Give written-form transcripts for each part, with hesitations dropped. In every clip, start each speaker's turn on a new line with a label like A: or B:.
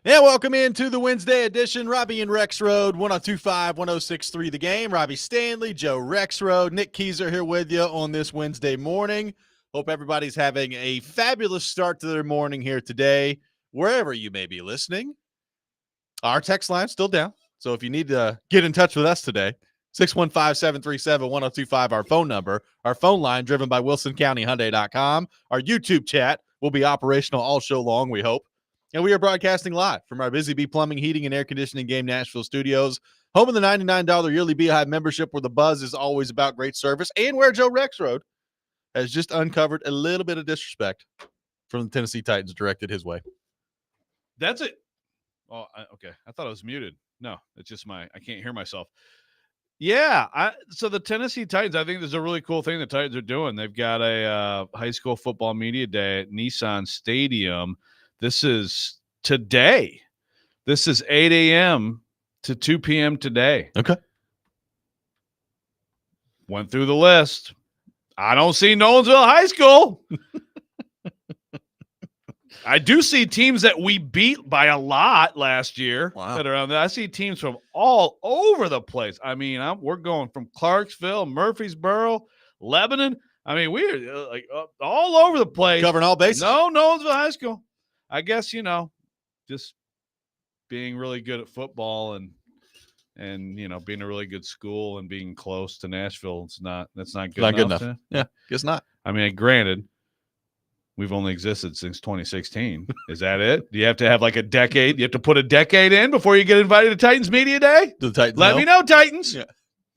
A: And welcome into the Wednesday edition. Robby and Rexrode, 1025, 1063 The Game. Robbie Stanley, Joe Rexrode, Nick Keyser here with you on this Wednesday morning. Hope everybody's having a fabulous start to their morning here today, wherever you may be listening. Our text line's still down, so if you need to get in touch with us today, 615-737-1025, our phone number. Our phone line driven by WilsonCountyHyundai.com. Our YouTube chat will be operational all show long, we hope. And we are broadcasting live from our Busy Bee Plumbing, Heating, and Air Conditioning Game Nashville studios, home of the $99 yearly Beehive membership, where the buzz is always about great service, and where Joe Rexrode has just uncovered a little bit of disrespect from the Tennessee Titans directed his way.
B: That's it. Oh, okay. I thought I was muted. No, it's just I can't hear myself. Yeah. So the Tennessee Titans, I think there's a really cool thing the Titans are doing. They've got a high school football media day at Nissan Stadium. This is today. This is 8 a.m. to 2 p.m. today.
A: Okay.
B: Went through the list. I don't see Nolensville High School. I do see teams that we beat by a lot last year.
A: Wow.
B: That are on there. I see teams from all over the place. I mean, we're going from Clarksville, Murfreesboro, Lebanon. I mean, we're all over the place.
A: Covering all bases.
B: No, Nolensville High School. I guess, just being really good at football and being a really good school and being close to Nashville, that's not good enough.
A: Yeah, guess not.
B: I mean, granted, we've only existed since 2016. Is that it? Do you have to have like a decade? You have to put a decade in before you get invited to Titans Media Day?
A: Do the Titans
B: Let me know, Titans.
A: Yeah,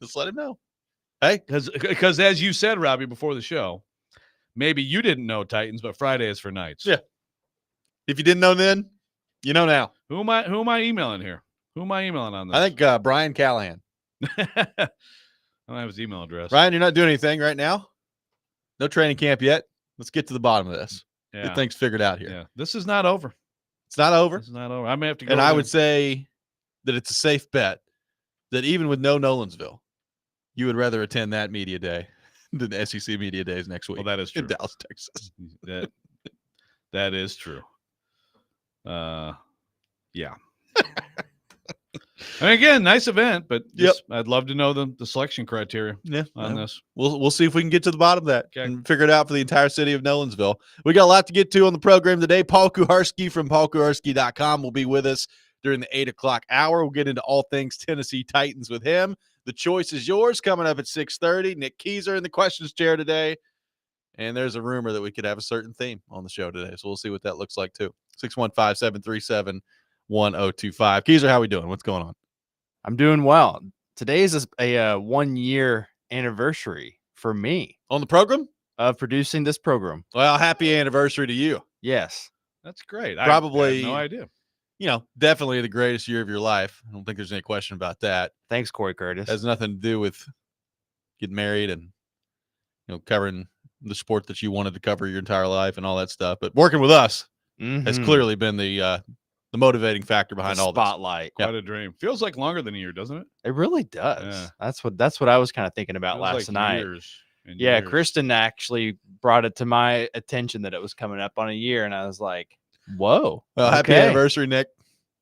A: just let him know. Hey,
B: because as you said, Robbie, before the show, maybe you didn't know Titans, but Friday is for Knights.
A: Yeah. If you didn't know then, you know now.
B: Who am I emailing here? Who am I emailing on this?
A: I think Brian Callahan.
B: I don't have his email address.
A: Brian, you're not doing anything right now? No training camp yet? Let's get to the bottom of this.
B: Yeah.
A: Get things figured out here.
B: Yeah. This is not over.
A: It's not over.
B: This is not over. I may have to go.
A: And I would say that it's a safe bet that even with no Nolensville, you would rather attend that media day than the SEC media days next week.
B: Well, that is true.
A: In Dallas, Texas.
B: That is true. Yeah. I mean, again, nice event, but I'd love to know the selection criteria on this.
A: We'll see if we can get to the bottom of that and figure it out for the entire city of Nolensville. We got a lot to get to on the program today. Paul Kuharski from paulkuharski.com will be with us during the 8 o'clock hour. We'll get into all things Tennessee Titans with him. The choice is yours coming up at 6:30. Nick Keyser in the questions chair today. And there's a rumor that we could have a certain theme on the show today. So we'll see what that looks like too. 615-737-1025. Keyser, how we doing? What's going on?
C: I'm doing well. Today is a 1 year anniversary for me
A: On the program?
C: of producing this program.
A: Well, happy anniversary to you.
C: Yes.
B: That's great.
A: Probably,
B: I had no idea.
A: Definitely the greatest year of your life. I don't think there's any question about that.
C: Thanks, Corey Curtis.
A: It has nothing to do with getting married and, covering the sport that you wanted to cover your entire life and all that stuff. But working with us has clearly been the motivating factor behind all this.
C: Spotlight.
B: Quite a dream. Feels like longer than a year, doesn't it?
C: It really does.
B: Yeah.
C: That's what I was kind of thinking about
B: Feels
C: last
B: like
C: night.
B: years and
C: Yeah,
B: years.
C: Kristen actually brought it to my attention that it was coming up on a year, and I was like, whoa.
A: Well, happy anniversary, Nick.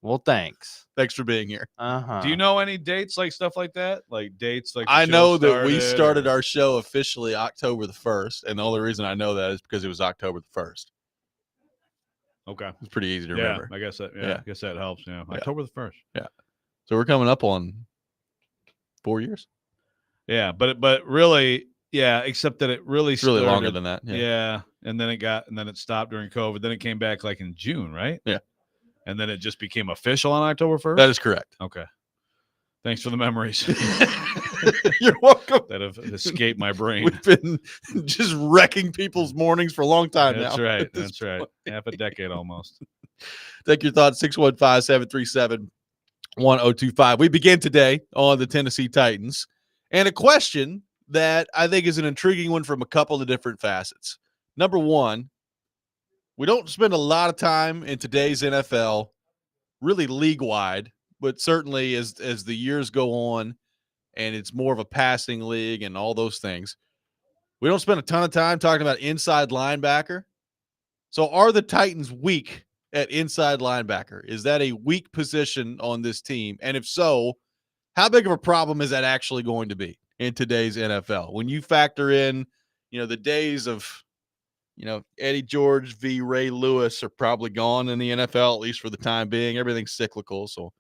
C: Well, thanks.
A: Thanks for being here.
C: Uh-huh.
B: Do you know any dates, like stuff like that? Like dates, like
A: I know that we started our show officially October the 1st, and the only reason I know that is because it was October the 1st.
B: Okay.
A: It's pretty easy to remember.
B: I guess that. Yeah,
A: Yeah.
B: I guess that helps. Yeah.
A: Yeah.
B: October the 1st.
A: Yeah. So we're coming up on 4 years.
B: Yeah, but really, yeah. Except that it really
A: It's really
B: started-
A: longer than that.
B: Yeah. And then it stopped during COVID. Then it came back like in June, right?
A: Yeah.
B: And then it just became official on October 1st.
A: That is correct.
B: Okay. Thanks for the memories
A: You're welcome.
B: that have escaped my brain.
A: We've been just wrecking people's mornings for a long time
B: That's
A: now.
B: right.
A: at this
B: That's right.
A: point.
B: Half a decade almost.
A: Take your thoughts, 615-737-1025. We begin today on the Tennessee Titans. And a question that I think is an intriguing one from a couple of different facets. Number one, we don't spend a lot of time in today's NFL, really league-wide, but certainly as the years go on and it's more of a passing league and all those things, we don't spend a ton of time talking about inside linebacker. So are the Titans weak at inside linebacker? Is that a weak position on this team? And if so, how big of a problem is that actually going to be in today's NFL? When you factor in, the days of, Eddie George v. Ray Lewis are probably gone in the NFL, at least for the time being. Everything's cyclical. So,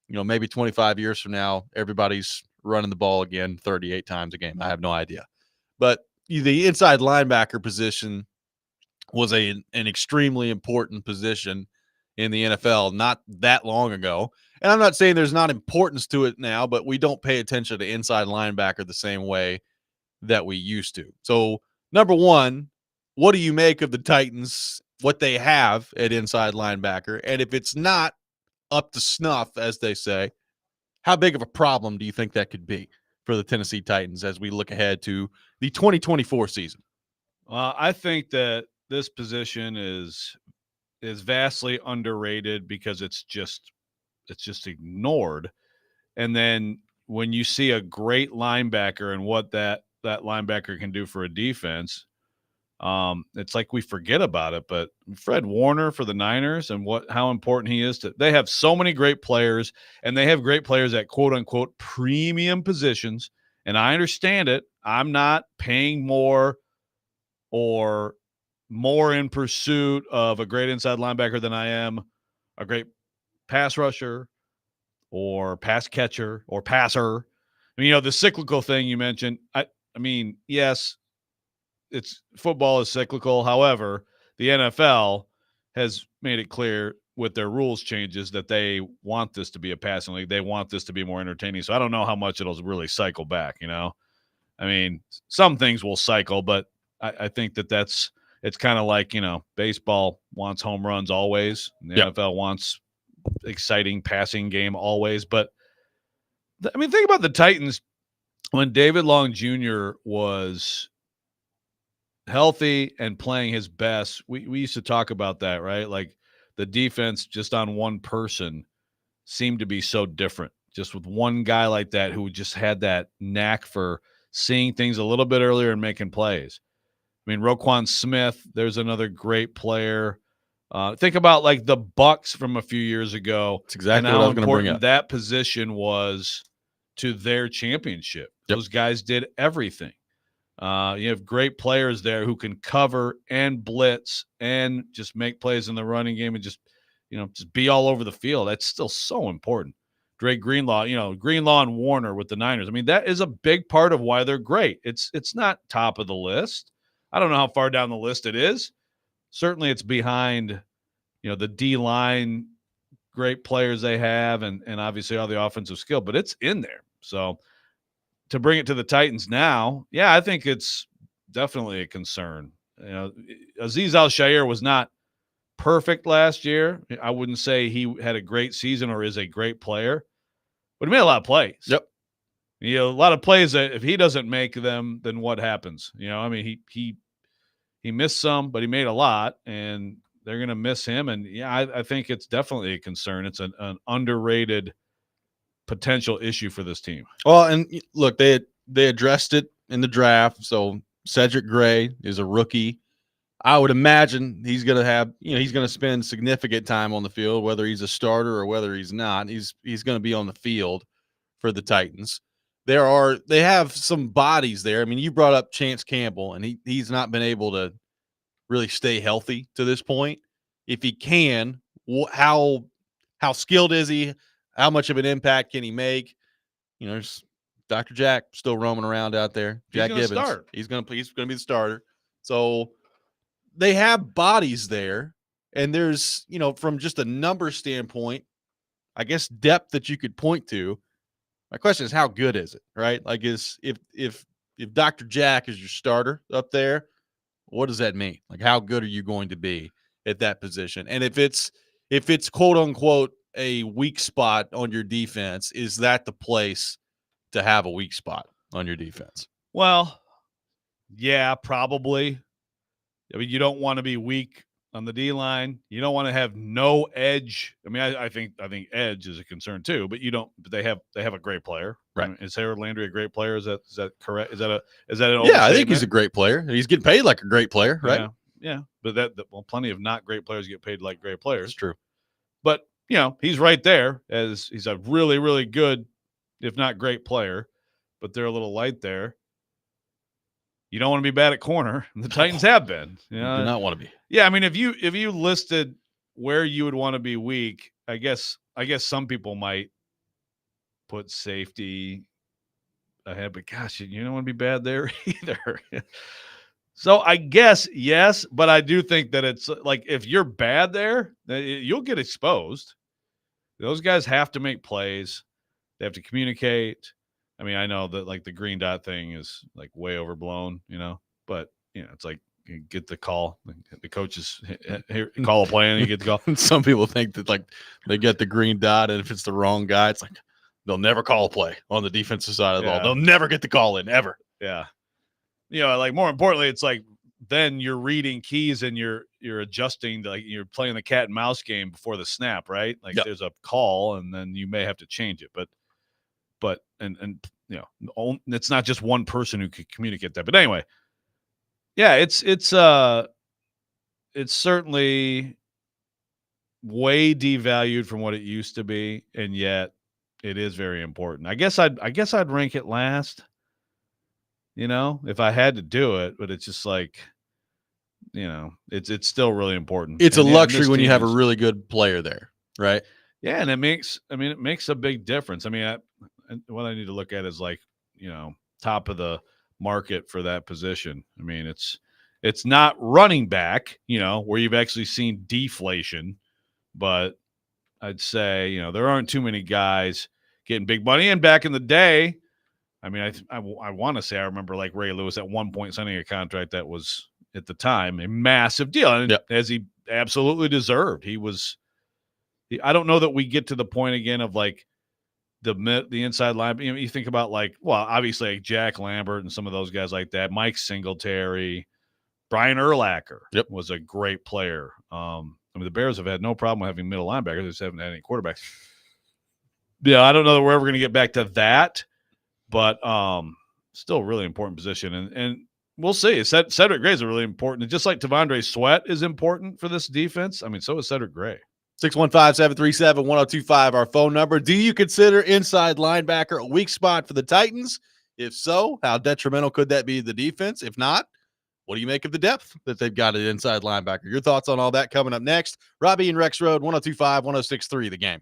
A: maybe 25 years from now, everybody's running the ball again 38 times a game. I have no idea. But the inside linebacker position was an extremely important position in the NFL not that long ago. And I'm not saying there's not importance to it now, but we don't pay attention to inside linebacker the same way that we used to. So, number one, what do you make of the Titans, what they have at inside linebacker? And if it's not up to snuff, as they say, how big of a problem do you think that could be for the Tennessee Titans as we look ahead to the 2024 season?
B: I think that this position is vastly underrated because it's just ignored. And then when you see a great linebacker and what that linebacker can do for a defense, it's like we forget about it. But Fred Warner for the Niners and how important he is they have so many great players, and they have great players at quote unquote premium positions. And I understand it. I'm not paying more or more in pursuit of a great inside linebacker than I am a great pass rusher or pass catcher or passer. I mean, the cyclical thing you mentioned, I mean, yes, it's football is cyclical. However, the NFL has made it clear with their rules changes that they want this to be a passing league. They want this to be more entertaining. So I don't know how much it'll really cycle back, I mean, some things will cycle, but I think it's kind of like, baseball wants home runs always. And the NFL wants exciting passing game always. But I mean, think about the Titans when David Long Jr. was healthy and playing his best. We used to talk about that, right? Like the defense just on one person seemed to be so different. Just with one guy like that who just had that knack for seeing things a little bit earlier and making plays. I mean, Roquan Smith, there's another great player. Think about like the Bucks from a few years ago.
A: That's exactly what I was going to bring up.
B: That position was to their championship. Yep. Those guys did everything. You have great players there who can cover and blitz and just make plays in the running game and just be all over the field. That's still so important. Dre Greenlaw, Greenlaw and Warner with the Niners. I mean, that is a big part of why they're great. It's not top of the list. I don't know how far down the list it is. Certainly it's behind, the D-line, great players they have, and obviously all the offensive skill, but it's in there. So to bring it to the Titans now, yeah, I think it's definitely a concern. Azeez Al-Shaair was not perfect last year. I wouldn't say he had a great season or is a great player, but he made a lot of plays.
A: Yep.
B: A lot of plays that if he doesn't make them, then what happens? I mean, he missed some, but he made a lot, and they're going to miss him. And yeah, I think it's definitely a concern. It's an underrated potential issue for this team.
A: Well, and look, they addressed it in the draft. So Cedric Gray is a rookie. I would imagine he's going to have, he's going to spend significant time on the field, whether he's a starter or whether he's not. He's going to be on the field for the Titans. They have some bodies there. I mean, you brought up Chance Campbell, and he's not been able to really stay healthy to this point. If he can, how skilled is he? How much of an impact can he make? There's Dr. Jack still roaming around out there. Jack Gibbons.
B: Start.
A: He's going to be the starter. So they have bodies there, and there's, from just a number standpoint, I guess depth that you could point to. My question is, how good is it, right? Like, if Dr. Jack is your starter up there, what does that mean? Like, how good are you going to be at that position? And if it's quote unquote a weak spot on your defense, is that the place to have a weak spot on your defense?
B: Well, yeah, probably. I mean, you don't want to be weak on the D line. You don't want to have no edge. I mean, I think edge is a concern too, but you don't. But they have a great player,
A: right?
B: I mean, is Harold Landry a great player? Is that correct? Is that an
A: yeah? I think he's a great player. He's getting paid like a great player, right?
B: yeah, but well, plenty of not great players get paid like great players.
A: That's true.
B: But he's right there as he's a really, really good, if not great player. But they're a little light there. You don't want to be bad at corner. The Titans have been.
A: You do not want to be.
B: Yeah, I mean, if you listed where you would want to be weak, I guess some people might put safety ahead, but gosh, you don't want to be bad there either. So I guess yes, but I do think that it's like if you're bad there, you'll get exposed. Those guys have to make plays. They have to communicate. I mean, I know that like the green dot thing is like way overblown, but it's like you get the call. The coaches call a play and you get the call.
A: Some people think that like they get the green dot, and if it's the wrong guy, it's like they'll never call a play on the defensive side of the ball. They'll never get the call in ever.
B: Yeah. Like more importantly, it's like then you're reading keys and you're adjusting to, like you're playing the cat and mouse game before the snap, right? Like there's a call and then you may have to change it, but it's not just one person who could communicate that. But anyway, yeah, it's certainly way devalued from what it used to be, and yet it is very important. I guess I'd rank it last. If I had to do it, but it's just like, it's still really important.
A: It's a luxury when you have a really good player there, right?
B: Yeah, and it makes a big difference. I mean, what I need to look at is like, top of the market for that position. I mean, it's not running back, where you've actually seen deflation, but I'd say, there aren't too many guys getting big money. And back in the day, I mean, I want to say I remember like Ray Lewis at one point signing a contract that was at the time a massive deal, and as he absolutely deserved. I don't know that we get to the point again of like the inside line. You think about like, well, obviously like Jack Lambert and some of those guys like that, Mike Singletary, Brian Urlacher was a great player. I mean, the Bears have had no problem having middle linebackers. They just haven't had any quarterbacks. Yeah, I don't know that we're ever going to get back to that. But still a really important position. And we'll see. Cedric Gray is a really important. And just like Tavondre Sweat is important for this defense, I mean, so is Cedric Gray.
A: 615-737-1025, our phone number. Do you consider inside linebacker a weak spot for the Titans? If so, how detrimental could that be to the defense? If not, what do you make of the depth that they've got at inside linebacker? Your thoughts on all that coming up next. Robby and Rexrode, 1025-1063, The Game.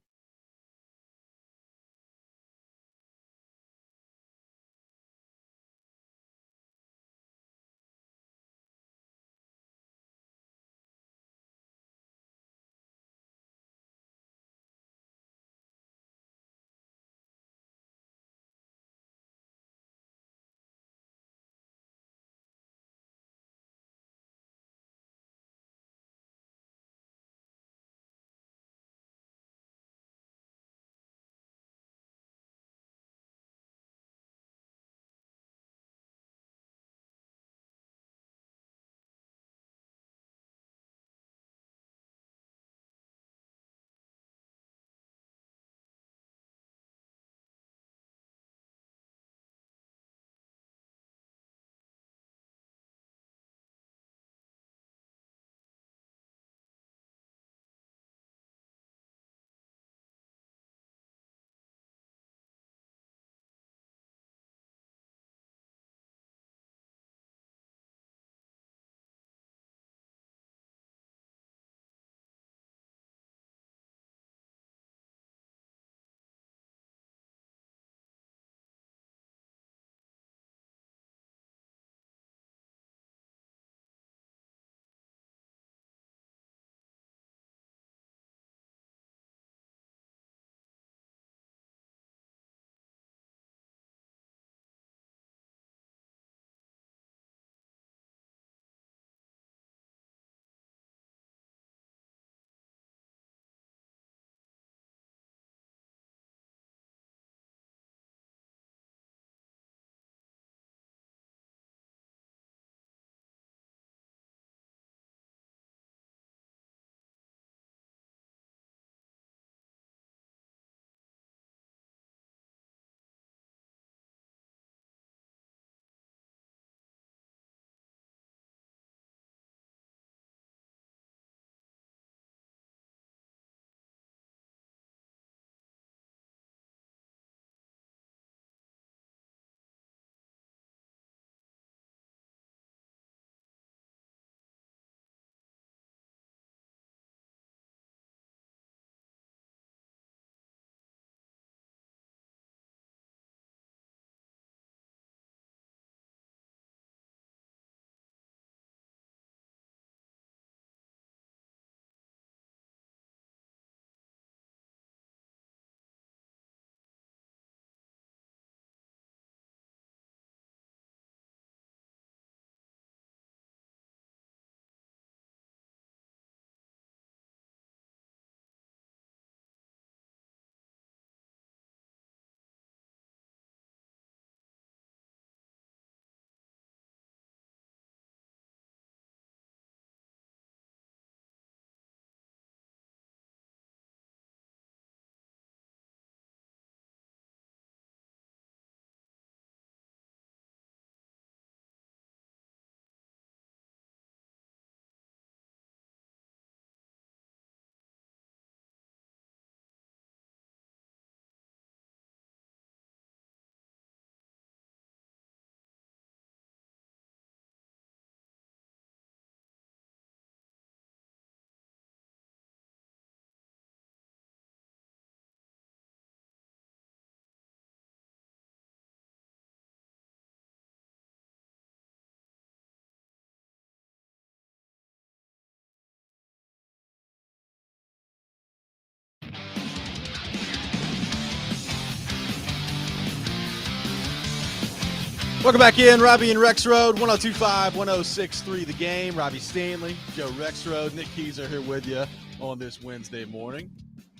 A: Welcome back in, Robby and Rexrode, 102.5, 106.3 The Game. Robbie Stanley, Joe Rexrode, Nick Keys are here with you on this Wednesday morning.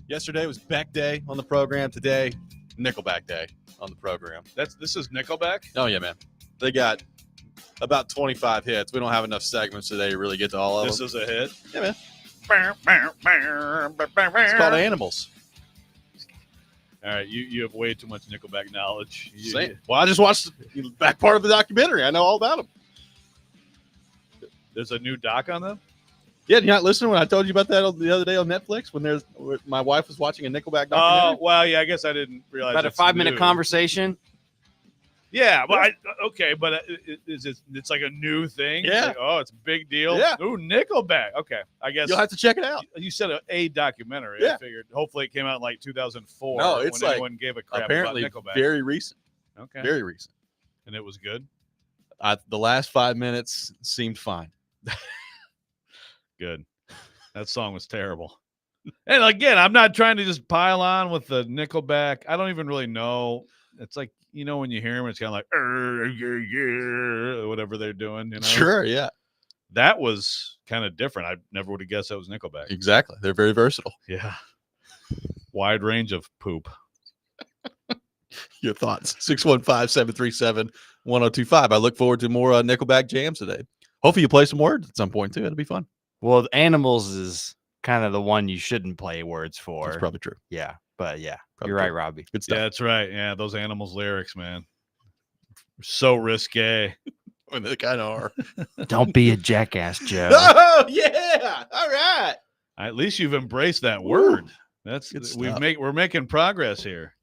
A: Yesterday was Beck Day on the program. Today, Nickelback Day on the program.
B: This is Nickelback?
A: Oh, yeah, man. They got about 25 hits. We don't have enough segments today to really get to all of
B: This
A: them.
B: is a hit?
A: Yeah, man.
B: It's
A: It's called Animals.
B: All right, you have way too much Nickelback knowledge.
A: Well, I just watched the back part of the documentary. I know all about them.
B: There's a new doc on them?
A: Yeah, you not listening when I told you about that the other day on Netflix when my wife was watching a Nickelback documentary?
B: Oh, well, yeah, I guess I didn't realize
C: About a
B: it's
C: 5-minute
B: new.
C: conversation.
B: Yeah, but it's like a new thing.
A: Yeah.
B: Like, oh, it's a big deal.
A: Yeah.
B: Ooh, Nickelback. Okay, I guess
A: You'll have to check it out.
B: you said a documentary.
A: Yeah.
B: I figured hopefully it came out in like 2004.
A: No, it's
B: when
A: like
B: anyone gave a crap
A: Apparently,
B: about Nickelback.
A: very recent.
B: Okay,
A: Very recent.
B: and it was good.
A: The last 5 minutes seemed fine.
B: Good. That song was terrible. And again, I'm not trying to just pile on with the Nickelback. I don't even really know. It's like, when you hear them, it's kind of like, whatever they're doing.
A: Sure, yeah.
B: That was kind of different. I never would have guessed that was Nickelback.
A: Exactly. They're very versatile.
B: Yeah. Wide range of poop.
A: Your thoughts? 615-737-1025. I look forward to more Nickelback jams today. Hopefully you play some words at some point, too. It'll be fun.
C: Well, Animals is kind of the one you shouldn't play words for.
A: That's probably true.
C: Yeah, but yeah,
A: Probably
C: you're right,
A: true.
C: Robbie.
A: Good stuff.
B: Yeah, that's right. Yeah, those Animals lyrics, man. So risque.
A: I mean, they kind of are.
C: Don't be a jackass, Joe.
A: Oh, yeah. All right.
B: At least you've embraced that
A: Woo.
B: word. That's
A: Good stuff.
B: we're making progress here.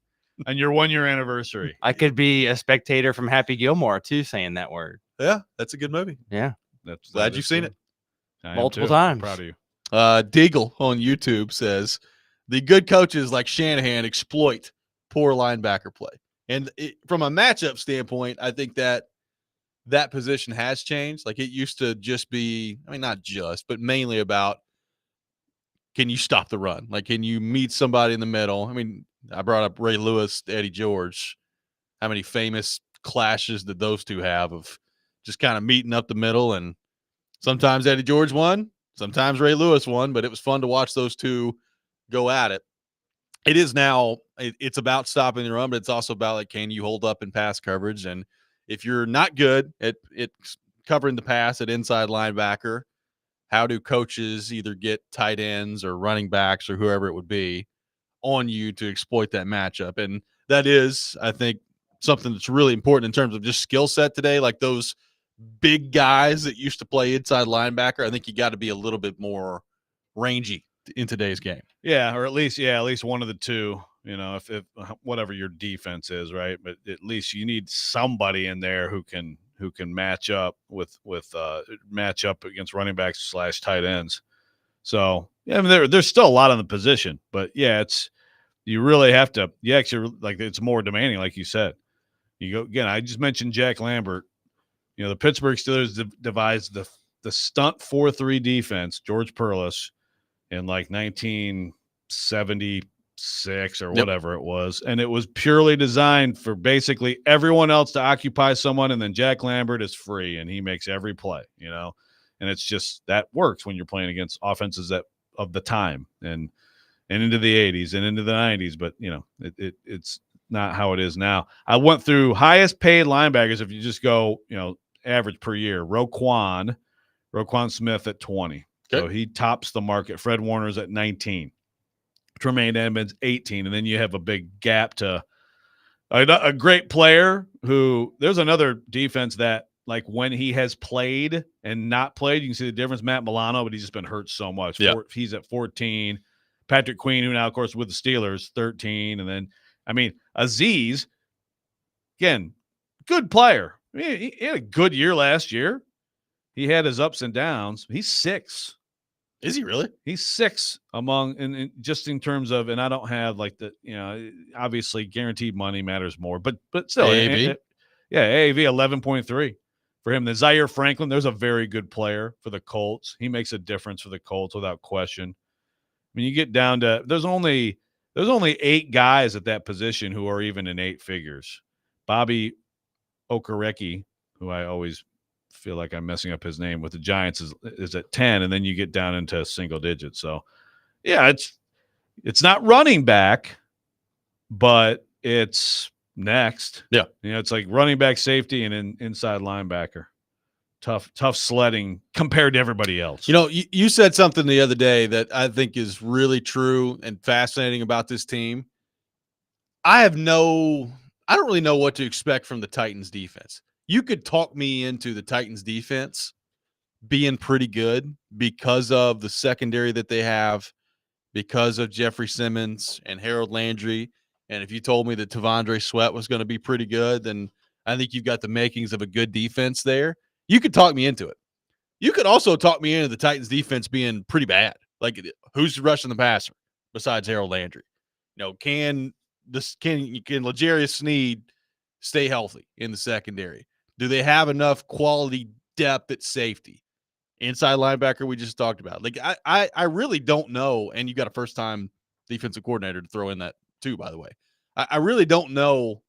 B: And your 1-year anniversary.
C: I could be a spectator from Happy Gilmore too, saying that word.
A: Yeah, that's a good movie.
C: Yeah,
A: Glad
B: that
A: you've
B: is
A: seen
B: true.
A: it.
B: I am
C: multiple
B: too. I'm
C: times.
B: proud of you.
A: Deagle on YouTube says the good coaches like Shanahan exploit poor linebacker play. And from a matchup standpoint, I think that position has changed. Like it used to just be, I mean, not just, but mainly about can you stop the run? Like, can you meet somebody in the middle? I mean, I brought up Ray Lewis, Eddie George. How many famous clashes did those two have of just kind of meeting up the middle? And sometimes Eddie George won, sometimes Ray Lewis won, but it was fun to watch those two go at it. It is now, it's about stopping the run, but it's also about like, can you hold up in pass coverage? And if you're not good at covering the pass at inside linebacker, how do coaches either get tight ends or running backs or whoever it would be on you to exploit that matchup? And that is, I think, something that's really important in terms of just skill set today. Like those big guys that used to play inside linebacker, I think you got to be a little bit more rangy in today's game.
B: Yeah, or at least one of the two, if whatever your defense is, right? But at least you need somebody in there who can match up with match up against running backs / tight ends. So yeah, I mean there's still a lot on the position, but yeah, you really have to. You actually like it's more demanding, like you said. You go again. I just mentioned Jack Lambert. The Pittsburgh Steelers devised the stunt 4-3 defense, George Perlis, in like 1976 or whatever it was, and it was purely designed for basically everyone else to occupy someone, and then Jack Lambert is free and he makes every play. And it's just that works when you're playing against offenses of the time and into the 80s and into the 90s, but it's not how it is now. I went through highest paid linebackers. If you just go, average per year, Roquan Smith at 20. Okay. So he tops the market. Fred Warner's at 19. Tremaine Edmonds, 18. And then you have a big gap to a great player who there's another defense that like when he has played and not played, you can see the difference. Matt Milano, but he's just been hurt so much.
A: Yeah.
B: He's at 14. Patrick Queen, who now, of course, with the Steelers, 13. And then, Azeez, again, good player. He had a good year last year. He had his ups and downs. He's 6.
A: Is he really?
B: He's 6 among, and just in terms of, and I don't have like obviously guaranteed money matters more, but still,
A: AAV.
B: AAV 11.3 for him. The Zaire Franklin, there's a very good player for the Colts. He makes a difference for the Colts without question. You get down to there's only 8 guys at that position who are even in 8 figures. Bobby Okereke, who I always feel like I'm messing up his name with the Giants, is at 10, and then you get down into single digits. So, yeah, it's not running back, but it's next.
A: Yeah.
B: It's like running back, safety, and inside linebacker. Tough sledding compared to everybody else.
A: You said something the other day that I think is really true and fascinating about this team. I don't really know what to expect from the Titans defense. You could talk me into the Titans defense being pretty good because of the secondary that they have, because of Jeffrey Simmons and Harold Landry. And if you told me that Tavondre Sweat was going to be pretty good, then I think you've got the makings of a good defense there. You could talk me into it. You could also talk me into the Titans defense being pretty bad. Like, who's rushing the passer besides Harold Landry? Can L'Jarius Sneed stay healthy in the secondary? Do they have enough quality depth at safety? Inside linebacker, we just talked about. Like, I really don't know. And you got a first-time defensive coordinator to throw in that too, by the way. I really don't know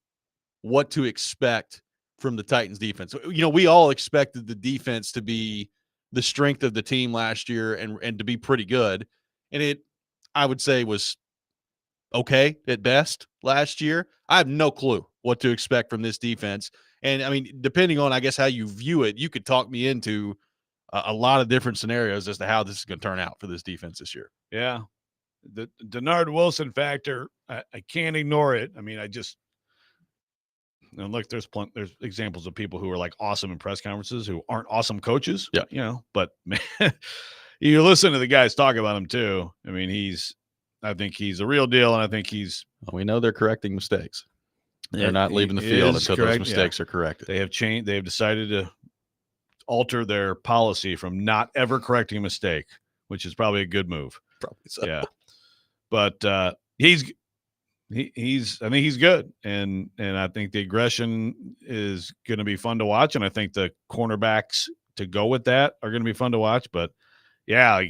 A: what to expect from the Titans defense. We all expected the defense to be the strength of the team last year and to be pretty good. And it, I would say, was okay at best last year. I have no clue what to expect from this defense. And I mean, depending on, I guess, how you view it, you could talk me into a lot of different scenarios as to how this is going to turn out for this defense this year.
B: Yeah. The Denard Wilson factor, I can't ignore it. I mean, look, there's examples of people who are like awesome in press conferences who aren't awesome coaches.
A: Yeah.
B: But man, you listen to the guys talk about him too. I mean, I think he's a real deal. And I think
A: we know they're correcting mistakes. They're not leaving the field until those mistakes are corrected.
B: They have changed. They have decided to alter their policy from not ever correcting a mistake, which is probably a good move.
A: Probably so.
B: Yeah. But I think he's good. And I think the aggression is going to be fun to watch. And I think the cornerbacks to go with that are going to be fun to watch. But yeah,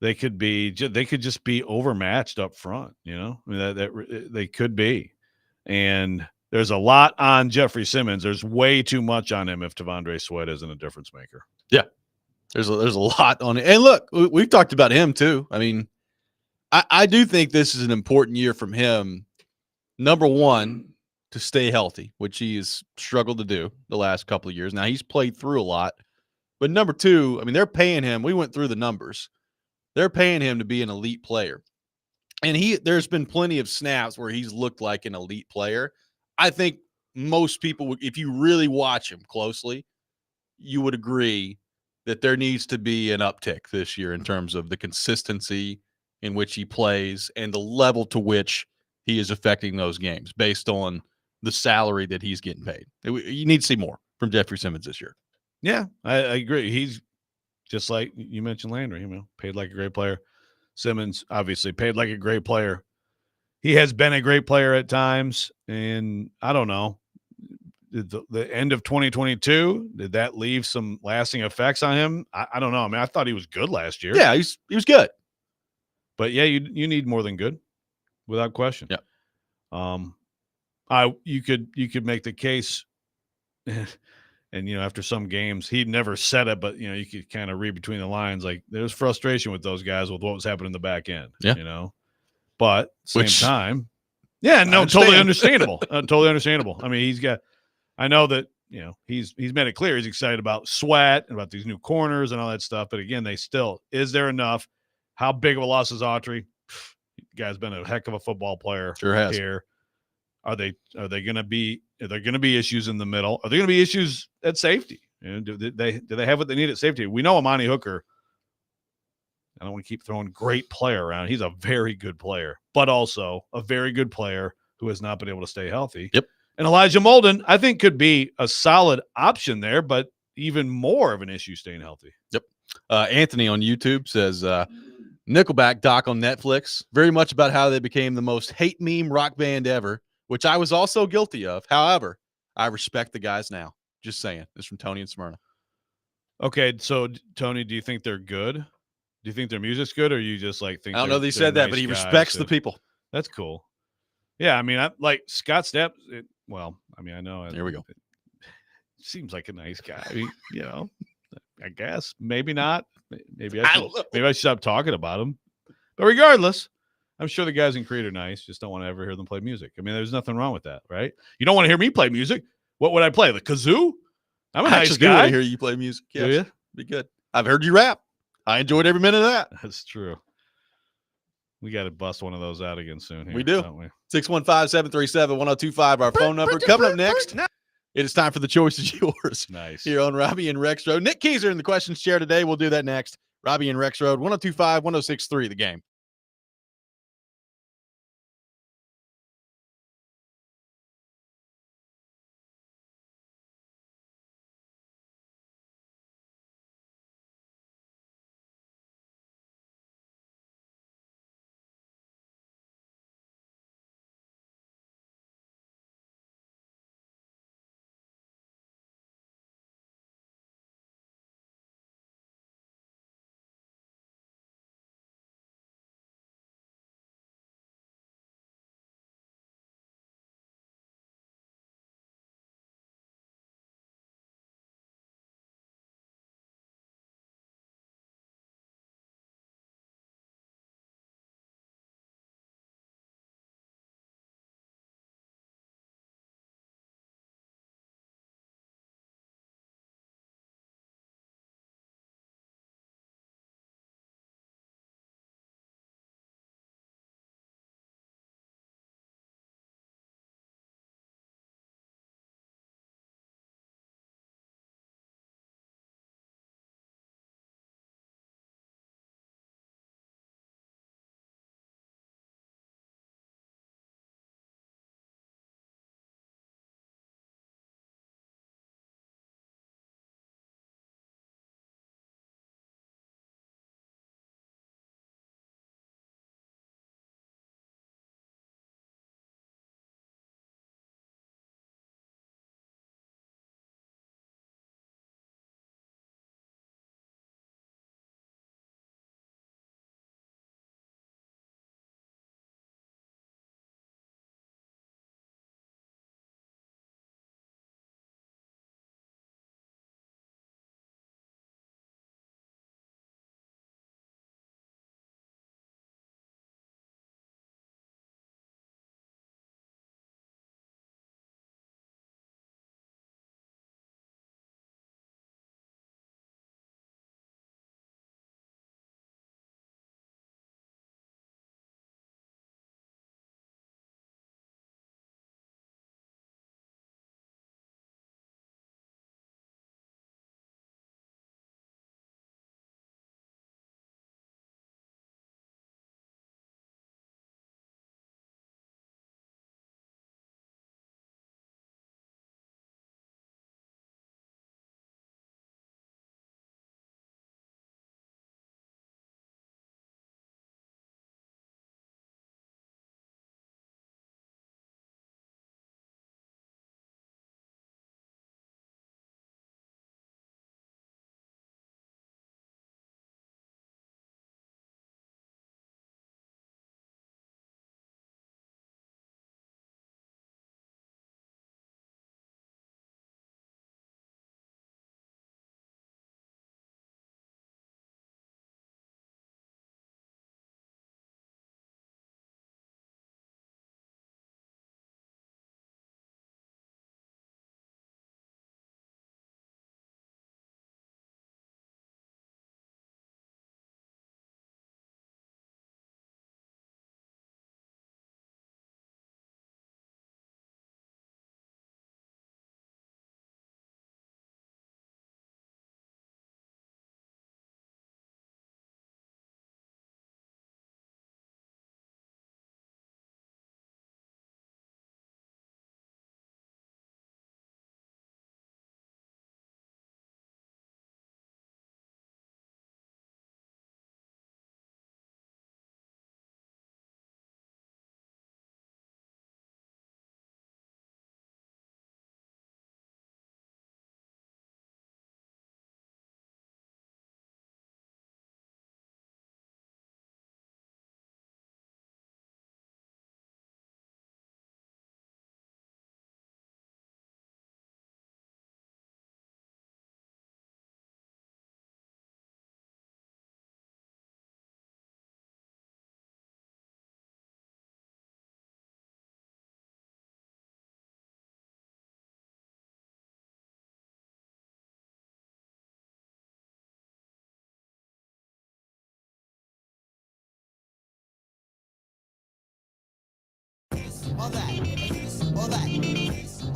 B: they could just be overmatched up front. I mean, that they could be. And there's a lot on Jeffrey Simmons. There's way too much on him if Tavondre Sweat isn't a difference maker.
A: Yeah. There's a lot on it. And look, we've talked about him too. I mean, I do think this is an important year from him. Number one, to stay healthy, which he has struggled to do the last couple of years. Now, he's played through a lot. But number two, I mean, they're paying him. We went through the numbers. They're paying him to be an elite player. And there's been plenty of snaps where he's looked like an elite player. I think most people, if you really watch him closely, you would agree that there needs to be an uptick this year in terms of the consistency in which he plays and the level to which he is affecting those games based on the salary that he's getting paid. You need to see more from Jeffrey Simmons this year.
B: Yeah, I agree. He's just like you mentioned Landry, paid like a great player. Simmons obviously paid like a great player. He has been a great player at times, and I don't know. The end of 2022, did that leave some lasting effects on him? I don't know. I mean, I thought he was good last year.
A: Yeah, he was good.
B: But yeah, you need more than good, without question.
A: Yeah.
B: You could make the case, and after some games, he never said it, but you could kind of read between the lines. Like there's frustration with those guys with what was happening in the back end.
A: Yeah.
B: But same time, yeah, no, totally understandable. Totally understandable. I mean, I know that he's made it clear he's excited about Sweat and about these new corners and all that stuff. But again, is there enough? How big of a loss is Autry? The guy's been a heck of a football player.
A: Sure has.
B: Here. Are there going to be issues in the middle? Are there going to be issues at safety? Do they have what they need at safety? We know Amani Hooker. I don't want to keep throwing great player around. He's a very good player, but also a very good player who has not been able to stay healthy.
A: Yep.
B: And Elijah Molden, I think, could be a solid option there, but even more of an issue staying healthy.
A: Yep. Anthony on YouTube says, Nickelback doc on Netflix, very much about how they became the most hate meme rock band ever, which I was also guilty of. However, I respect the guys now. Just saying. This is from Tony in Smyrna.
B: Okay, so Tony, do you think they're good? Do you think their music's good, or you just think?
A: I don't know that he said that, but he respects the people.
B: That's cool. Yeah, I mean, like Scott Stapp, Well, I mean, I know.
A: Here we go.
B: It seems like a nice guy. I mean, I guess maybe not. Maybe I should stop talking about him. But regardless, I'm sure the guys in Creed are nice. Just don't want to ever hear them play music. I mean, there's nothing wrong with that, right? You don't want to hear me play music. What would I play? The kazoo? I'm a
A: I
B: nice
A: actually do want
B: guy.
A: to hear you play music. Yes.
B: Do you?
A: Be good. I've heard you rap. I enjoyed every minute of that.
B: That's true. We got to bust one of those out again soon. Here,
A: We do.
B: Don't we?
A: 615-737-1025, our phone number. Coming up next, it is time for The Choice is Yours.
B: Nice.
A: Here on Robby and Rexrode. Nick Keyser in the questions chair today. We'll do that next. Robby and Rexrode, 1025-1063, The Game.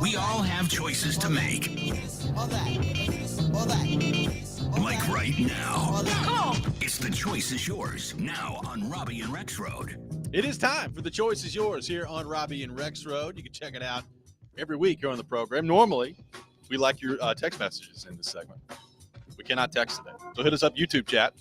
D: We all have choices to make. Like right now. It's The Choice Is Yours, now on Robby and Rexrode.
A: It is time for The Choice Is Yours here on Robby and Rexrode. You can check it out every week here on the program. Normally, we like your text messages in this segment. We cannot text today. So hit us up YouTube chat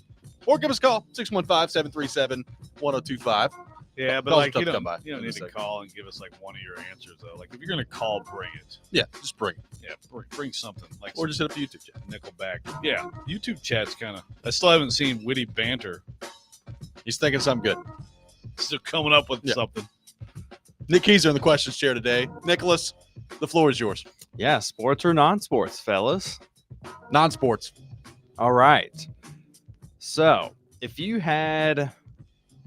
A: or give us a call, 615-737-1025.
B: Yeah, but
A: Calls
B: like
A: are
B: you
A: tough to
B: don't,
A: come by
B: you don't
A: in
B: need
A: this
B: to
A: segment.
B: call and give us like one of your answers though. Like if you're gonna call, bring it.
A: Yeah, just bring it.
B: Yeah, bring something like
A: Or just hit up the YouTube chat.
B: Nickelback. Yeah, YouTube chat's kind of. I still haven't seen witty banter.
A: He's thinking something good.
B: Still coming up with something.
A: Nick Keyser in the questions chair today. Nicholas, the floor is yours.
C: Yeah, sports or non-sports, fellas?
A: Non-sports.
C: All right. So, if you had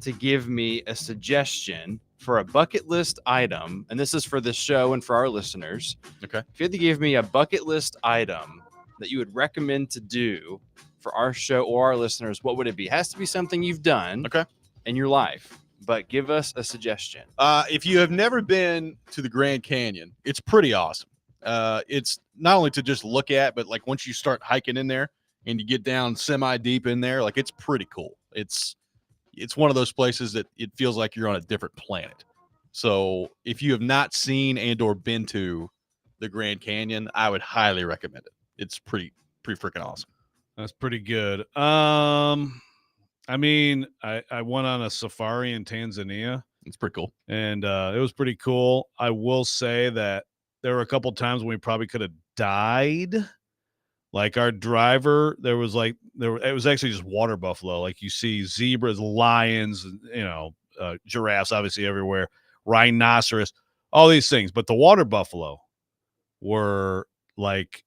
C: to give me a suggestion for a bucket list item, and this is for this show and for our listeners.
A: Okay.
C: If you had to give me a bucket list item that you would recommend to do for our show or our listeners, what would it be? It has to be something you've done in your life, but give us a suggestion.
A: If you have never been to the Grand Canyon, it's pretty awesome. It's not only to just look at, but like once you start hiking in there and you get down semi deep in there, like it's pretty cool. It's one of those places that it feels like you're on a different planet. So if you have not seen and or been to the Grand Canyon, I would highly recommend it. It's pretty freaking awesome.
B: That's pretty good. I mean, I went on a safari in Tanzania.
A: It's pretty cool.
B: And it was pretty cool. I will say that there were a couple times when we probably could have died. Like our driver, it was actually just water buffalo. Like you see zebras, lions, giraffes, obviously everywhere, rhinoceros, all these things. But the water buffalo were like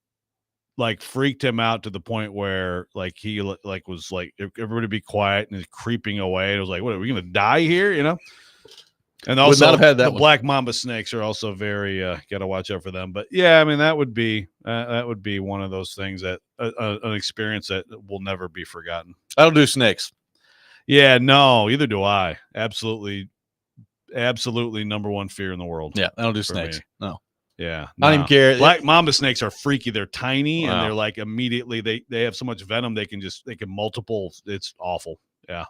B: freaked him out to the point where like he was like everybody be quiet and he's creeping away. It was like, what are we gonna die here? And also
A: not have had that
B: the
A: one.
B: black mamba snakes are also very got to watch out for them. But yeah, I mean that would be one of those things that an experience that will never be forgotten.
A: I don't do snakes.
B: Yeah, no, either do I. Absolutely number one fear in the world.
A: Yeah, I don't do
B: for
A: snakes.
B: me.
A: No.
B: Yeah,
A: I don't even care.
B: Black mamba snakes are freaky. They're tiny and
A: Wow.
B: they're like immediately they have so much venom they can multiple. It's awful. Yeah,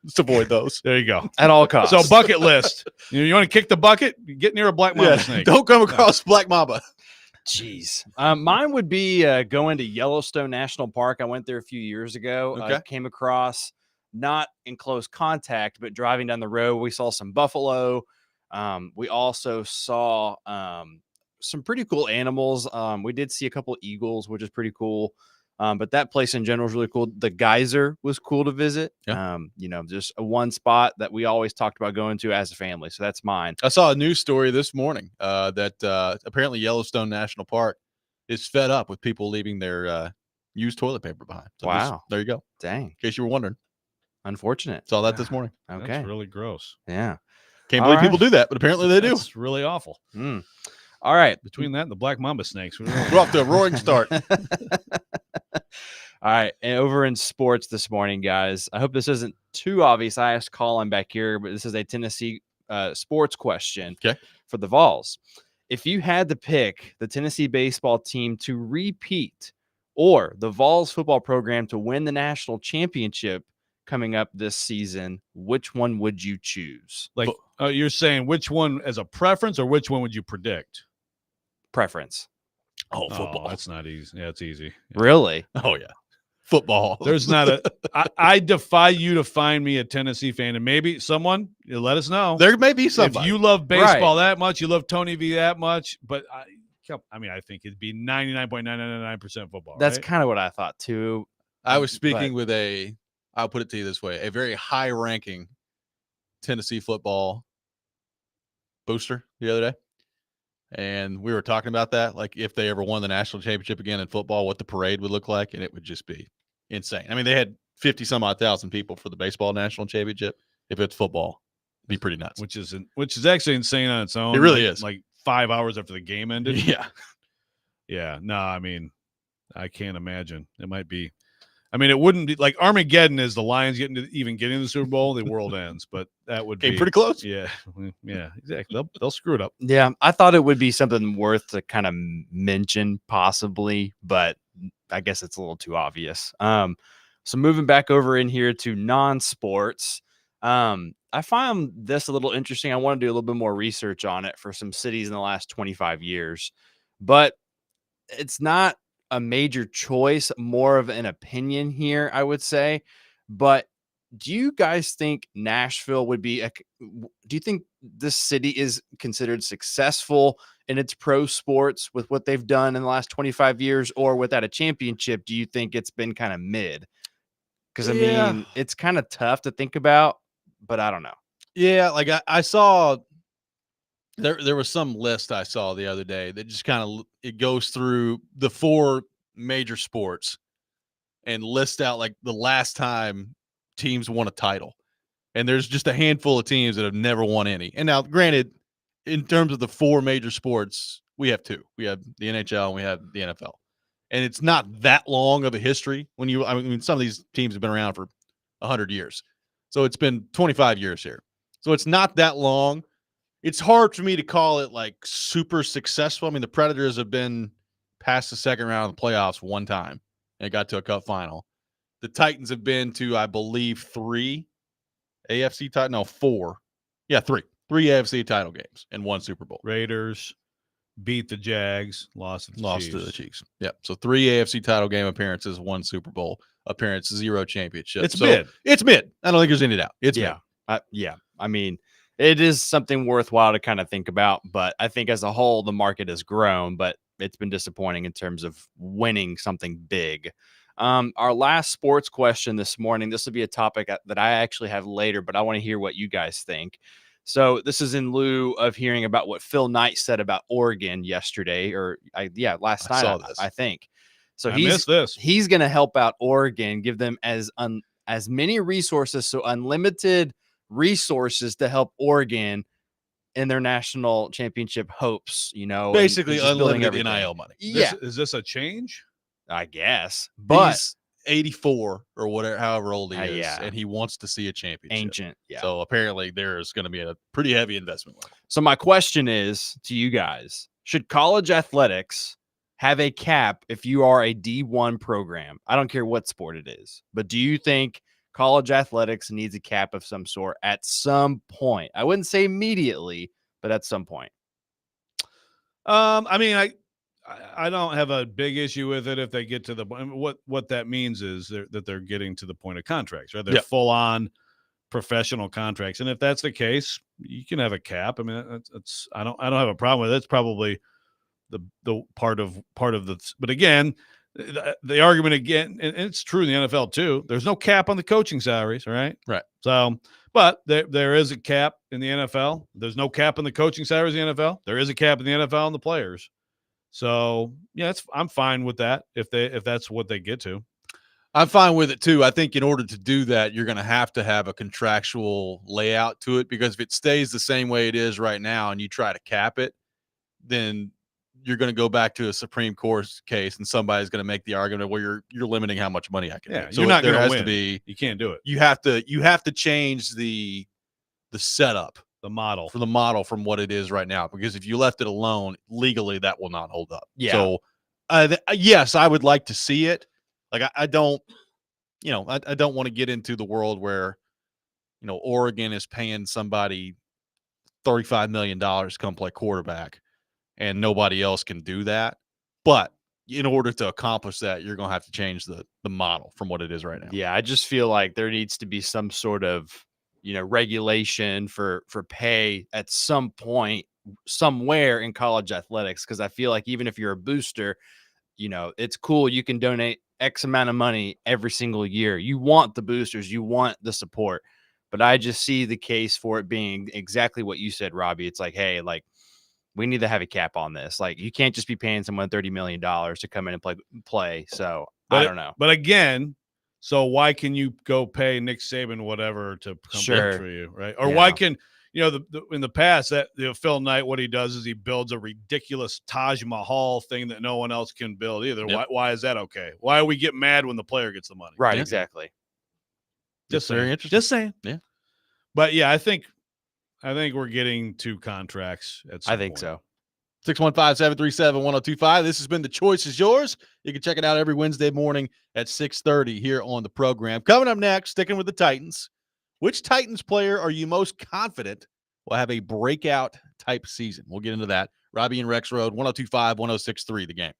A: Just avoid those.
B: there you go.
C: At all costs.
B: So bucket list. You want to kick the bucket? Get near a black mamba snake.
A: Don't come across black mamba.
C: Jeez. Mine would be going to Yellowstone National Park. I went there a few years ago. I
A: Okay.
C: came across, not in close contact, but driving down the road, we saw some buffalo. We also saw some pretty cool animals. We did see a couple of eagles, which is pretty cool. But that place in general is really cool. The geyser was cool to visit.
A: Yeah.
C: Just a one spot that we always talked about going to as a family. So that's mine.
A: I saw a news story this morning that apparently Yellowstone National Park is fed up with people leaving their used toilet paper behind. So
C: Wow.
A: there you go.
C: Dang.
A: In case you were wondering.
C: Unfortunate.
A: Saw that this morning.
C: Okay.
B: That's really gross.
C: Yeah.
A: Can't
C: All
A: believe
C: right.
A: people do that, but apparently they do.
B: It's really awful.
C: Mm. All right.
B: Between that and the black mamba snakes,
A: We're off to a roaring start.
C: All right. And over in sports this morning, guys, I hope this isn't too obvious. I asked Colin back here, but this is a Tennessee sports question for the Vols. If you had to pick the Tennessee baseball team to repeat or the Vols football program to win the national championship coming up this season, which one would you choose?
B: like you're saying which one as a preference or which one would you predict?
C: Preference.
A: Oh, football.
B: Oh, that's not easy. Yeah, it's easy.
C: Really?
A: Oh, yeah. Football.
B: There's not a. I defy you to find me a Tennessee fan, and maybe someone let us know.
A: There may be somebody.
B: If you love baseball that much, you love Tony V that much, but I mean, I think it'd be 99.999% football.
C: That's
B: right?
C: kind of what I thought too.
A: I was speaking with I'll put it to you this way, a very high-ranking Tennessee football booster the other day. And we were talking about that, like if they ever won the national championship again in football, what the parade would look like, and it would just be insane. I mean, they had 50-some-odd thousand people for the baseball national championship. If it's football, it'd be pretty nuts.
B: which is actually insane on its own.
A: It really is.
B: Like 5 hours after the game ended.
A: Yeah.
B: Yeah. No, I mean, I can't imagine. It might be. I mean, it wouldn't be like Armageddon is the Lions getting to the Super Bowl, the world ends. But that would be
A: pretty close.
B: Yeah, yeah, exactly. They'll screw it up.
C: Yeah, I thought it would be something worth to kind of mention, possibly, but I guess it's a little too obvious. So moving back over in here to non-sports, I found this a little interesting. I want to do a little bit more research on it for some cities in the last 25 years, but it's not a major choice, more of an opinion here, I would say. But do you guys think Nashville would be do you think this city is considered successful in its pro sports with what they've done in the last 25 years, or without a championship, do you think it's been kind of mid? Because I mean, it's kind of tough to think about, but I don't know.
A: Yeah, like I saw there was some list I saw the other day that just kind of it goes through the 4 major sports and lists out like the last time teams won a title. And there's just a handful of teams that have never won any. And now, granted, in terms of the 4 major sports, we have 2. We have the NHL and we have the NFL. And it's not that long of a history I mean, some of these teams have been around for 100 years. So it's been 25 years here. So it's not that long. It's hard for me to call it like super successful. I mean, the Predators have been past the second round of the playoffs one time and got to a cup final. The Titans have been to, I believe, 3 AFC title. No, 4. Yeah, 3 AFC title games and 1 Super Bowl.
B: Raiders beat the Jags, lost to the Chiefs.
A: Yep. So 3 AFC title game appearances, 1 Super Bowl appearance, 0 championship.
B: It's mid.
A: It's mid. I don't think there's any doubt. It's
C: mid.
A: Yeah.
C: I mean, it is something worthwhile to kind of think about, but I think as a whole, the market has grown, but it's been disappointing in terms of winning something big. Our last sports question this morning, this will be a topic that I actually have later, but I want to hear what you guys think. So this is in lieu of hearing about what Phil Knight said about Oregon yesterday, last night, I think. So he's going to help out Oregon, give them as many resources, so unlimited resources to help Oregon in their national championship hopes,
A: basically unlimited NIL money.
B: Is this a change?
C: I guess, but
A: he's 84 or whatever, however old he is, and he wants to see a championship.
C: Ancient, yeah.
A: So apparently there's going to be a pretty heavy investment.
C: So my question is to you guys: should college athletics have a cap if you are a D1 program? I don't care what sport it is, but do you think college athletics needs a cap of some sort at some point? I wouldn't say immediately, but at some point.
B: I mean, I don't have a big issue with it if they get to the what that means is that they're getting to the point of contracts, right? They're full on professional contracts, and if that's the case, you can have a cap. I mean, that's I don't have a problem with it. It's probably the part of the. But again, the argument again, and it's true in the NFL too. There's no cap on the coaching salaries, right?
A: Right.
B: So, but there is a cap in the NFL. There's no cap on the coaching salaries in the NFL. There is a cap in the NFL on the players. So yeah, I'm fine with that if that's what they get to.
A: I'm fine with it too. I think in order to do that, you're going to have a contractual layout to it, because if it stays the same way it is right now and you try to cap it, then you're going to go back to a Supreme Court case and somebody's going to make the argument where you're limiting how much money I can make.
B: So you're not going to win. You can't do it.
A: You have to change the setup.
B: The model
A: from what it is right now, because if you left it alone legally, that will not hold up.
C: Yeah.
A: So, yes, I would like to see it. Like I don't want to get into the world where, Oregon is paying somebody $35 million to come play quarterback, and nobody else can do that. But in order to accomplish that, you're going to have to change the model from what it is right now.
C: Yeah, I just feel like there needs to be some sort of regulation for pay at some point somewhere in college athletics, because I feel like even if you're a booster, it's cool, you can donate X amount of money every single year. You want the boosters, you want the support, but I just see the case for it being exactly what you said, Robbie. It's like, hey, like we need to have a cap on this. Like you can't just be paying someone $30 million to come in and play. So I don't know.
B: But again, so why can you go pay Nick Saban whatever to come play for you, right? Or why can in the past that Phil Knight, what he does is he builds a ridiculous Taj Mahal thing that no one else can build either.
A: Yep.
B: Why is that okay? Why do we get mad when the player gets the money?
C: Right,
A: Yeah.
C: exactly.
B: Just
A: very
B: saying.
A: interesting.
B: Just saying.
A: Yeah.
B: But yeah, I think we're getting 2 contracts at some
C: I think
B: point.
C: so.
A: 615-737-1025. This has been The Choice is Yours. You can check it out every Wednesday morning at 6:30 here on the program. Coming up next, sticking with the Titans. Which Titans player are you most confident will have a breakout type season? We'll get into that. Robby and Rexrode, 1025-1063, The Game.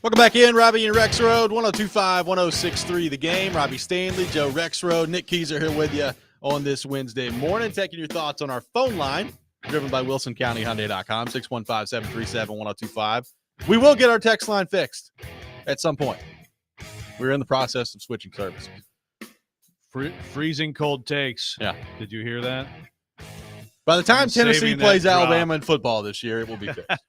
A: Welcome back in, Robby and Rexrode, 102.5, 106.3 The Game. Robbie Stanley, Joe Rexrode, Nick Keyser here with you on this Wednesday morning, taking your thoughts on our phone line, driven by WilsonCountyHyundai.com, 615-737-1025. We will get our text line fixed at some point. We're in the process of switching services.
B: Freezing cold takes.
A: Yeah.
B: Did you hear that?
A: By the time
B: I'm
A: Tennessee
B: saving
A: plays
B: that drop.
A: Alabama in football this year, it will be fixed.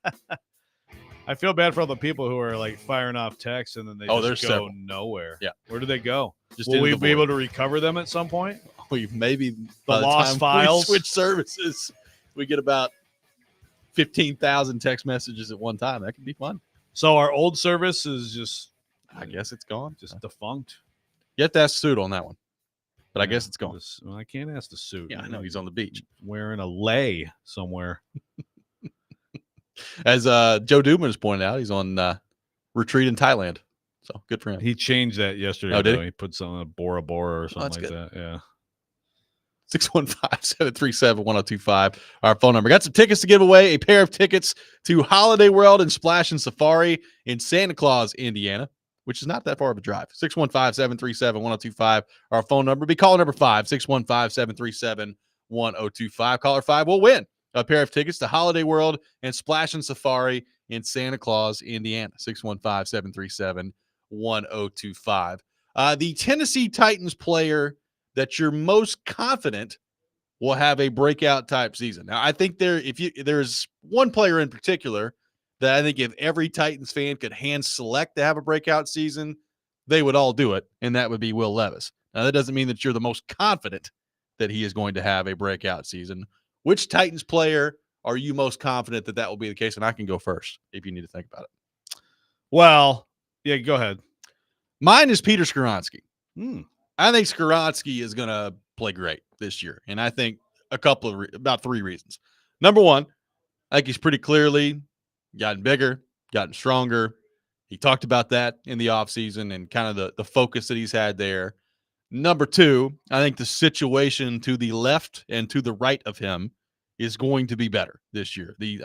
B: I feel bad for all the people who are like firing off texts and then they just go
A: several.
B: nowhere.
A: Yeah.
B: Where do they go?
A: Just
B: Will
A: into
B: we
A: the
B: be
A: void.
B: able to recover them at some point?
A: We maybe
B: The
A: by
B: lost
A: time
B: files?
A: we switch services, we get about 15,000 text messages at one time. That could be fun.
B: So our old service is just,
A: I guess it's gone.
B: just defunct.
A: You have to ask Suit on that one, but I guess it's gone.
B: Well, I can't ask the suit.
A: Yeah, I know he's on the beach.
B: Wearing a lei somewhere.
A: As Joe Dubin has pointed out, he's on retreat in Thailand. So good for him.
B: He changed that yesterday.
A: Oh, did
B: though.
A: he?
B: He put some on Bora Bora or something
A: that's
B: like that. Yeah.
A: 615-737-1025. Our phone number. Got some tickets to give away. A pair of tickets to Holiday World and Splash and Safari in Santa Claus, Indiana, which is not that far of a drive. 615-737-1025. Our phone number. Be caller number 5, 615-737-1025. Caller 5 will win a pair of tickets to Holiday World and Splash and Safari in Santa Claus, Indiana. 615-737-1025. The Tennessee Titans player that you're most confident will have a breakout type season. Now, I think there's one player in particular that I think if every Titans fan could hand select to have a breakout season, they would all do it, and that would be Will Levis. Now, that doesn't mean that you're the most confident that he is going to have a breakout season. Which Titans player are you most confident that will be the case? And I can go first if you need to think about it.
B: Well, yeah, go ahead.
A: Mine is Peter Skoronski.
B: Hmm.
A: I think Skoronski is going to play great this year. And I think about 3 reasons. Number one, I think he's pretty clearly gotten bigger, gotten stronger. He talked about that in the offseason and kind of the focus that he's had there. Number 2, I think the situation to the left and to the right of him is going to be better this year. We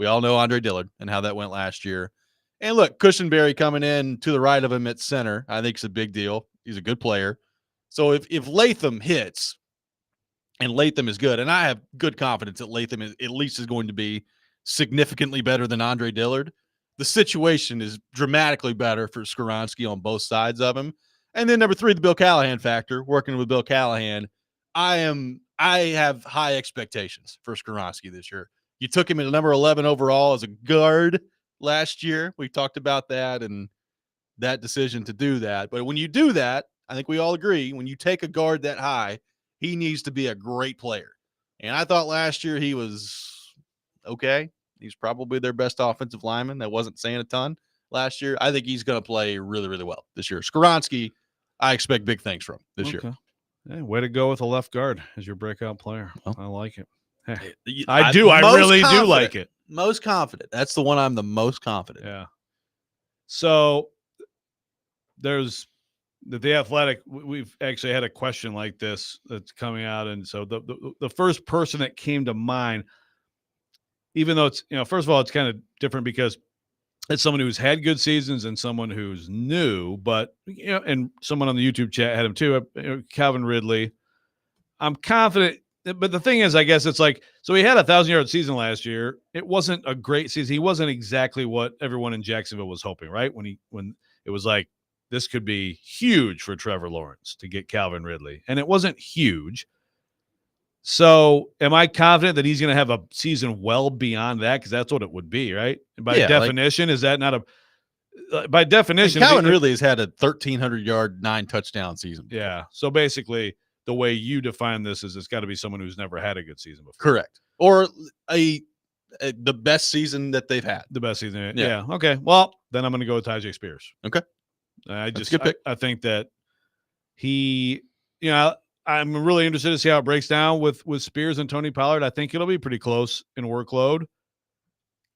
A: all know Andre Dillard and how that went last year. And look, Cushenberry coming in to the right of him at center, I think is a big deal. He's a good player. So if Latham hits, and Latham is good, and I have good confidence that Latham at least is going to be significantly better than Andre Dillard, the situation is dramatically better for Skoronski on both sides of him. And then number 3, the Bill Callahan factor, working with Bill Callahan. I have high expectations for Skoronski this year. You took him at number 11 overall as a guard last year. We talked about that and that decision to do that. But when you do that, I think we all agree, when you take a guard that high, he needs to be a great player. And I thought last year he was okay. He's probably their best offensive lineman. That wasn't saying a ton last year. I think he's going to play really, really well this year. Skoronski, I expect big things from this year.
B: Hey, way to go with a left guard as your breakout player.
A: Well,
B: I like it. Hey,
A: I
B: really do like it.
A: Most confident. That's the one I'm the most confident.
B: Yeah. So there's the Athletic. We've actually had a question like this that's coming out, and so the first person that came to mind, even though it's first of all it's kind of different because it's someone who's had good seasons and someone who's new, but and someone on the YouTube chat had him too. Calvin Ridley. I'm confident. But the thing is, I guess it's like, so he had a 1,000-yard season last year. It wasn't a great season. He wasn't exactly what everyone in Jacksonville was hoping, right? When it was like, this could be huge for Trevor Lawrence to get Calvin Ridley. And it wasn't huge. So am I confident that he's going to have a season well beyond that? Because that's what it would be, right? And by definition, is that not a by definition?
A: Calvin Ridley has had a 1,300-yard, 9-touchdown season.
B: Yeah. So basically, the way you define this is it's got to be someone who's never had a good season before.
A: Correct. Or the best season that they've had.
B: The best season. Yeah. Okay. Well, then I'm going to go with Tyjae Spears.
A: Okay.
B: That's
A: a good pick.
B: I think that he, I'm really interested to see how it breaks down with Spears and Tony Pollard. I think it'll be pretty close in workload.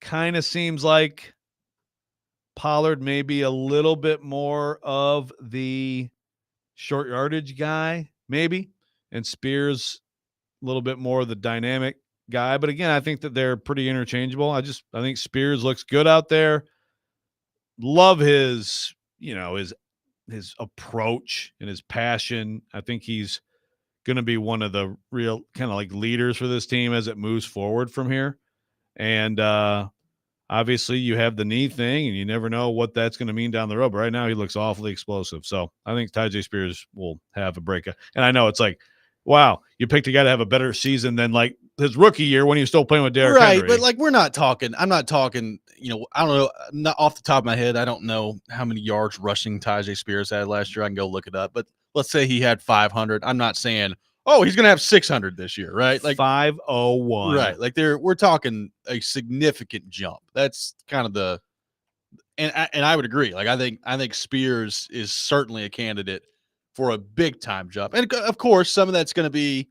B: Kind of seems like Pollard may be a little bit more of the short yardage guy, maybe, and Spears a little bit more of the dynamic guy. But again, I think that they're pretty interchangeable. I think Spears looks good out there. love his, his approach and his passion. I think he's going to be one of the real kind of like leaders for this team as it moves forward from here. And obviously you have the knee thing and you never know what that's going to mean down the road. But right now he looks awfully explosive. So I think Tyjae Spears will have a breakout. And I know it's like, wow, you picked a guy to have a better season than like his rookie year when he was still playing with Derrick Henry.
A: But like I'm not talking, I don't know, not off the top of my head, I don't know how many yards rushing Tyjae Spears had last year. I can go look it up. But let's say he had 500. I'm not saying, oh, he's going to have 600 this year, right? Like
B: 501.
A: Right. Like we're talking a significant jump. That's kind of and I would agree. Like I think Spears is certainly a candidate for a big time jump. And of course, some of that's going to be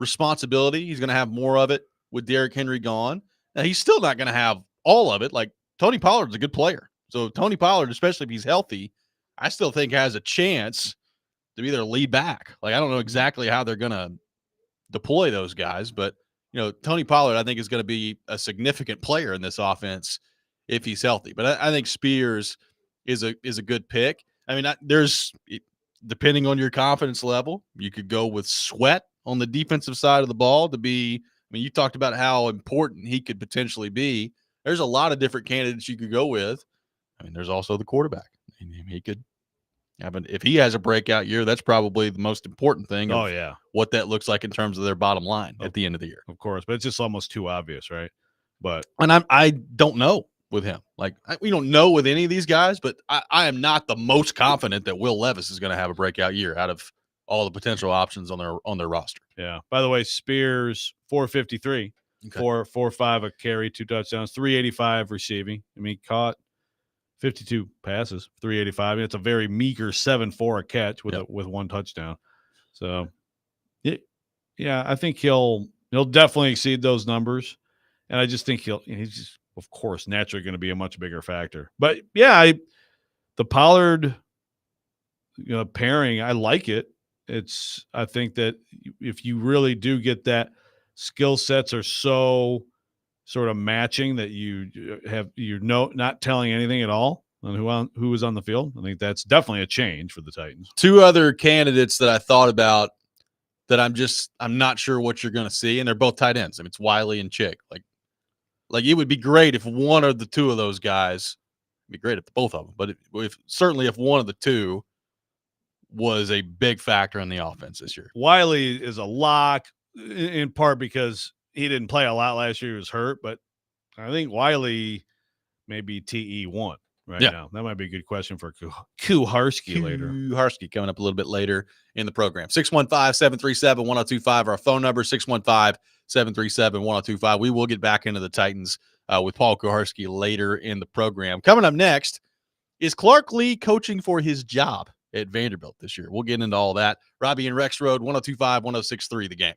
A: responsibility. He's going to have more of it with Derrick Henry gone. Now he's still not going to have all of it. Like Tony Pollard's a good player. So Tony Pollard, especially if he's healthy, I still think has a chance to be their lead back. Like I don't know exactly how they're going to deploy those guys, but Tony Pollard, I think, is going to be a significant player in this offense if he's healthy. But I think Spears is a good pick. I mean, depending on your confidence level, you could go with Sweat on the defensive side of the ball to be. I mean, you talked about how important he could potentially be. There's a lot of different candidates you could go with. I mean, there's also the quarterback. I mean, he could. If he has a breakout year, that's probably the most important thing.
B: Oh, yeah.
A: What that looks like in terms of their bottom line at the end of the year.
B: Of course, but it's just almost too obvious, right?
A: And I don't know with him. Like we don't know with any of these guys, but I am not the most confident that Will Levis is going to have a breakout year out of all the potential options on their roster.
B: Yeah. By the way, Spears 453, 4.5 a carry, 2 touchdowns, 385 receiving. I mean, caught 52 passes, 385. It's a very meager 7.4 a catch with with 1 touchdown. So, yeah, I think he'll definitely exceed those numbers, and I just think he's just, of course, naturally going to be a much bigger factor. But yeah, the Pollard pairing, I like it. I think that if you really do get that, skill sets are so sort of matching that you're not telling anything at all on who was on the field. I think that's definitely a change for the Titans.
A: 2 other candidates that I thought about that I'm not sure what you're going to see, and they're both tight ends. I mean, it's Wiley and Chick. Like it would be great if one or the 2 of those guys. It'd be great if both of them, but certainly if one of the 2 was a big factor in the offense this year.
B: Wiley is a lock in part because he didn't play a lot last year. He was hurt, but I think Wiley may be TE1 now. That might be a good question for Kuharski later.
A: Kuharski coming up a little bit later in the program. 615-737-1025. Our phone number, 615-737-1025. We will get back into the Titans with Paul Kuharski later in the program. Coming up next, is Clark Lee coaching for his job at Vanderbilt this year? We'll get into all that. Robby and Rexrode, 102.5, 106.3 The Game.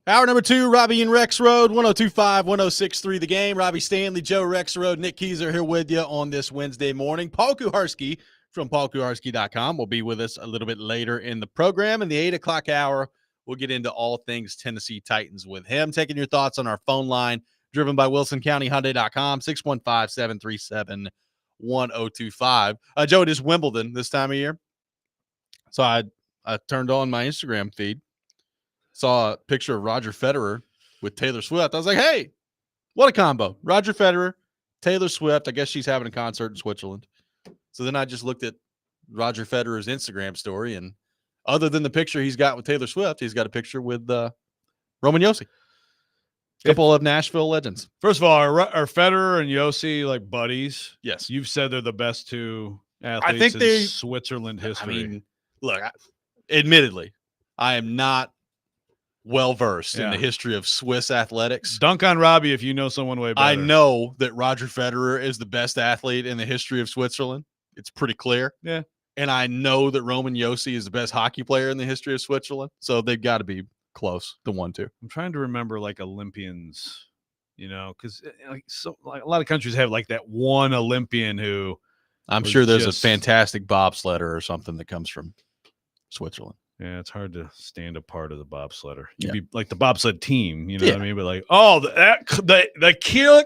A: Hour number 2, Robby and Rexrode, 102.5, 106.3 The Game. Robbie Stanley, Joe Rexrode, Nick Keyser here with you on this Wednesday morning. Paul Kuharsky from paulkuharsky.com will be with us a little bit later in the program. In the 8 o'clock hour, we'll get into all things Tennessee Titans with him. Taking your thoughts on our phone line, driven by WilsonCountyHyundai.com, 615-737-1025. Joe, it is Wimbledon this time of year. So I turned on my Instagram feed. Saw a picture of Roger Federer with Taylor Swift. I was like, hey, what a combo. Roger Federer, Taylor Swift. I guess she's having a concert in Switzerland. So then I just looked at Roger Federer's Instagram story, and other than the picture he's got with Taylor Swift, he's got a picture with Roman Yossi. A couple of Nashville legends.
B: First of all, are Federer and Yossi like buddies?
A: Yes.
B: You've said they're the best two athletes
A: I think
B: in Switzerland history.
A: I mean, look, admittedly, I am not well-versed in the history of Swiss athletics.
B: Dunk on Robby if you know someone way better.
A: I know that Roger Federer is the best athlete in the history of Switzerland. It's pretty clear.
B: Yeah.
A: And I know that Roman Yossi is the best hockey player in the history of Switzerland. So they've got to be close, the 1-2.
B: I'm trying to remember like Olympians, because a lot of countries have like that one Olympian who
A: I'm sure there's a fantastic bobsledder or something that comes from Switzerland.
B: Yeah, it's hard to stand a part of the bobsledder.
A: Yeah.
B: You'd be like the bobsled team, you know what I mean? But like, the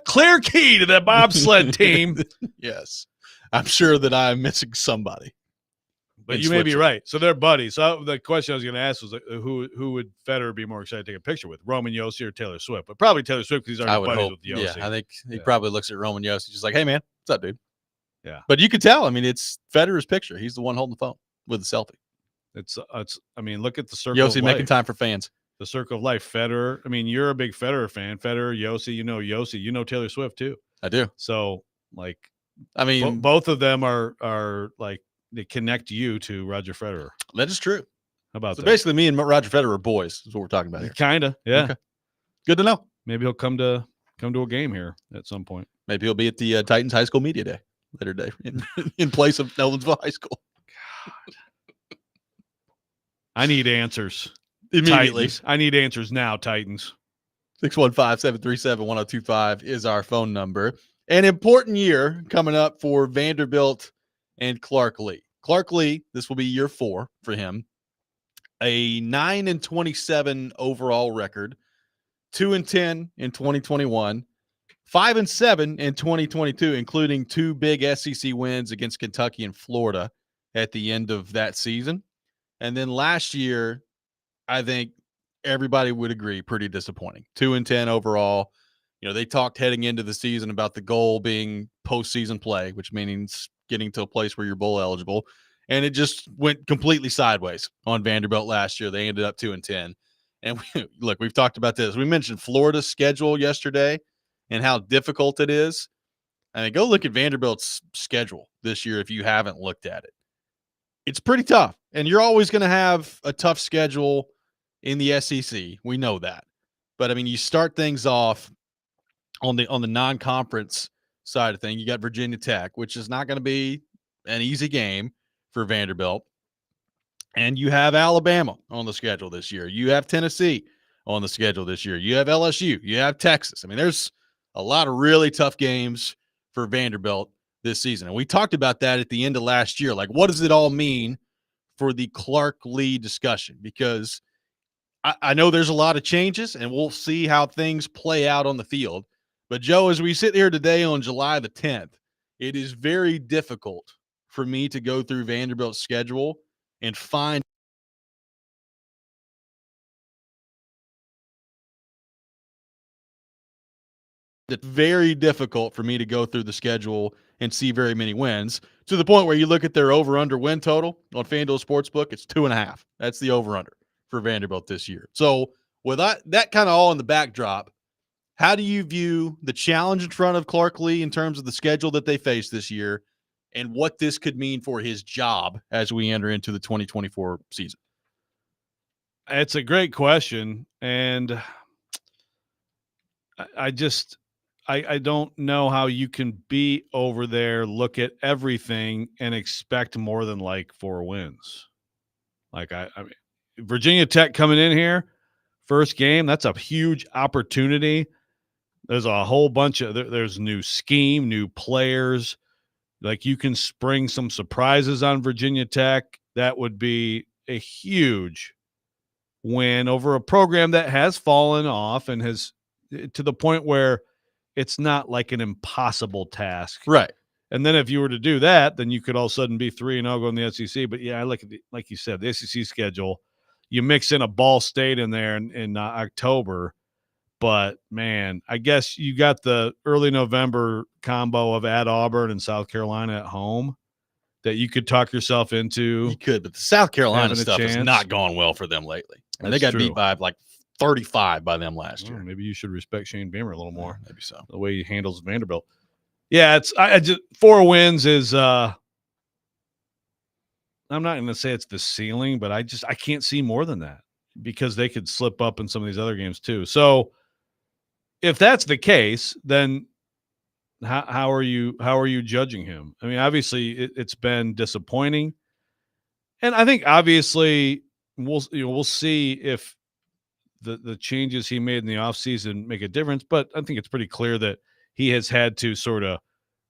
B: clear key to the bobsled team.
A: Yes. I'm sure that I'm missing somebody.
B: But you may be right. So they're buddies. So the question I was going to ask was like, who would Federer be more excited to take a picture with, Roman Yossi or Taylor Swift? But probably Taylor Swift because he's already buddies with Yossi.
A: Yeah, I think he probably looks at Roman Yossi just like, hey, man, what's up, dude?
B: Yeah.
A: But you could tell. I mean, it's Federer's picture. He's the one holding the phone with the selfie.
B: It's. I mean, look at the circle.
A: Yossi making time for fans.
B: The circle of life. Federer. I mean, you're a big Federer fan. Federer, Yossi. Yossi. You know Taylor Swift too.
A: I do.
B: So, like,
A: I mean,
B: both of them are like they connect you to Roger Federer.
A: That is true.
B: How about
A: so
B: that?
A: Basically, me and Roger Federer are boys. Is what we're talking about here.
B: Kinda. Yeah. Okay.
A: Good to know.
B: Maybe he'll come to a game here at some point.
A: Maybe he'll be at the Titans High School Media Day later today in place of Nolensville High School.
B: God. I need answers.
A: Immediately.
B: Titans. I need answers now, Titans.
A: 615-737-1025 is our phone number. An important year coming up for Vanderbilt and Clark Lee. Clark Lee, this will be year 4 for him. A 9-27 overall record, 2-10 in 2021, 5-7 in 2022, including 2 big SEC wins against Kentucky and Florida at the end of that season. And then last year, I think everybody would agree, pretty disappointing. 2-10 overall. They talked heading into the season about the goal being postseason play, which means getting to a place where you're bowl eligible. And it just went completely sideways on Vanderbilt last year. They ended up 2-10. And look, we've talked about this. We mentioned Florida's schedule yesterday and how difficult it is. I mean, go look at Vanderbilt's schedule this year if you haven't looked at it. It's pretty tough. And you're always going to have a tough schedule in the SEC. We know that. But, I mean, you start things off on the non-conference side of things. You got Virginia Tech, which is not going to be an easy game for Vanderbilt. And you have Alabama on the schedule this year. You have Tennessee on the schedule this year. You have LSU. You have Texas. I mean, there's a lot of really tough games for Vanderbilt this season. And we talked about that at the end of last year. Like, what does it all mean for the Clark Lee discussion? Because I know there's a lot of changes, and we'll see how things play out on the field. But, Joe, as we sit here today on July the 10th, it is very difficult for me to go through Vanderbilt's schedule and find it's very difficult for me to go through the schedule and see very many wins, to the point where you look at their over-under win total on FanDuel Sportsbook, it's 2.5. That's the over-under for Vanderbilt this year. So with that kind of all in the backdrop, how do you view the challenge in front of Clark Lee in terms of the schedule that they face this year and what this could mean for his job as we enter into the 2024 season?
B: It's a great question. And I don't know how you can be over there, look at everything, and expect more than like 4 wins. Like I mean, Virginia Tech coming in here, first game, that's a huge opportunity. There's a whole bunch of there's new scheme, new players. Like you can spring some surprises on Virginia Tech. That would be a huge win over a program that has fallen off and has to the point where it's not like an impossible task.
A: Right.
B: And then if you were to do that, then you could all of a sudden be 3-0 going to the SEC. But yeah, I look at like you said, the SEC schedule. You mix in a Ball State in there in October, but man, I guess you got the early November combo of at Auburn and South Carolina at home that you could talk yourself into.
A: You could, but the South Carolina
B: having a
A: stuff has
B: chance.
A: not gone well for them lately. And they
B: That's
A: got
B: true.
A: beat by like 35 by them last year.
B: Maybe you should respect Shane Beamer a little more.
A: Maybe so.
B: The way he handles Vanderbilt. Yeah, it's I just 4 wins is I'm not going to say it's the ceiling, but I can't see more than that because they could slip up in some of these other games too. So if that's the case, then how are you judging him? I mean, obviously it's been disappointing, and I think obviously we'll see if the changes he made in the offseason make a difference. But I think it's pretty clear that he has had to sort of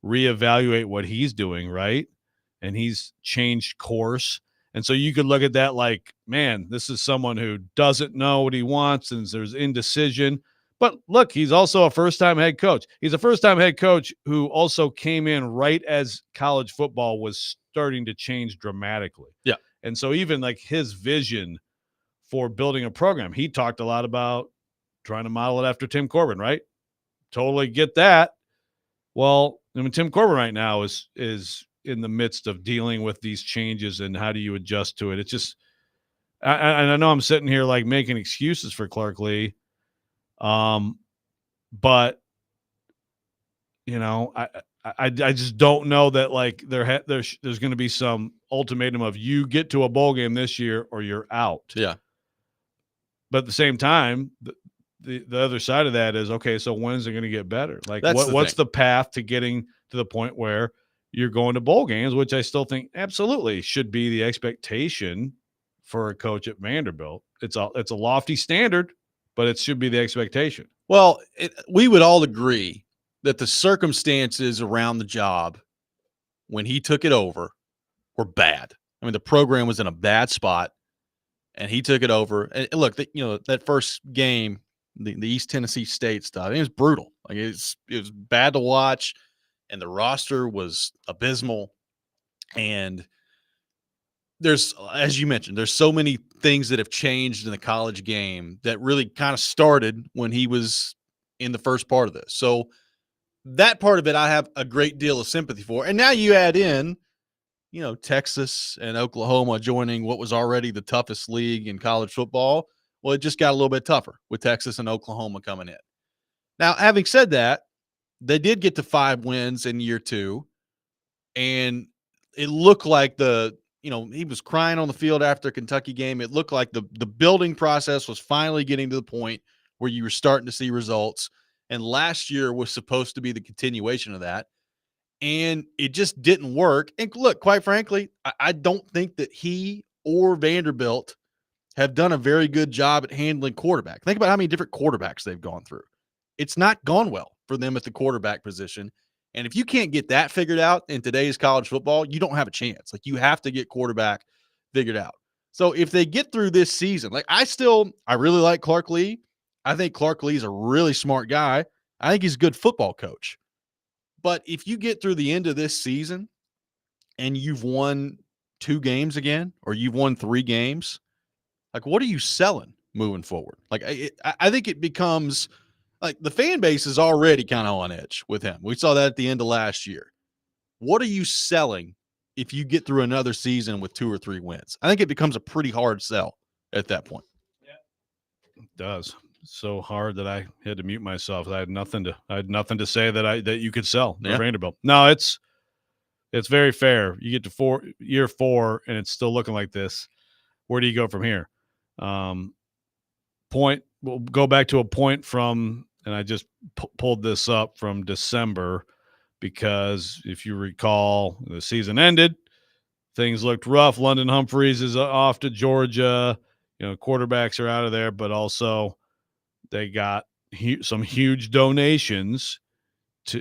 B: reevaluate what he's doing, right? And he's changed course. And so you could look at that like, man, this is someone who doesn't know what he wants and there's indecision. But look, he's also a first-time head coach. He's a first-time head coach who also came in right as college football was starting to change dramatically.
A: Yeah.
B: And so even like his vision for building a program, he talked a lot about trying to model it after Tim Corbin, right? Totally get that. Well, I mean, Tim Corbin right now is in the midst of dealing with these changes and how do you adjust to it? It's just, I know I'm sitting here like making excuses for Clark Lee, but you know, I just don't know that like there's going to be some ultimatum of you get to a bowl game this year or you're out.
A: Yeah.
B: But at the same time, the other side of that is, okay, so when is it going to get better? Like what's the path to getting to the point where you're going to bowl games, which I still think absolutely should be the expectation for a coach at Vanderbilt. It's a lofty standard, but it should be the expectation.
A: Well, we would all agree that the circumstances around the job when he took it over were bad. I mean, the program was in a bad spot, and he took it over. And look, that first game, the East Tennessee State stuff, it was brutal. Like it was bad to watch, and the roster was abysmal. And there's, as you mentioned, there's so many things that have changed in the college game that really kind of started when he was in the first part of this. So that part of it, I have a great deal of sympathy for. And now you add in, Texas and Oklahoma joining what was already the toughest league in college football. Well, it just got a little bit tougher with Texas and Oklahoma coming in. Now, having said that, they did get to 5 wins in year 2. And it looked like he was crying on the field after the Kentucky game. It looked like the building process was finally getting to the point where you were starting to see results. And last year was supposed to be the continuation of that. And it just didn't work. And look, quite frankly, I don't think that he or Vanderbilt have done a very good job at handling quarterback. Think about how many different quarterbacks they've gone through. It's not gone well for them at the quarterback position. And if you can't get that figured out in today's college football, you don't have a chance. Like, you have to get quarterback figured out. So if they get through this season, like I really like Clark Lee. I think Clark Lee's a really smart guy. I think he's a good football coach. But if you get through the end of this season and you've won 2 games again, or you've won 3 games, like, what are you selling moving forward? Like, I think it becomes like the fan base is already kind of on edge with him. We saw that at the end of last year. What are you selling if you get through another season with 2 or 3 wins? I think it becomes a pretty hard sell at that point.
B: Yeah, it does. So hard that I had to mute myself. I had nothing to say that you could sell Vanderbilt. No, it's very fair. You get to year 4 and it's still looking like this. Where do you go from here? We'll go back to a point from, and I just pulled this up from December, because if you recall, the season ended, things looked rough. London Humphreys is off to Georgia. quarterbacks are out of there, but also they got some huge donations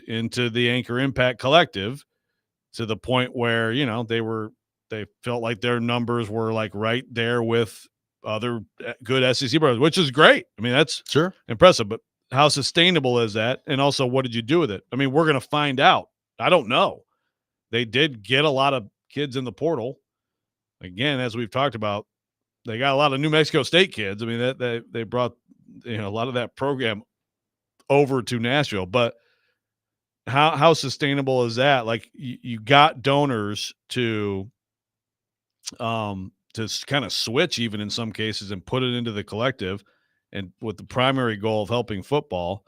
B: into the Anchor Impact Collective, to the point where they felt like their numbers were like right there with other good SEC brothers, which is great. I mean, that's
A: sure
B: impressive, but how sustainable is that? And also, what did you do with it? I mean, we're going to find out. I don't know. They did get a lot of kids in the portal. Again, as we've talked about, they got a lot of New Mexico State kids. I mean, that they brought a lot of that program over to Nashville. But how sustainable is that? Like, you got donors to kind of switch, even in some cases, and put it into the collective, and with the primary goal of helping football.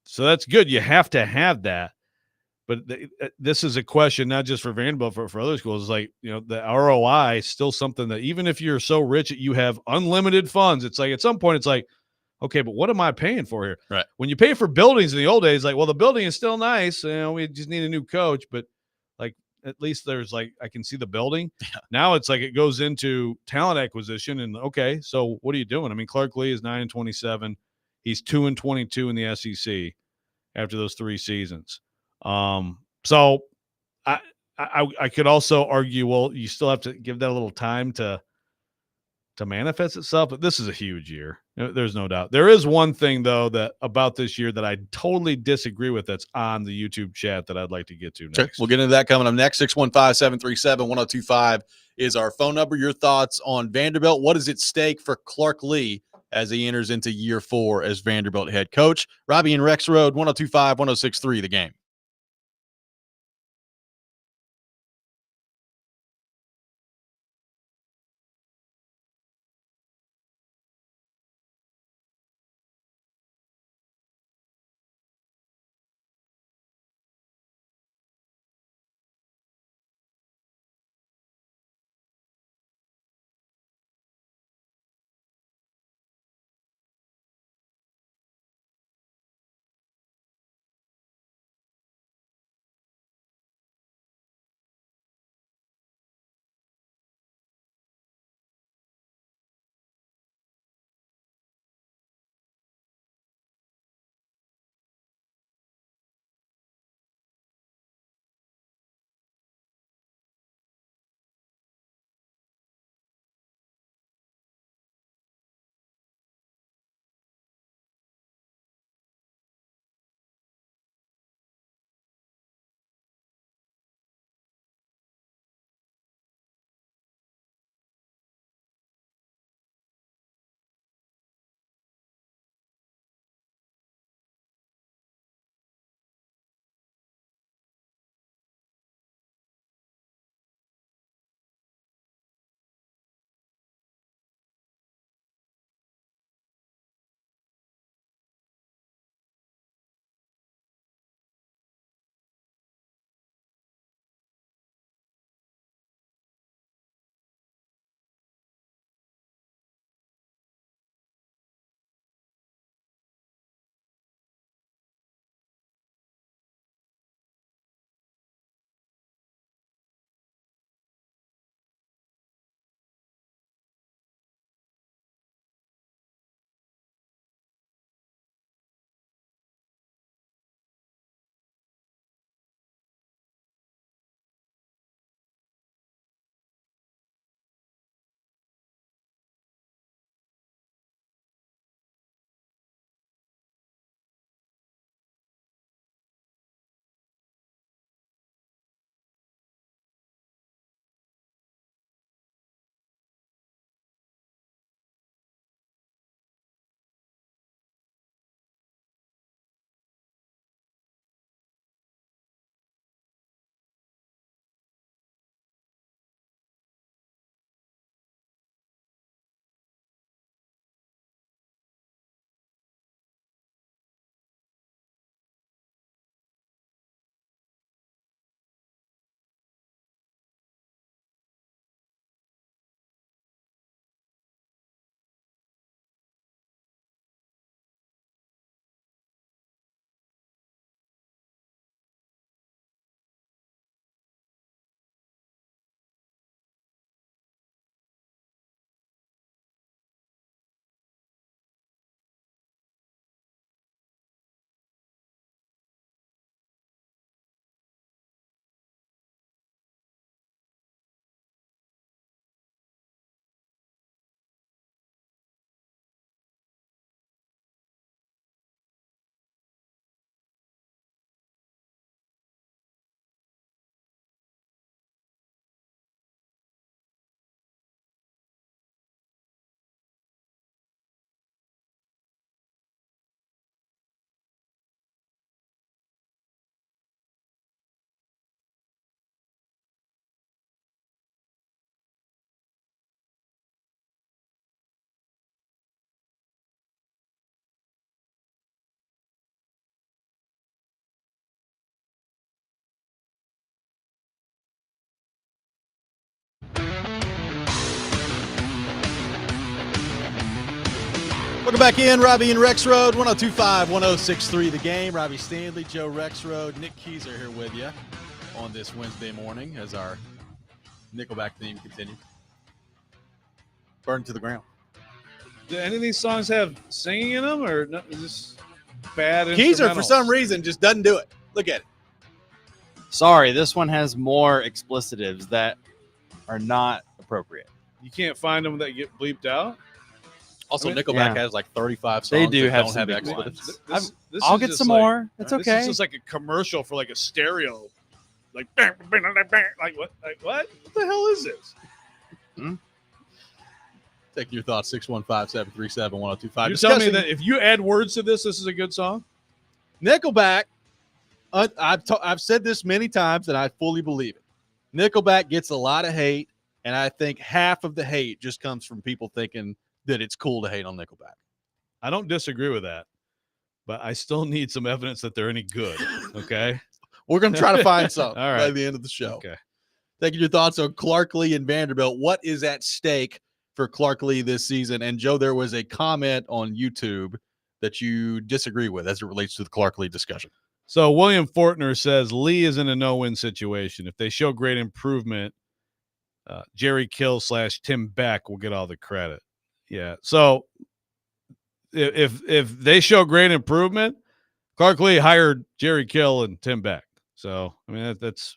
B: So that's good. You have to have that. But this is a question not just for Vanderbilt, for other schools. It's like, the ROI is still something that, even if you're so rich that you have unlimited funds, it's like at some point it's like, okay, but what am I paying for here?
A: Right.
B: When you pay for buildings in the old days, like, well, the building is still nice. We just need a new coach, but like, at least there's like, I can see the building.
A: Yeah.
B: Now it's like it goes into talent acquisition, and okay, so what are you doing? I mean, Clark Lee is 9-27. He's 2-22 in the SEC after those 3 seasons. So I could also argue, well, you still have to give that a little time to manifest itself, but this is a huge year. There's no doubt. There is one thing, though, that about this year that I totally disagree with, that's on the YouTube chat, that I'd like to get to next.
A: Sure. We'll get into that coming up next. 615-737-1025 is our phone number. Your thoughts on Vanderbilt. What is at stake for Clark Lee as he enters into year 4 as Vanderbilt head coach? Robby and Rexrode, 1025, 1063, The Game. Welcome back in, Robby and Rexrode, 102.5, 106.3 The Game. Robbie Stanley, Joe Rexrode, Nick Keys are here with you on this Wednesday morning as our Nickelback theme continues. Burn to the ground.
B: Do any of these songs have singing in them, or no, is this bad?
A: Keezer, for some reason, just doesn't do it. Look at it.
C: Sorry, this one has more explicitives that are not appropriate.
B: You can't find them that get bleeped out.
A: Also, Nickelback has like 35 songs.
C: They do
A: that
C: have
A: don't
C: some
A: have
C: big
A: expletives.
C: ones.
B: This
C: I'll
B: is
C: get
B: just
C: some
B: like-
C: more. It's
B: This
C: okay.
B: is just like a commercial for like a stereo. Like what? Like what? What the hell is this?
A: Take your thoughts, 615-737-1025.
B: You're telling me that if you add words to this is a good song?
A: Nickelback, I've said this many times, and I fully believe it. Nickelback gets a lot of hate, and I think half of the hate just comes from people thinking that it's cool to hate on Nickelback.
B: I don't disagree with that, but I still need some evidence that they're any good. Okay.
A: We're going to try to find some
B: All right.
A: by the end of the show.
B: Okay.
A: Taking your thoughts on Clark Lee and Vanderbilt. What is at stake for Clark Lee this season? And Joe, there was a comment on YouTube that you disagree with as it relates to the Clark Lee discussion.
B: So William Fortner says Lee is in a no-win situation. If they show great improvement, Jerry Kill / Tim Beck will get all the credit. Yeah. So if they show great improvement, Clark Lee hired Jerry Kill and Tim Beck. So, I mean, that's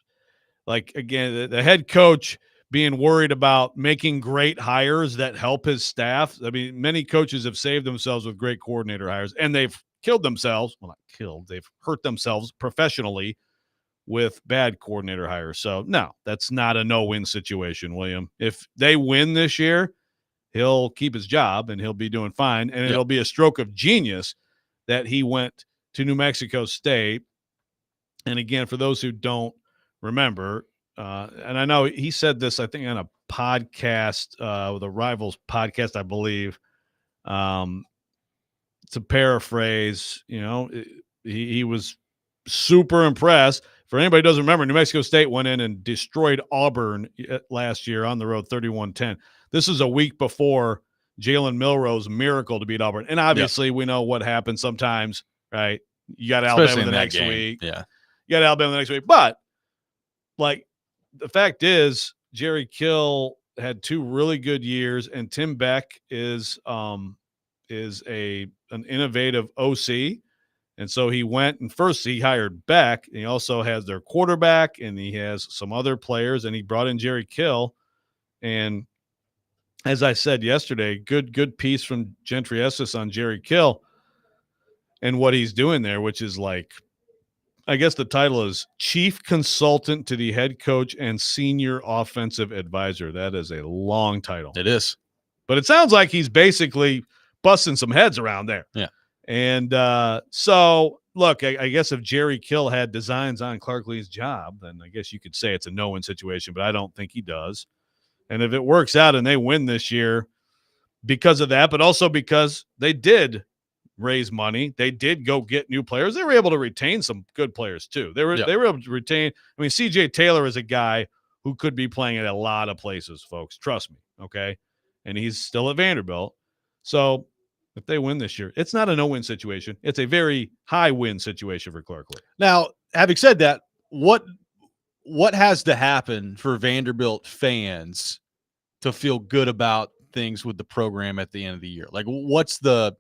B: like, again, the head coach being worried about making great hires that help his staff. I mean, many coaches have saved themselves with great coordinator hires, and they've killed themselves. Well, not killed. They've hurt themselves professionally with bad coordinator hires. So, no, that's not a no-win situation, William. If they win this year, he'll keep his job and he'll be doing fine. And it'll be a stroke of genius that he went to New Mexico State. And again, for those who don't remember, and I know he said this, I think, on a podcast, the Rivals podcast, I believe. To paraphrase, he was super impressed. For anybody who doesn't remember, New Mexico State went in and destroyed Auburn last year on the road, 31-10. This is a week before Jalen Milroe's miracle to beat Auburn. And obviously we know what happens sometimes, right? You got Alabama the next week.
A: Yeah.
B: You got Alabama the next week. But, like, the fact is, Jerry Kill had 2 really good years, and Tim Beck is an innovative OC. And so he went, and first he hired Beck, and he also has their quarterback, and he has some other players, and he brought in Jerry Kill. And as I said yesterday, good piece from Gentry Estes on Jerry Kill and what he's doing there, which is like, I guess the title is Chief Consultant to the Head Coach and Senior Offensive Advisor. That is a long title.
A: It is.
B: But it sounds like he's basically busting some heads around there.
A: Yeah.
B: And so, look, I guess if Jerry Kill had designs on Clark Lee's job, then I guess you could say it's a no-win situation, but I don't think he does. And if it works out and they win this year because of that, but also because they did raise money, they did go get new players. They were able to retain some good players too. They were able to retain. I mean, CJ Taylor is a guy who could be playing at a lot of places, folks. Trust me. Okay. And he's still at Vanderbilt. So if they win this year, it's not a no-win situation. It's a very high win situation for Clark Lee.
A: Now, having said that, what has to happen for Vanderbilt fans to feel good about things with the program at the end of the year? Like, what's the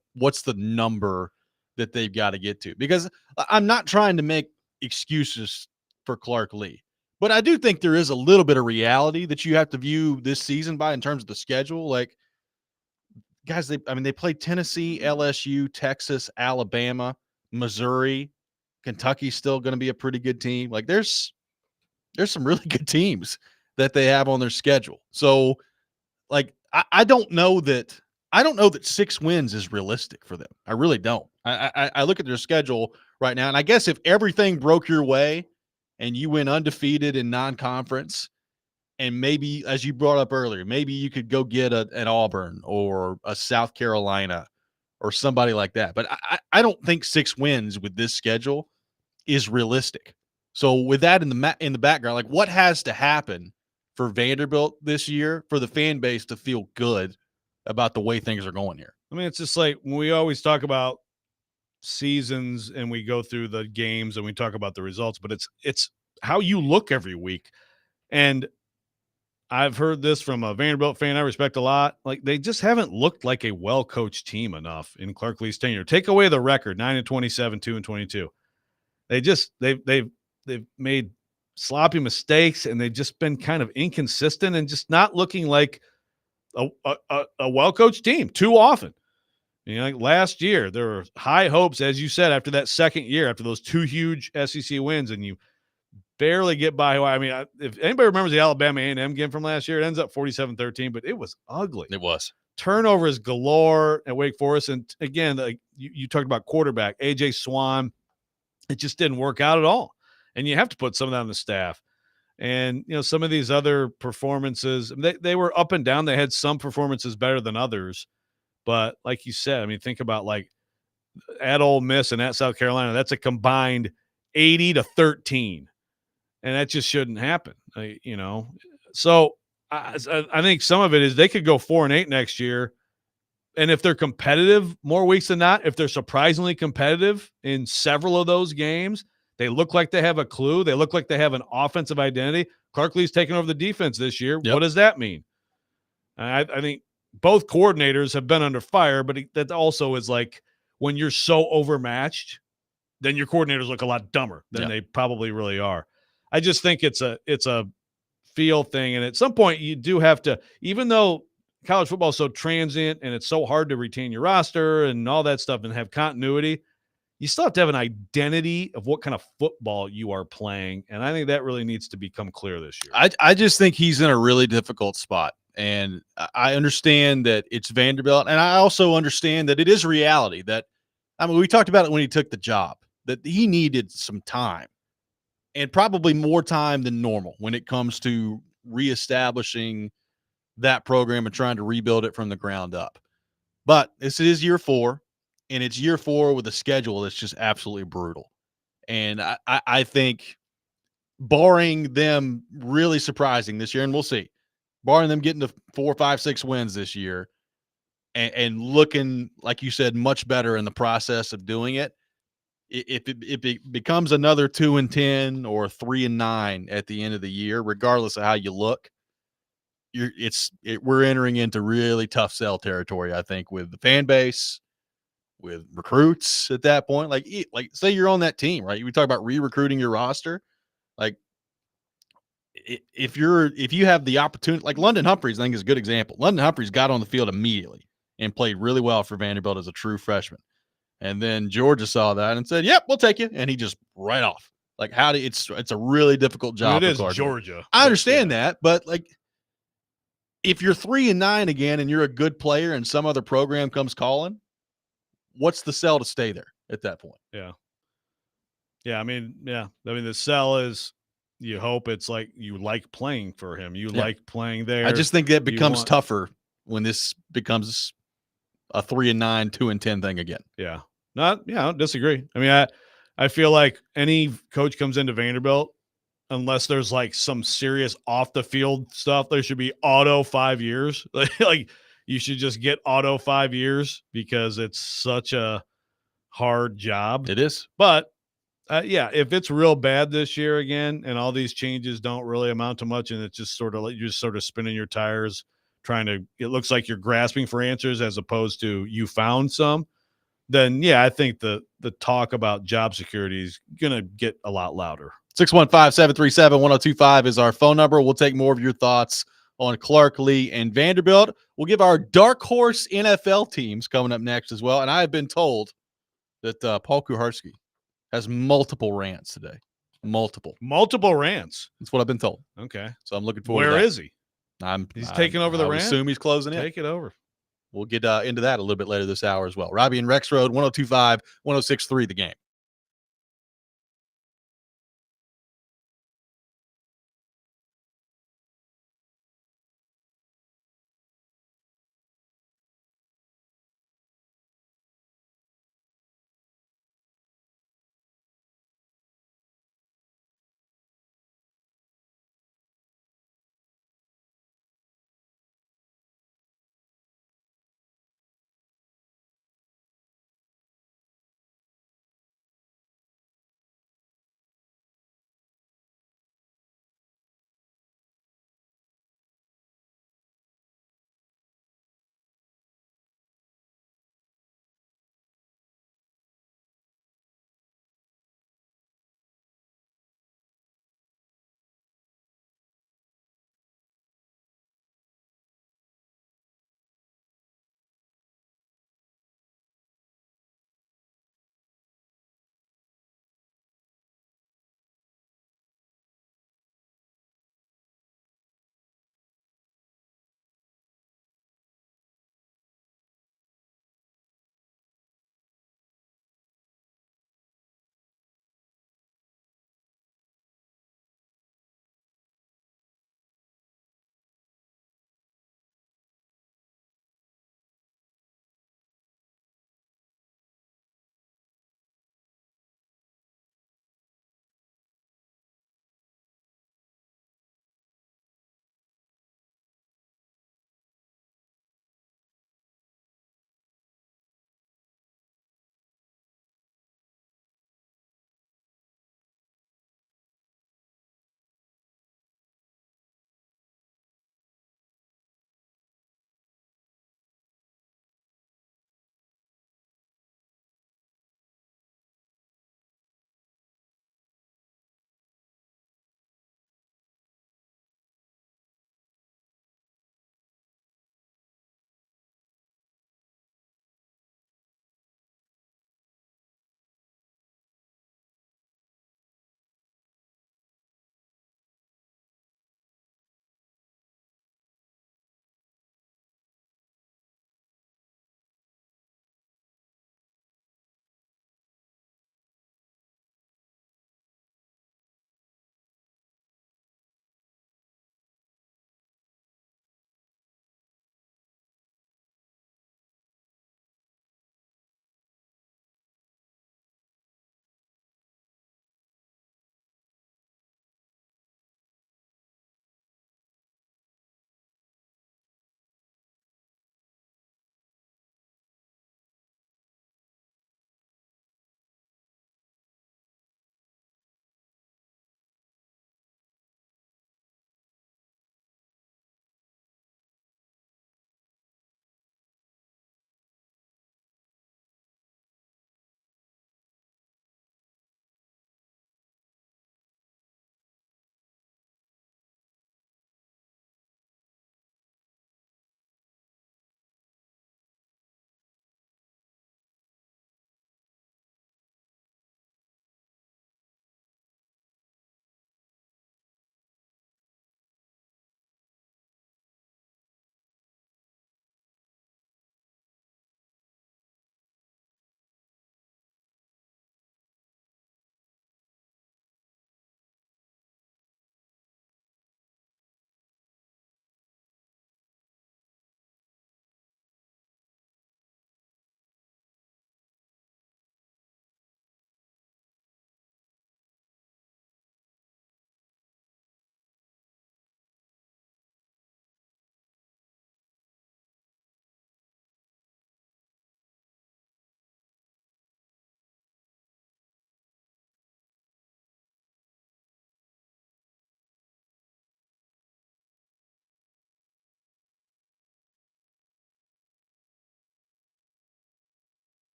A: number that they've got to get to? Because I'm not trying to make excuses for Clark Lee, but I do think there is a little bit of reality that you have to view this season by in terms of the schedule. Like, guys, they played Tennessee, LSU, Texas, Alabama, Missouri, Kentucky's still going to be a pretty good team. Like, there's some really good teams that they have on their schedule. So, like, I don't know that 6 wins is realistic for them. I really don't. I look at their schedule right now, and I guess if everything broke your way and you went undefeated in non-conference, and maybe, as you brought up earlier, maybe you could go get an Auburn or a South Carolina or somebody like that. But I don't think 6 wins with this schedule is realistic. So with that in the background, like, what has to happen for Vanderbilt this year for the fan base to feel good about the way things are going here?
B: I mean, it's just like when we always talk about seasons and we go through the games and we talk about the results, but it's how you look every week. And I've heard this from a Vanderbilt fan I respect a lot. Like, they just haven't looked like a well-coached team enough in Clark Lee's tenure. Take away the record, 9-27, 2-22. They've made sloppy mistakes, and they've just been kind of inconsistent and just not looking like a well-coached team too often. You know, like last year, there were high hopes, as you said, after that second year, after those 2 huge SEC wins, and you barely get by. I mean, if anybody remembers the Alabama A&M game from last year, it ends up 47-13, but it was ugly.
A: It was.
B: Turnovers galore at Wake Forest. And again, like you talked about quarterback, A.J. Swan, it just didn't work out at all. And you have to put some of that on the staff. And, you know, some of these other performances, they were up and down. They had some performances better than others. But like you said, I mean, think about like at Ole Miss and at South Carolina, that's a combined 80-13. And that just shouldn't happen, you know. So I think some of it is they could go 4-8 next year. And if they're competitive more weeks than not, if they're surprisingly competitive in several of those games, they look like they have a clue. They look like they have an offensive identity. Clark Lee's taking over the defense this year. Yep. What does that mean? I think both coordinators have been under fire, but that also is like when you're so overmatched, then your coordinators look a lot dumber than they probably really are. I just think it's a feel thing. And at some point you do have to, even though college football is so transient and it's so hard to retain your roster and all that stuff and have continuity, you still have to have an identity of what kind of football you are playing. And I think that really needs to become clear this year.
A: I just think he's in a really difficult spot. And I understand that it's Vanderbilt. And I also understand that it is reality that, I mean, we talked about it when he took the job, that he needed some time. And probably more time than normal when it comes to reestablishing that program and trying to rebuild it from the ground up. But this is year 4, and it's year 4 with a schedule that's just absolutely brutal. And I think barring them really surprising this year, and we'll see, barring them getting to 4, 5, 6 wins this year and looking, like you said, much better in the process of doing it, if it becomes another 2-10 or 3-9 at the end of the year, regardless of how you look, we're entering into really tough sell territory, I think, with the fan base, with recruits at that point. Like say you're on that team, right? We talk about re-recruiting your roster. Like if you have the opportunity, like London Humphreys, I think is a good example. London Humphreys got on the field immediately and played really well for Vanderbilt as a true freshman. And then Georgia saw that and said, "Yep, we'll take you." And he just right off. Like, it's a really difficult job.
B: It is Georgia.
A: I understand that, but like, if you're 3-9 again and you're a good player and some other program comes calling, what's the sell to stay there at that point?
B: Yeah. I mean, the sell is you hope it's like you like playing for him. You like playing there.
A: I just think that becomes tougher when this becomes a 3-9, 2-10 thing again.
B: Yeah. I don't disagree. I mean, I feel like any coach comes into Vanderbilt, unless there's like some serious off the field stuff, there should be auto 5 years. Like you should just get auto 5 years because it's such a hard job.
A: It is.
B: But if it's real bad this year again, and all these changes don't really amount to much, and it's just sort of like you're just sort of spinning your tires, it looks like you're grasping for answers as opposed to you found some. Then I think the talk about job security is going to get a lot louder.
A: 615-737-1025 is our phone number. We'll take more of your thoughts on Clark Lee and Vanderbilt. We'll give our dark horse NFL teams coming up next as well. And I have been told that Paul Kuharski has multiple rants today. Multiple
B: rants.
A: That's what I've been told.
B: Okay.
A: So I'm looking forward to that.
B: Where is he?
A: He's
B: taking over the rant?
A: I assume he's closing in.
B: Take it over.
A: We'll get into that a little bit later this hour as well. Robby and Rexrode, 102.5, 106.3 The Game.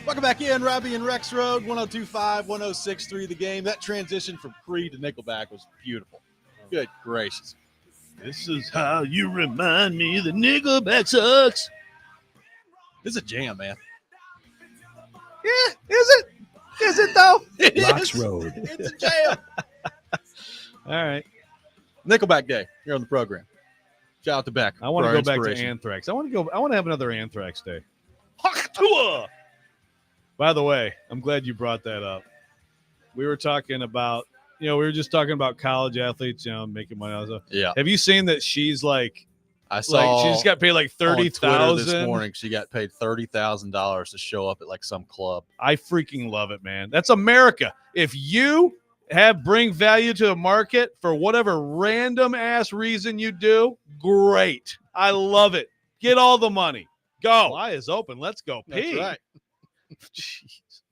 A: Welcome back in, Robby and Rexrode, 102.5, 106.3 The Game. That transition from Creed to Nickelback was beautiful. Good gracious.
B: This is how you remind me that Nickelback sucks.
A: This is a jam, man.
B: Yeah, is it? Is it though?
A: It is.
D: Rexrode.
A: It's a jam.
B: All right.
A: Nickelback Day here on the program. Shout out to Beck.
B: I want to
A: for our
B: go back to
A: inspiration.
B: Anthrax. I want to have another Anthrax day. By the way, I'm glad you brought that up. We were talking about, we were just talking about college athletes, making money.
A: Yeah.
B: Have you seen that she's like,
A: I saw
B: she just got paid like
A: on Twitter
B: $30,000
A: this morning. She got paid $30,000 to show up at like some club.
B: I freaking love it, man. That's America. If you bring value to the market for whatever random ass reason you do, great. I love it. Get all the money. Go. Fly is open. Let's go.
A: That's right.
B: Jeez.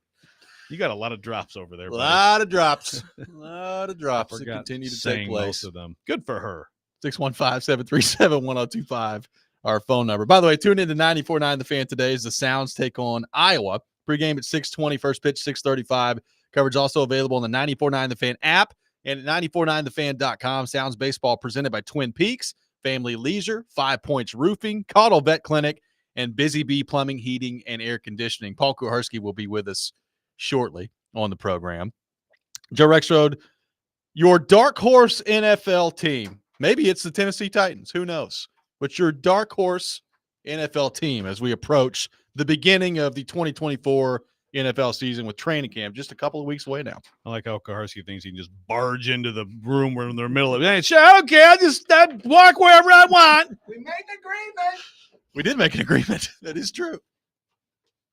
B: You got a lot of drops over there,
A: A
B: buddy.
A: lot of drops. A lot of drops that
B: Forgot
A: continue to
B: saying
A: take place.
B: most of them. Good for her.
A: 615-737-1025, our phone number. By the way, tune in to 94.9 The Fan today as the Sounds take on Iowa. Pre-game at 6:20, first pitch 6:35. Coverage also available on the 94.9 The Fan app and at 949thefan.com. Sounds baseball presented by Twin Peaks, Family Leisure, 5 Points Roofing, Caudle Vet Clinic, and Busy Bee Plumbing, Heating, and Air Conditioning. Paul Kuharski will be with us shortly on the program. Joe Rexrode, your dark horse NFL team. Maybe it's the Tennessee Titans. Who knows? But your dark horse NFL team as we approach the beginning of the 2024 NFL season with training camp just a couple of weeks away now.
B: I like how Kuharski thinks he can just barge into the room where in the middle of it. Hey, sure, okay, I'll just walk wherever I want.
E: We made an agreement.
A: We did make an agreement. That is true.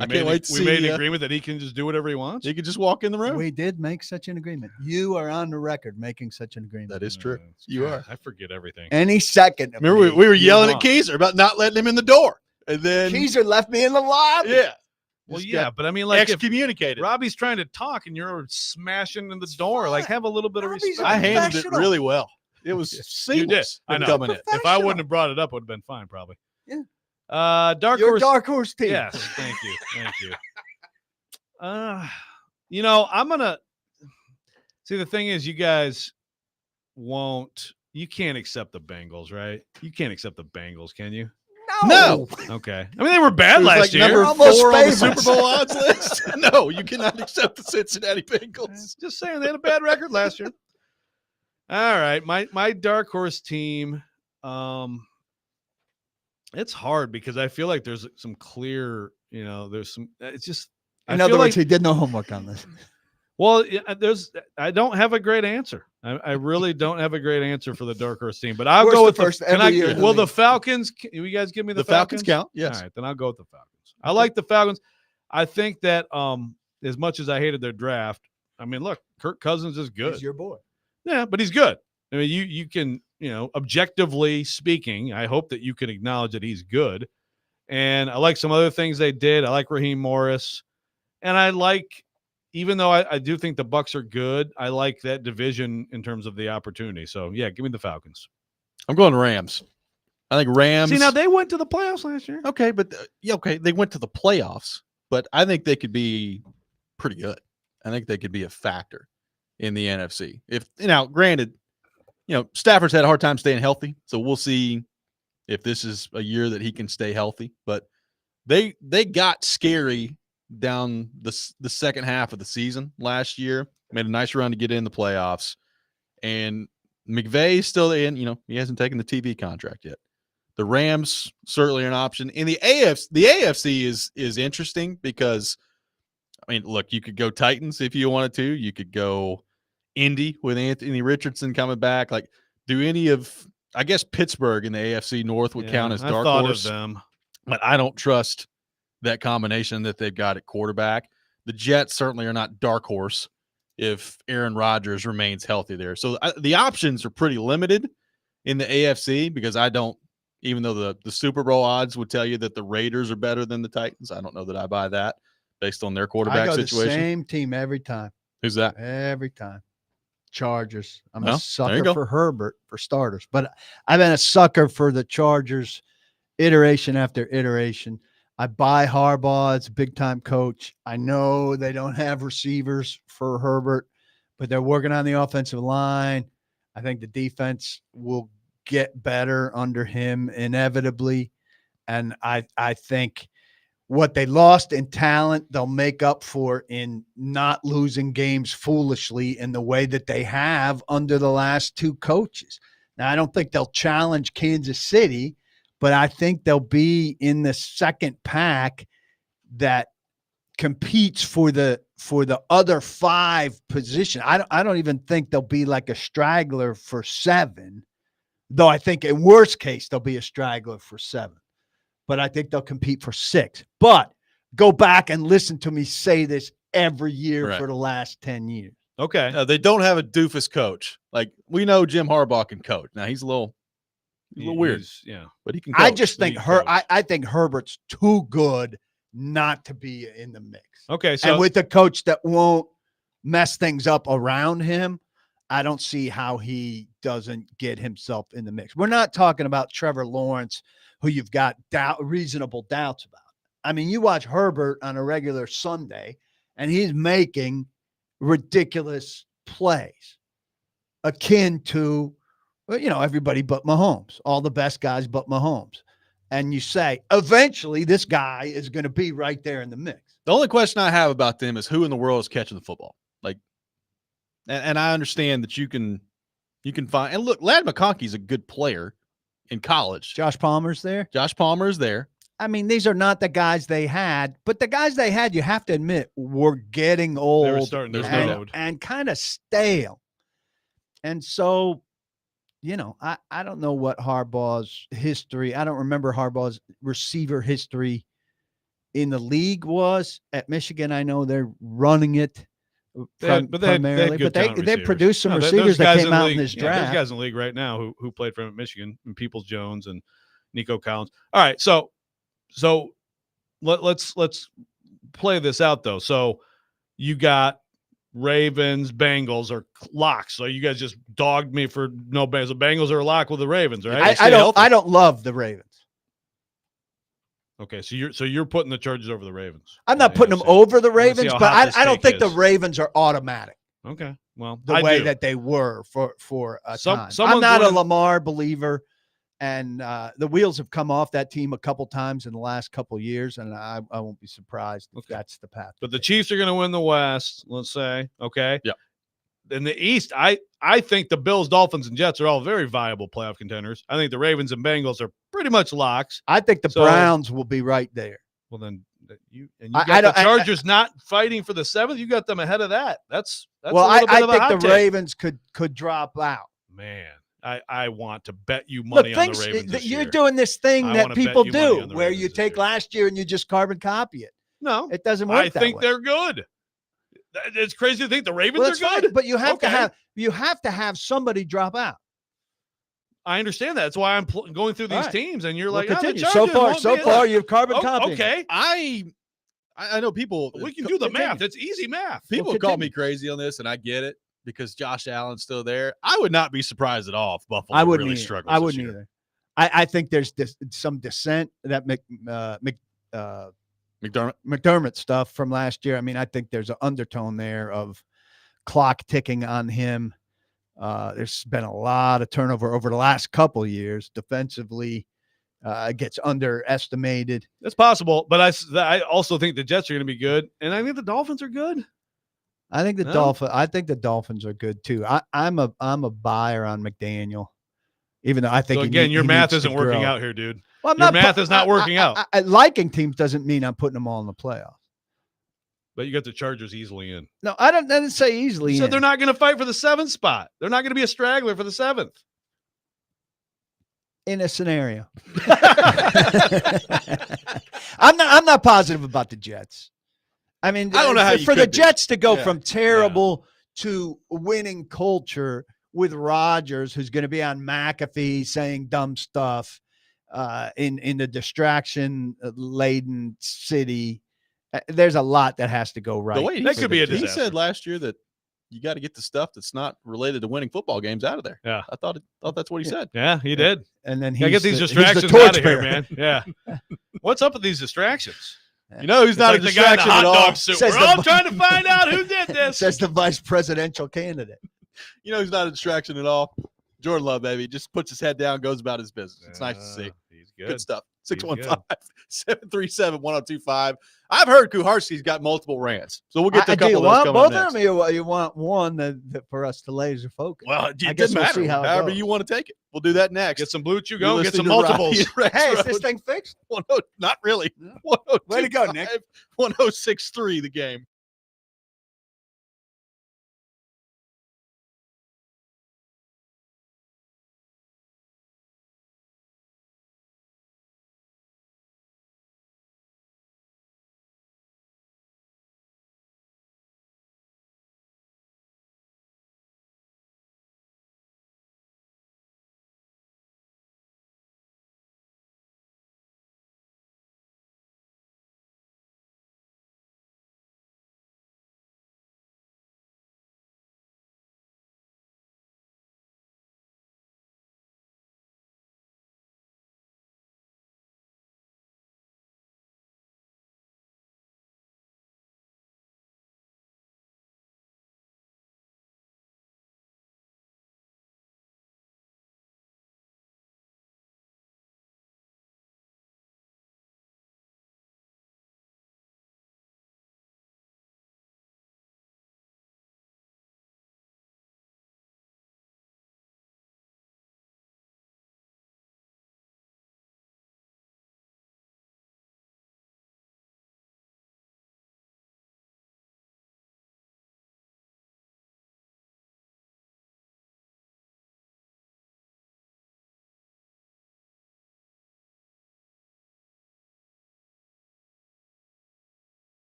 A: I can't wait to see.
B: We made an agreement that he can just do whatever he wants.
A: He could just walk in the room.
E: We did make such an agreement. You are on the record making such an agreement.
A: That is true.
B: It's
A: You
B: good.
A: are.
B: I forget everything.
E: Any second.
A: Remember, we were yelling at
B: on.
A: Keyser about not letting him in the door. And then,
E: Keezer left me in the lobby.
A: yeah.
B: Well,
A: Just
B: yeah,
A: got
B: but I mean, like, if
A: excommunicated.
B: Robbie's trying to talk and you're smashing in the door, like, have a little bit of
E: Robbie's
B: respect.
A: I handled it
E: professional.
A: really well. It was
B: You did.
A: seamless.
B: I
A: him
B: know.
A: coming in.
B: If I
E: Professional.
B: wouldn't have brought it up, it would have been fine, probably.
E: Yeah.
B: Dark
E: Your
B: horse.
E: dark horse team.
B: Yes, thank you, thank you. I'm gonna see. The thing is, you guys won't. You can't accept the Bengals, right? You can't accept the Bengals, can you?
A: No.
B: Okay. I mean, they were bad
A: It was
B: last
A: like
B: year.
A: number
E: Almost
A: 4 on the
E: famous.
A: Super Bowl odds list. No, you cannot accept the Cincinnati Bengals.
B: Just saying, they had a bad record last year. All right, my dark horse team. It's hard because I feel like there's some clear, there's some. It's just.
E: In
B: I
E: other
B: feel
E: words,
B: like,
E: he did no homework on this.
B: well, I don't have a great answer. I really don't have a great answer for the dark horse team, but I'll
E: Worst
B: go
E: to
B: with
E: first
B: the. Can
E: every
B: I?
E: year in the
B: Will the
E: league.
B: Falcons? You guys give me the
A: Falcons count. Yes.
B: All right, then I'll go with the Falcons. I like the Falcons. I think that as much as I hated their draft, I mean, look, Kirk Cousins is good.
E: He's your boy.
B: Yeah, but he's good. I mean, you can, objectively speaking, I hope that you can acknowledge that he's good. And I like some other things they did. I like Raheem Morris. And I like, even though I do think the Bucs are good, I like that division in terms of the opportunity. So, yeah, give me the Falcons.
A: I'm going Rams. I think Rams.
B: See, now they went to the playoffs last year.
A: Okay, but okay, they went to the playoffs, but I think they could be pretty good. I think they could be a factor in the NFC. If granted, Stafford's had a hard time staying healthy, so we'll see if this is a year that he can stay healthy. But they got scary down the second half of the season last year. Made a nice run to get in the playoffs, and McVay's still in. He hasn't taken the TV contract yet. The Rams certainly an option. In the AFC is interesting because, I mean, look, you could go Titans if you wanted to. You could go Indy with Anthony Richardson coming back. Like, do any of, I guess Pittsburgh in the AFC North would count as dark horse.
B: Of them.
A: But I don't trust that combination that they've got at quarterback. The Jets certainly are not dark horse if Aaron Rodgers remains healthy there. So the options are pretty limited in the AFC because I don't, even though the Super Bowl odds would tell you that the Raiders are better than the Titans, I don't know that I buy that based on their quarterback
E: I go
A: situation.
E: the same team every time.
A: Who's that?
E: Every time. Chargers. I'm
A: Well,
E: a
A: there you
E: sucker
A: go.
E: for Herbert for starters, but I've been a sucker for the Chargers iteration after iteration. I buy Harbaugh as a big-time coach. I know they don't have receivers for Herbert, but they're working on the offensive line. I think the defense will get better under him inevitably. And I think what they lost in talent, they'll make up for in not losing games foolishly in the way that they have under the last two coaches. Now, I don't think they'll challenge Kansas City, but I think they'll be in the second pack that competes for the other 5 position. I don't even think they'll be like a straggler for 7, though I think in worst case they'll be a straggler for 7. But I think they'll compete for 6. But go back and listen to me say this every year for the last 10 years.
B: Okay.
A: They don't have a doofus coach. Like, we know Jim Harbaugh can coach. Now, he's a little weird.
B: Yeah.
A: But he can coach.
E: I just think I think Herbert's too good not to be in the mix.
B: Okay. So
E: and with a coach that won't mess things up around him, I don't see how he doesn't get himself in the mix. We're not talking about Trevor Lawrence, who you've got reasonable doubts about. I mean, you watch Herbert on a regular Sunday, and he's making ridiculous plays akin to, everybody but Mahomes, all the best guys but Mahomes. And you say, eventually this guy is going to be right there in the mix.
A: The only question I have about them is who in the world is catching the football? Like, and I understand that you can find, and look, Ladd McConkey's a good player in college.
E: Josh Palmer's there. I mean, these are not the guys they had, but the guys they had, you have to admit, were getting old.
B: They were starting to
E: and kind of stale. And so, I don't know what Harbaugh's history. I don't remember Harbaugh's receiver history in the league was. At Michigan, I know they're running it primarily, but they produced some receivers that came out in this draft.
B: There's guys in the league right now who played for him at Michigan, and Peoples Jones and Nico Collins. All right, so let's play this out though. So you got Ravens, Bengals are locks. So you guys just dogged me for no Bengals. The Bengals are a lock with the Ravens, right?
E: I don't love the Ravens.
B: Okay, so you're putting the Chargers over the Ravens.
E: I'm not putting them over the Ravens, but I don't think the Ravens are automatic.
B: Okay, well,
E: the way that they were for a time. I'm not a Lamar believer, and the wheels have come off that team a couple times in the last couple of years, and I won't be surprised if that's the path.
B: But the Chiefs are going to win the West, let's say. Okay.
A: Yeah.
B: In the East, I think the Bills, Dolphins, and Jets are all very viable playoff contenders. I think the Ravens and Bengals are pretty much locks.
E: I think the Browns will be right there.
B: Well, then you got the Chargers not fighting for the 7th. You got them ahead of that. That's
E: well, I think the Ravens could drop out.
B: Man, I want to bet you money on the Ravens this
E: you're
B: year.
E: doing this thing that people do where
B: Ravens
E: you take last year and you just carbon copy it.
B: No,
E: it doesn't work.
B: I think they're good. It's crazy to think the Ravens are good,
E: but you have to have somebody drop out.
B: I understand that. That's why I'm going through these teams, and you're like,
E: so far, you've carbon copied.
B: Okay,
A: I know people.
B: We can do the math. It's easy math.
A: People call me crazy on this, and I get it because Josh Allen's still there. I would not be surprised at all if Buffalo really struggles.
E: I wouldn't either. I think there's some dissent that McDermott stuff from last year. I mean, I think there's an undertone there of clock ticking on him. There's been a lot of turnover over the last couple of years. Defensively, gets underestimated.
B: That's possible, but I also think the Jets are going to be good, and I think the Dolphins are good.
E: I think the Dolphins are good too. I'm a buyer on McDaniel, even though I think
B: your math isn't working out here, dude.
E: Well,
B: your math is not working out.
E: Liking teams doesn't mean I'm putting them all in the playoffs.
B: But you got the Chargers easily in.
E: No, I didn't say easily.
B: So they're not going to fight for the 7th spot. They're not going to be a straggler for the 7th.
E: In a scenario, I'm not positive about the Jets. I mean,
A: I don't know how
E: for the Jets to go from terrible to winning culture with Rodgers, who's going to be on McAfee saying dumb stuff in the distraction-laden city. There's a lot that has to go right.
A: The way
B: that could be a disaster.
A: He said last year that you got to get the stuff that's not related to winning football games out of there.
B: Yeah.
A: I thought that's what he said.
B: Yeah, he did.
E: And then
B: Gotta get these
E: he's
B: distractions
E: the
B: out of here,
E: torchbearer.
B: man. Yeah. What's up with these distractions?
A: You know, he's
B: It's
A: not
B: like
A: a
B: the guy in the
A: distraction at
B: hot
A: all.
B: dog suit.
E: Says
B: We're
E: the
B: all
E: vi-
B: trying to find out who did this.
E: Says the vice presidential candidate.
A: You know, he's not a distraction at all. Jordan Love, baby, just puts his head down, goes about his business. It's nice to see.
B: He's
A: Good stuff.
B: He's good.
A: 615-737-1025. I've heard Kuharski's got multiple rants, so we'll get to a couple of those coming
E: both
A: next.
E: of them? You want one that for us to laser focus?
A: Well,
E: I
A: it
E: guess
A: doesn't
E: we'll
A: matter.
E: see how it
A: However
E: goes.
A: you want to take it. We'll do that next.
B: Get some Blue Chew
A: You're
B: Go. Get some
A: listening to
B: multiples.
A: Robbie
E: Hey, is
A: Rexrode.
E: this thing fixed?
A: Not really.
E: No.
A: 1025,
E: Way to go, Nick.
A: 1063 the game.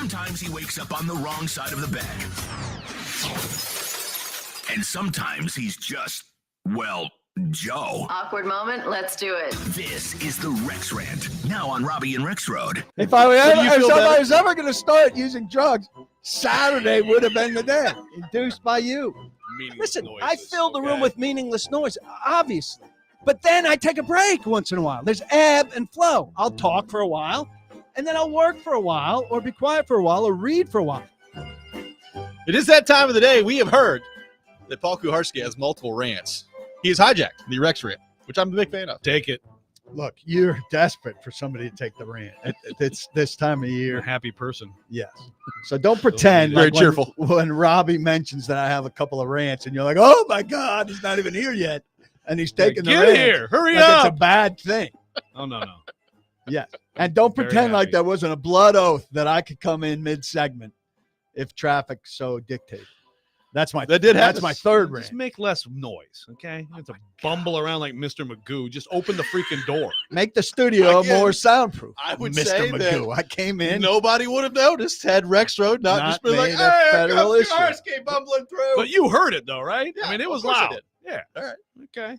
D: Sometimes he wakes up on the wrong side of the bed. And sometimes he's just, well, Joe.
F: Awkward moment. Let's do it.
D: This is the Rex Rant, now on Robbie and Rexrode.
E: If I
A: do you
E: if
A: feel
E: somebody
A: better?
E: was ever going to start using drugs, Saturday would have been the day, induced by you.
G: Listen, I fill the room with meaningless noise, obviously. But then I take a break once in a while. There's ebb and flow. I'll talk for a while, and then I'll work for a while, or be quiet for a while, or read for a while.
A: It is that time of the day. We have heard that Paul Kuharski has multiple rants. He has hijacked the Rex rant, which I'm a big fan of.
B: Take it.
E: Look, you're desperate for somebody to take the rant. It's this time of
B: You're a
E: year.
B: happy person.
E: Yes. So don't pretend
A: Very
E: like
A: cheerful.
E: when Robbie mentions that I have a couple of rants and you're like, oh my God, he's not even here yet. And he's taking the
B: Get
E: rant.
B: here. Hurry
E: Like
B: up.
E: it's a bad thing.
B: Oh, no.
E: Yes. And don't
B: Very
E: pretend like
B: happy.
E: there wasn't a blood oath that I could come in mid-segment if traffic so dictated. That's my
A: That did
E: That's
A: happen.
E: my third
B: Just
E: rant.
B: make less noise, okay? You have to bumble around like Mr. Magoo. Just open the freaking door.
E: Make the studio
A: Again,
E: more soundproof.
A: I would
E: Mr.
A: say
E: Magoo. I came in.
A: Nobody would have noticed had Rexrode not just been like,
E: made a
A: hey,
E: federal issue.
A: Kuharski bumbling through.
B: But you heard it, though, right?
A: Yeah,
B: I mean, it
A: of
B: was
A: course I
B: loud.
A: did.
B: Yeah.
A: All right.
B: Okay.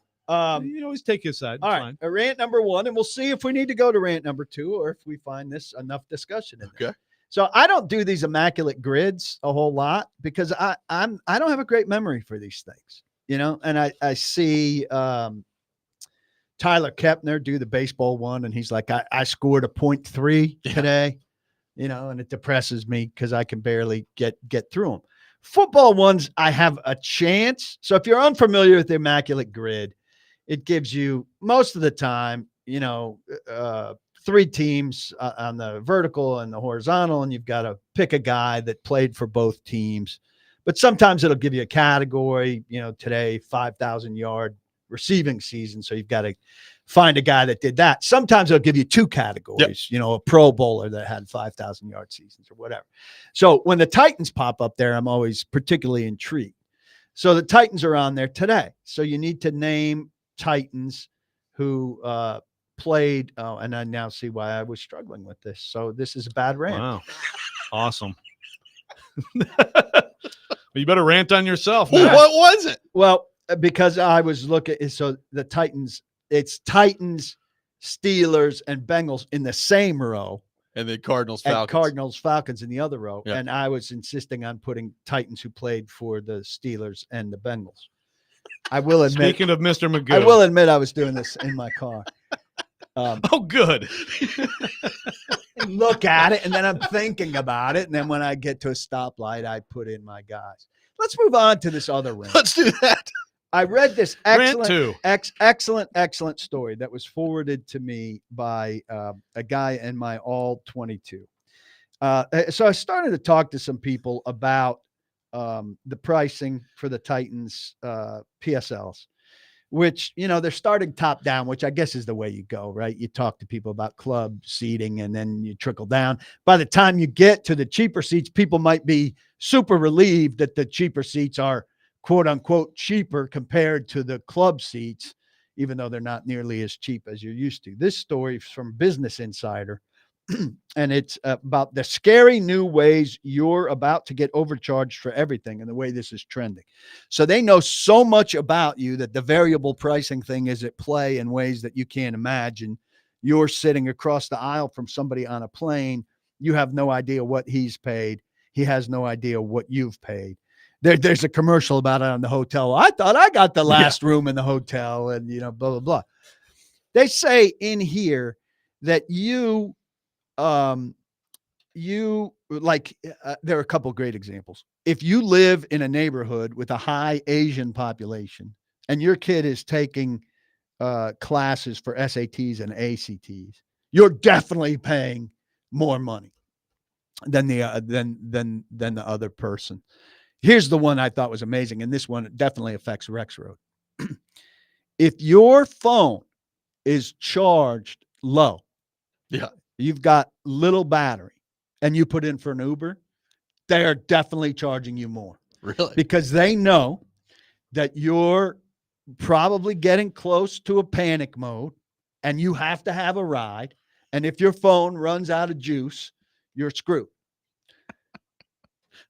B: You always take his side.
E: All
B: It's
E: right,
B: fine.
E: rant number one, and we'll see if we need to go to rant number two or if we find this enough discussion in there.
A: Okay.
E: So I don't do these immaculate grids a whole lot because I don't have a great memory for these things, you know. And I see Tyler Kepner do the baseball one, and he's like, I scored a .3 today, you know, and it depresses me because I can barely get through them. Football ones, I have a chance. So if you're unfamiliar with the immaculate grid, it gives you most of the time, you know, 3 teams on the vertical and the horizontal, and you've got to pick a guy that played for both teams. But sometimes it'll give you a category, you know, today, 5,000 yard receiving season. So you've got to find a guy that did that. Sometimes it'll give you 2 categories, you know, a Pro Bowler that had 5,000 yard seasons or whatever. So when the Titans pop up there, I'm always particularly intrigued. So the Titans are on there today. So you need to name Titans who played. Oh, and I now see why I was struggling with this. So this is a bad rant.
B: Wow. Awesome. You better rant on yourself.
A: Well,
B: man.
A: what was it?
E: Well, because I was looking, so the Titans, it's Titans, Steelers, and Bengals in the same row,
A: And then Cardinals,
E: and
A: Falcons.
E: Cardinals, Falcons in the other row.
A: Yeah.
E: And I was insisting on putting Titans who played for the Steelers and the Bengals. I will admit,
B: Speaking of Mr. Magoo.
E: I will admit I was doing this in my car.
B: Oh, good.
E: Look at it, and then I'm thinking about it. And then when I get to a stoplight, I put in my guys. Let's move on to this other rant.
A: Let's do that.
E: I read this
B: Rant two.
E: excellent story that was forwarded to me by a guy in my all 22. So I started to talk to some people about the pricing for the Titans PSLs, which, you know, they're starting top down, which I guess is the way you go, right? You talk to people about club seating and then you trickle down. By the time you get to the cheaper seats, people might be super relieved that the cheaper seats are quote unquote cheaper compared to the club seats, even though they're not nearly as cheap as you're used to. This story is from Business Insider, and it's about the scary new ways you're about to get overcharged for everything and the way this is trending. So they know so much about you that the variable pricing thing is at play in ways that you can't imagine. You're sitting across the aisle from somebody on a plane. You have no idea what he's paid. He has no idea what you've paid. There's a commercial about it on the hotel. I thought I got the last room in the hotel and, you know, blah, blah, blah. They say in here that there are a couple great examples. If you live in a neighborhood with a high Asian population and your kid is taking classes for SATs and ACTs, you're definitely paying more money than the other person. Here's the one I thought was amazing, and this one definitely affects Rexrode. If your phone is charged low, you've got little battery, and you put in for an Uber, they are definitely charging you more.
A: Really?
E: Because they know that you're probably getting close to a panic mode, and you have to have a ride. And if your phone runs out of juice, you're screwed.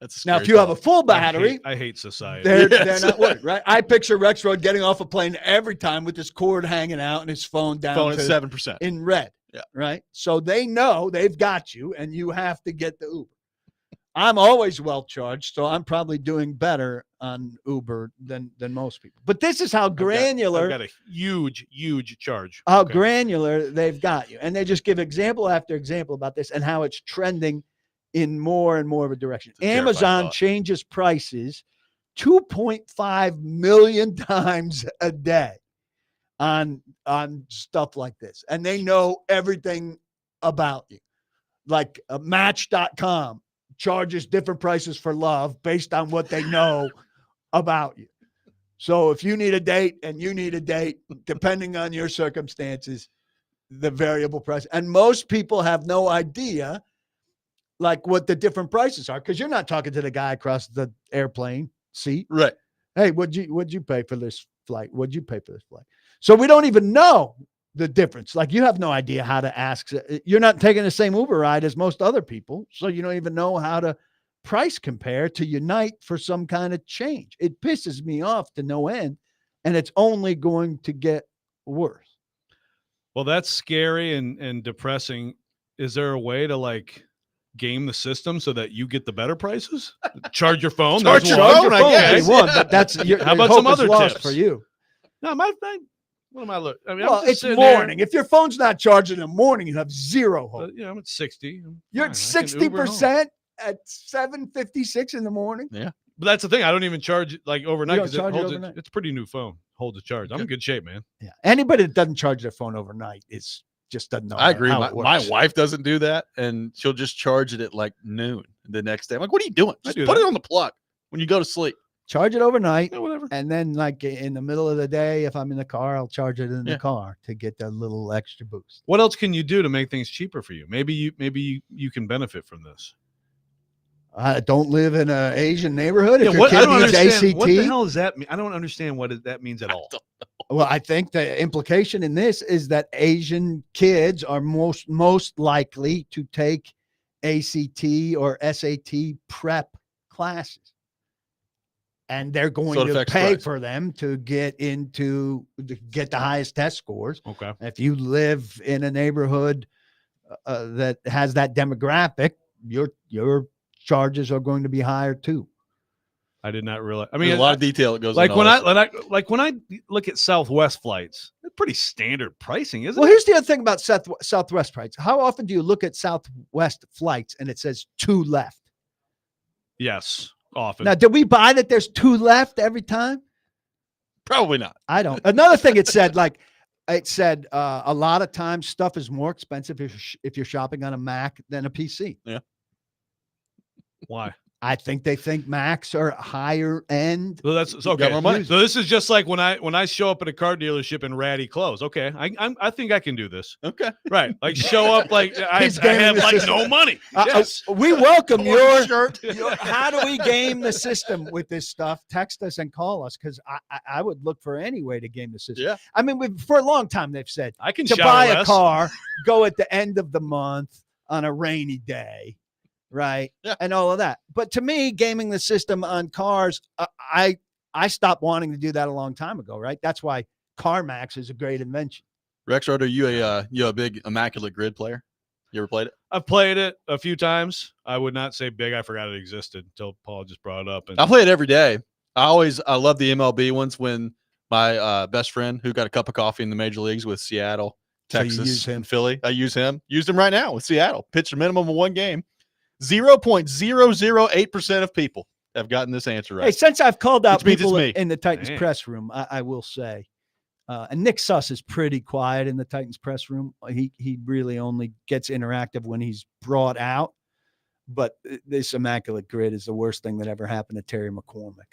A: That's
E: Now, if you have a full
B: I
E: battery,
B: hate society.
E: they're not worried, right? I picture Rexrode getting off a plane every time with his cord hanging out and his phone down
A: phone at
E: to
A: 7%.
E: in red.
A: Yeah.
E: Right. So they know they've got you, and you have to get the Uber. I'm always well charged, so I'm probably doing better on Uber than most people. But this is how granular.
B: I've got a huge charge.
E: How granular they've got you. And they just give example after example about this and how it's trending in more and more of a direction. Amazon changes prices 2.5 million times a day on stuff like this. And they know everything about you. Like Match.com charges different prices for love based on what they know about you. So if you need a date and you need a date, depending on your circumstances, the variable price. And most people have no idea like what the different prices are, because you're not talking to the guy across the airplane seat.
A: Right.
E: Hey, what'd you pay for this flight? What'd you pay for this flight? So we don't even know the difference. Like you have no idea how to ask. You're not taking the same Uber ride as most other people. So you don't even know how to price compare to unite for some kind of change. It pisses me off to no end, and it's only going to get worse.
B: Well, that's scary and depressing. Is there a way to like game the system so that you get the better prices? Charge your phone.
A: Charge your phone, I guess.
E: But that's
B: how about some other tips
E: for you?
B: No, what am I looking? I mean,
E: well, it's morning. If your phone's not charging in the morning, you have zero hope.
B: I'm at 60.
E: You're at 60% at 7:56 in the morning.
B: Yeah, but that's the thing. I don't even charge it like overnight because
E: overnight?
B: it's a pretty new phone. Holds a charge. I'm in good shape, man.
E: Yeah. Anybody that doesn't charge their phone overnight just doesn't know.
A: I agree.
E: How it
A: My
E: works.
A: wife doesn't do that, and she'll just charge it at like noon the next day. I'm like, what are you doing? Just
B: do
A: put
B: that.
A: it on the plug when you go to sleep.
E: Charge it overnight.
B: Yeah, whatever.
E: And then like in the middle of the day, if I'm in the car, I'll charge it in the car to get that little extra boost.
B: What else can you do to make things cheaper for you? Maybe you can benefit from this.
E: I don't live in an Asian neighborhood. If
B: Yeah,
E: your kid
B: I don't
E: needs
B: understand.
E: ACT,
B: What the hell does that mean? I don't understand what that means at all.
E: Well, I think the implication in this is that Asian kids are most likely to take ACT or SAT prep classes. And they're going to pay for them to get the highest test scores.
B: Okay.
E: If you live in a neighborhood that has that demographic, your charges are going to be higher too.
B: I did not realize. I mean,
A: there's a lot of detail that goes.
B: Like when I look at Southwest flights, they're pretty standard pricing, isn't it?
E: Well, here's the other thing about Southwest flights. How often do you look at Southwest flights and it says 2 left?
B: Yes, often.
E: Now, did we buy that there's 2 left every time?
A: Probably not.
E: I don't. Another thing it said a lot of times stuff is more expensive if you're shopping on a Mac than a PC.
A: Yeah.
B: Why?
E: I think they think Macs are higher end.
B: Well, that's okay.
A: Got more money.
B: So this is just like when I show up at a car dealership in ratty clothes. Okay, I think I can do this.
A: Okay,
B: right. Like show up like I have like no money. Yes.
E: We welcome your
A: shirt.
E: How do we game the system with this stuff? Text us and call us because I would look for any way to game the system.
A: Yeah.
E: I mean, for a long time they've said
B: I can
E: to
B: shower
E: buy
B: less.
E: a car, go at the end of the month on a rainy day. Right.
A: Yeah.
E: And all of that. But to me, gaming the system on cars, I stopped wanting to do that a long time ago. Right. That's why CarMax is a great invention.
A: Rexrode, are you a big Immaculate Grid player? You ever played it?
B: I've played it a few times. I would not say big. I forgot it existed until Paul just brought it up. And
A: I play it every day. I love the MLB ones when my best friend who got a cup of coffee in the major leagues with Seattle, Texas, and Philly. I use him. Used him right now with Seattle. Pitched a minimum of 1 game. 0.008% of people have gotten this answer right.
E: Hey, since I've called out people
A: me.
E: in the Titans
B: Damn.
E: press room, I will say, and Nick Suss is pretty quiet in the Titans press room. He really only gets interactive when he's brought out. But this Immaculate Grid is the worst thing that ever happened to Terry McCormick.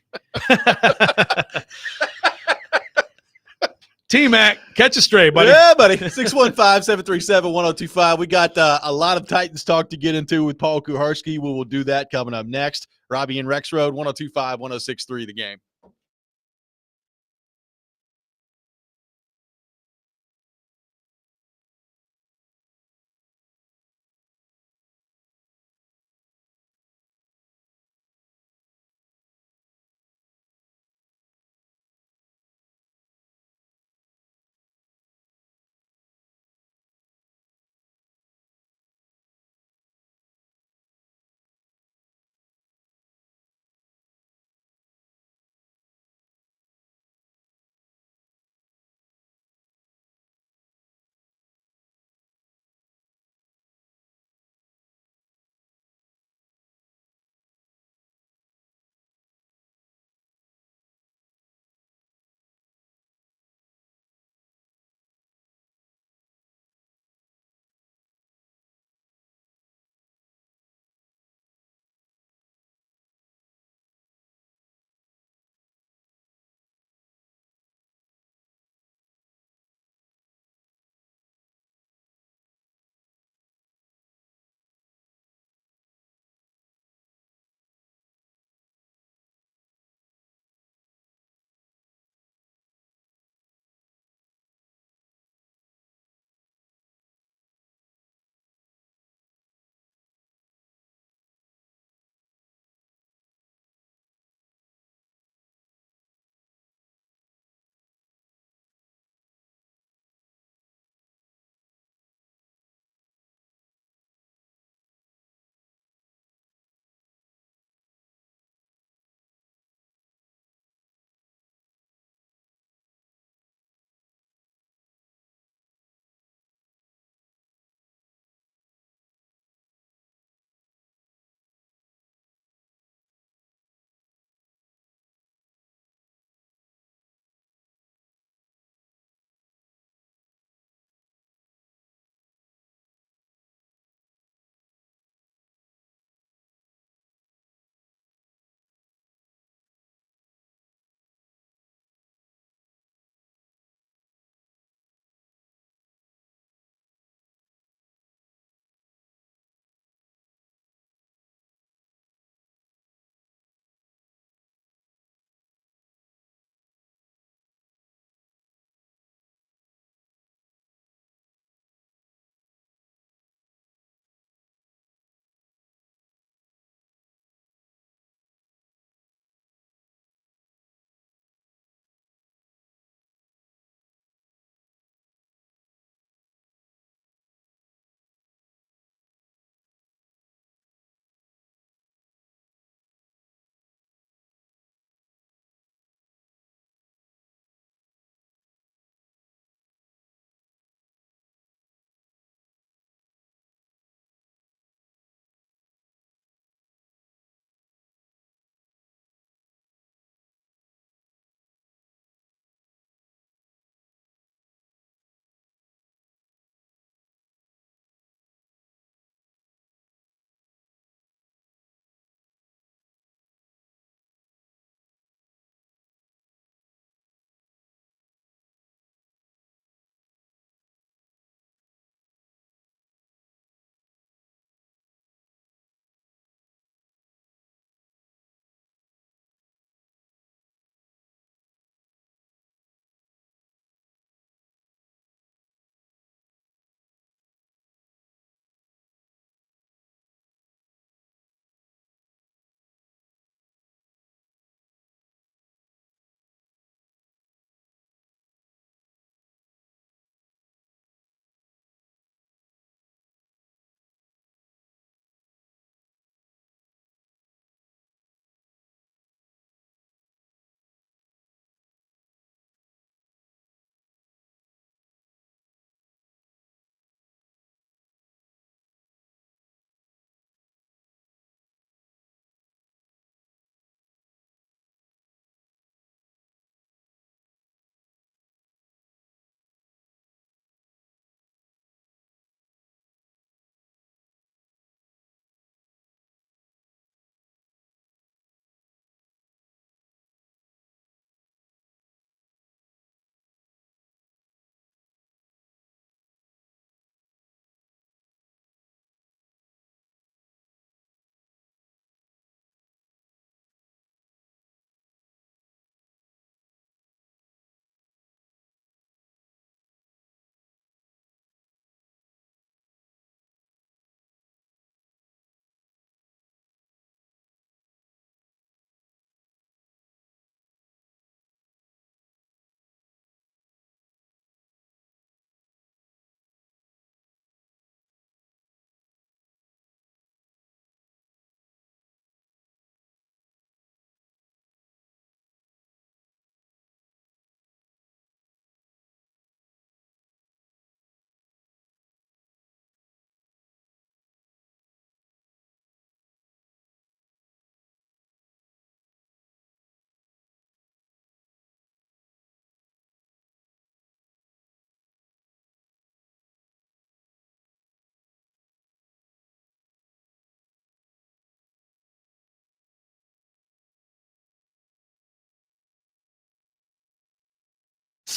B: T-Mac, catch a stray, buddy.
A: Yeah, buddy. 615-737-1025. We got a lot of Titans talk to get into with Paul Kuharsky. We will do that coming up next. Robby and Rexrode, 1025, 1063, The Game.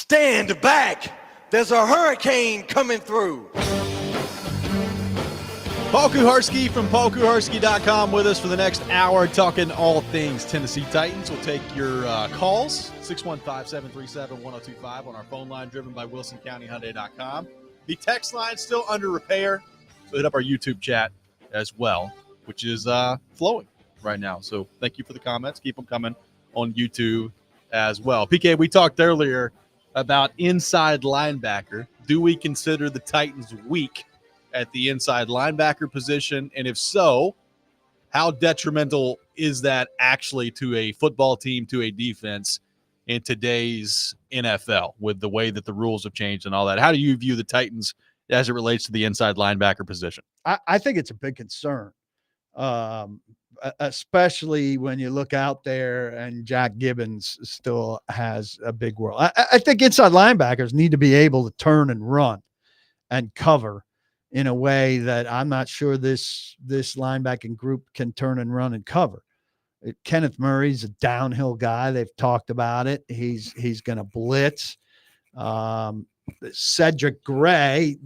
H: Stand back. There's a hurricane coming through.
A: Paul Kuharski from paulkuharski.com with us for the next hour, talking all things Tennessee Titans. We'll take your calls, 615-737-1025 on our phone line, driven by WilsonCountyHyundai.com. The text line still under repair, so hit up our YouTube chat as well, which is flowing right now. So thank you for the comments. Keep them coming on YouTube as well. PK, we talked earlier about inside linebacker. Do we consider the Titans weak at the inside linebacker position? And if so, how detrimental is that actually to a football team, to a defense in today's NFL with the way that the rules have changed and all that? How do you view the Titans as it relates to the inside linebacker position?
E: I think it's a big concern, especially when you look out there and Jack Gibbons still has a big role. I think inside linebackers need to be able to turn and run and cover in a way that I'm not sure this linebacking group can turn and run and cover. Kenneth Murray's a downhill guy. They've talked about it. He's going to blitz. Cedric Gray,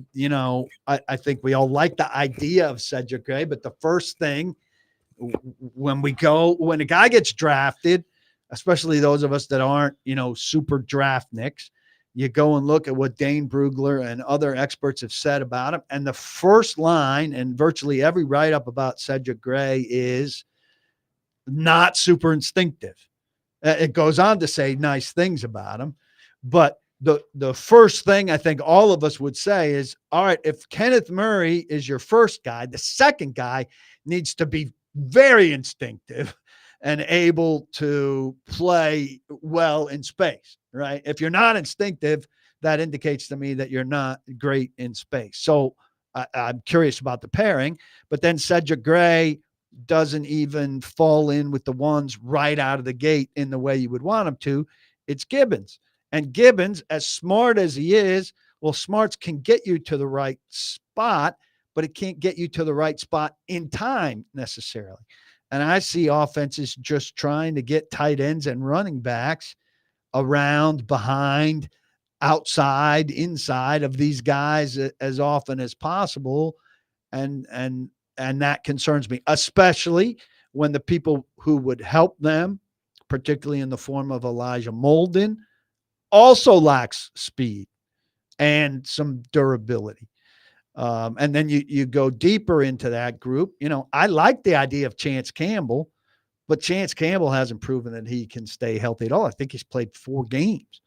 E: I think we all like the idea of Cedric Gray, but the first thing when a guy gets drafted, especially those of us that aren't, super draft nicks, you go and look at what Dane Brugler and other experts have said about him. And the first line and virtually every write-up about Cedric Gray is not super instinctive. It goes on to say nice things about him. But the first thing I think all of us would say is, all right, if Kenneth Murray is your first guy, the second guy needs to be very instinctive and able to play well in space, right? If you're not instinctive, that indicates to me that you're not great in space. So I'm curious about the pairing, but then Cedric Gray doesn't even fall in with the ones right out of the gate in the way you would want him to. It's Gibbons. And Gibbons, as smart as he is, well, smarts can get you to the right spot, but it can't get you to the right spot in time necessarily. And I see offenses just trying to get tight ends and running backs around, behind, outside, inside of these guys as often as possible. And that concerns me, especially when the people who would help them, particularly in the form of Elijah Molden, also lacks speed and some durability. And then you go deeper into that group. I like the idea of Chance Campbell, but Chance Campbell hasn't proven that he can stay healthy at all. I think he's played 4 games.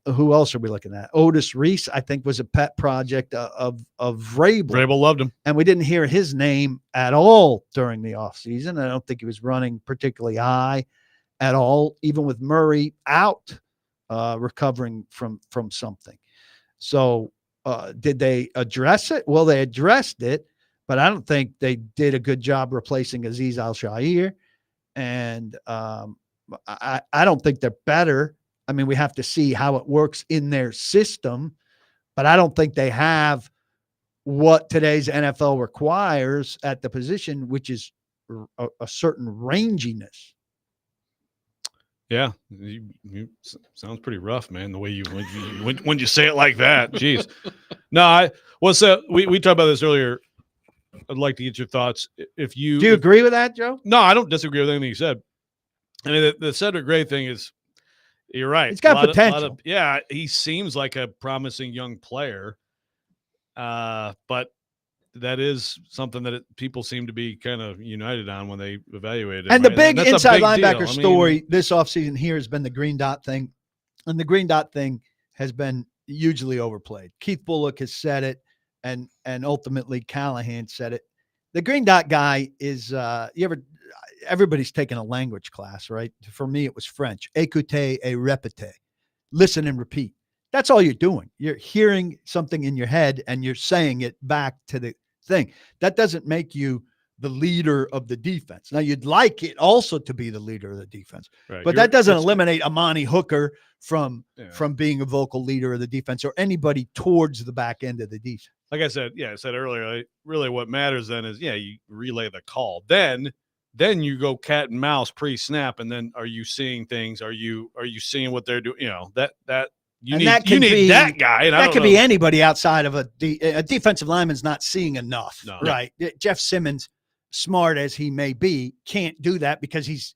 E: Who else are we looking at? Otis Reese, I think, was a pet project of Vrabel.
B: Vrabel loved him.
E: And we didn't hear his name at all during the offseason. I don't think he was running particularly high at all, even with Murray out, recovering from something. So did they address it? Well, they addressed it, but I don't think they did a good job replacing Azeez Al-Shaair. And I don't think they're better. I mean, we have to see how it works in their system, but I don't think they have what today's NFL requires at the position, which is a certain ranginess.
B: Yeah, you sounds pretty rough, man. The way when you say it like that, jeez. No, we talked about this earlier. I'd like to get your thoughts. Do
E: you agree with that, Joe?
B: No, I don't disagree with anything you said. I mean, the Cedric Gray thing is, you're right.
E: He's got potential.
B: He seems like a promising young player, but that is something that people seem to be kind of united on when they evaluate it.
E: And
B: right?
E: the big inside linebacker
B: deal.
E: story this offseason here has been the green dot thing. And the green dot thing has been hugely overplayed. Keith Bullock has said it, and ultimately Callahan said it. The green dot guy is everybody's taken a language class, right? For me, it was French. Écoutez et répétez. Listen and repeat. That's all you're doing. You're hearing something in your head and you're saying it back to the thing. That doesn't make you the leader of the defense. Now, you'd like it also to be the leader of the defense, right, but that doesn't eliminate Amani Hooker from being a vocal leader of the defense or anybody towards the back end of the defense.
B: Like I said earlier, really what matters then is, you relay the call. Then you go cat and mouse pre-snap, and then are you seeing things? Are you seeing what they're doing? you
G: And
B: need
G: that
B: you
G: could
B: need
G: be-
B: that guy. And I
G: That
B: don't
G: could
B: know.
G: be anybody outside of a defensive lineman's not seeing enough,
B: No.
G: right? Jeff Simmons, smart as he may be, can't do that because he's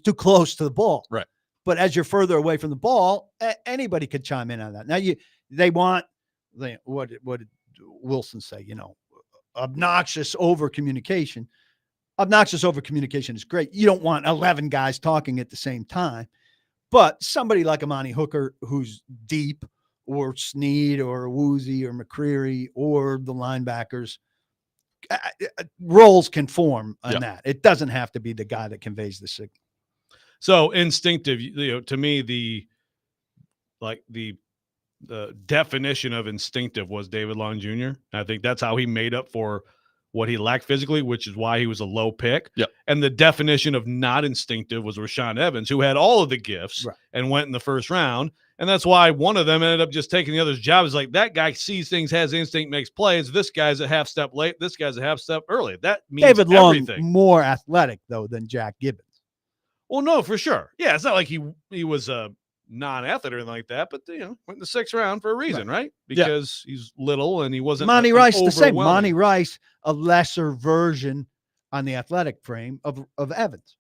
G: too close to the ball.
A: Right.
G: But as you're further away from the ball, anybody could chime in on that. Now they want what did Wilson say? Obnoxious over communication. Obnoxious over communication is great. You don't want 11 guys talking at the same time. But somebody like Amani Hooker, who's deep, or Snead, or Woozy, or McCreary, or the linebackers, roles can form on that. It doesn't have to be the guy that conveys the signal.
B: So instinctive, to me, the definition of instinctive was David Long Jr. I think that's how he made up for what he lacked physically, which is why he was a low pick.
A: Yep.
B: And the definition of not instinctive was Rashaan Evans, who had all of the gifts and went in the first round. And that's why one of them ended up just taking the other's job. Is like, that guy sees things, has instinct, makes plays. This guy's a half step late. This guy's a half step early. That means
G: David Long
B: everything.
G: more athletic though than Jack Gibbons.
B: Well, no, for sure. Yeah, it's not like he was a non-athlete or anything like that, but went in the 6th round for a reason, right? Because he's little and he wasn't.
G: Monty Rice the same.
B: overwhelming.
G: Monty Rice, a lesser version on the athletic frame of Evans.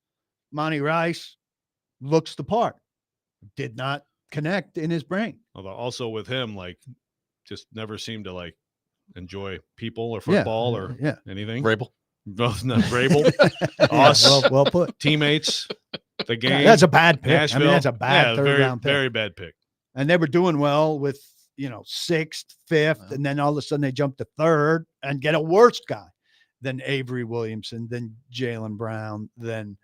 G: Monty Rice looks the part. Did not connect in his brain.
B: Although also with him, just never seemed to enjoy people or football or anything.
A: Vrabel.
B: Both not Vrabel. Us.
G: Well put.
B: Teammates. The game.
G: That's a bad pick.
B: Nashville.
G: I mean, that's a bad third
B: very,
G: round pick.
B: very bad pick.
G: And they were doing well with 6th, 5th, and then all of a sudden they jump to 3rd and get a worse guy than Avery Williamson, than Jaylen Brown, than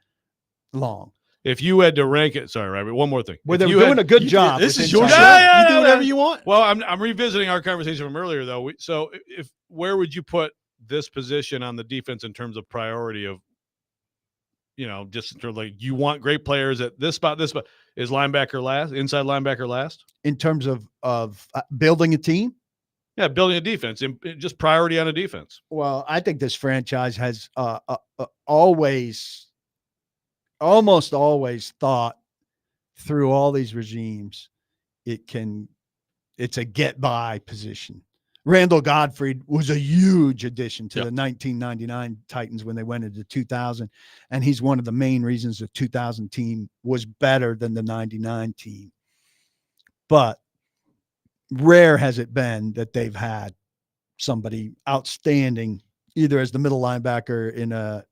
G: Long.
B: If you had to rank it, sorry, Robert, one more thing.
G: Well,
B: If
G: they were
B: you
G: doing
B: had-
G: a good job.
A: This
G: with
A: is your show.
G: inside.
A: You do whatever you want.
B: Well, I'm revisiting our conversation from earlier, though. So, where would you put this position on the defense in terms of priority of, just in terms of you want great players at this spot, is linebacker last, inside linebacker last?
G: In terms of building a team?
B: Yeah, building a defense, and just priority on a defense.
G: Well, I think this franchise has almost always thought through all these regimes, it's a get by position. Randall Godfrey was a huge addition to the 1999 Titans when they went into 2000. And he's one of the main reasons the 2000 team was better than the 99 team. But rare has it been that they've had somebody outstanding either as the middle linebacker in a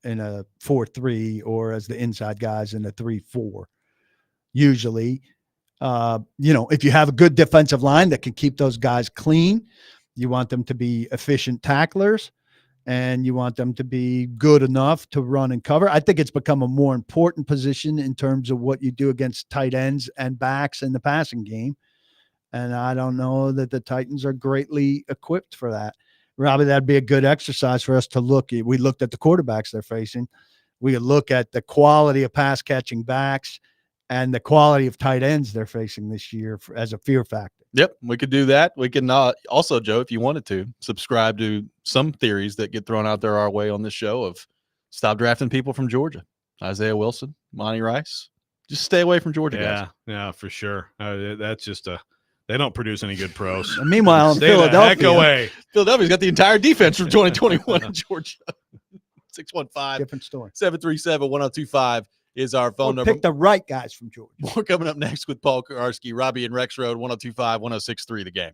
G: 4-3 or as the inside guys in a 3-4. Usually, if you have a good defensive line that can keep those guys clean, you want them to be efficient tacklers, and you want them to be good enough to run and cover. I think it's become a more important position in terms of what you do against tight ends and backs in the passing game. And I don't know that the Titans are greatly equipped for that. Robbie, that'd be a good exercise for us to look. We looked at the quarterbacks they're facing. We could look at the quality of pass catching backs and the quality of tight ends they're facing this year as a fear factor.
A: Yep, we could do that. We can also, Joe, if you wanted to, subscribe to some theories that get thrown out there our way on this show of stop drafting people from Georgia. Isaiah Wilson, Monty Rice. Just stay away from Georgia, guys.
B: Yeah, for sure. That's just they don't produce any good pros.
G: And meanwhile, in
B: Stay the heck
G: Philadelphia,
B: away.
A: Philadelphia's got the entire defense from 2021 in Georgia. 615
G: different story.
A: 737-1025 is our phone
G: Or
A: number.
G: pick the right guys from Georgia.
A: More coming up next with Paul Kuharsky, Robby and Rexrode, 1025-1063 The Game.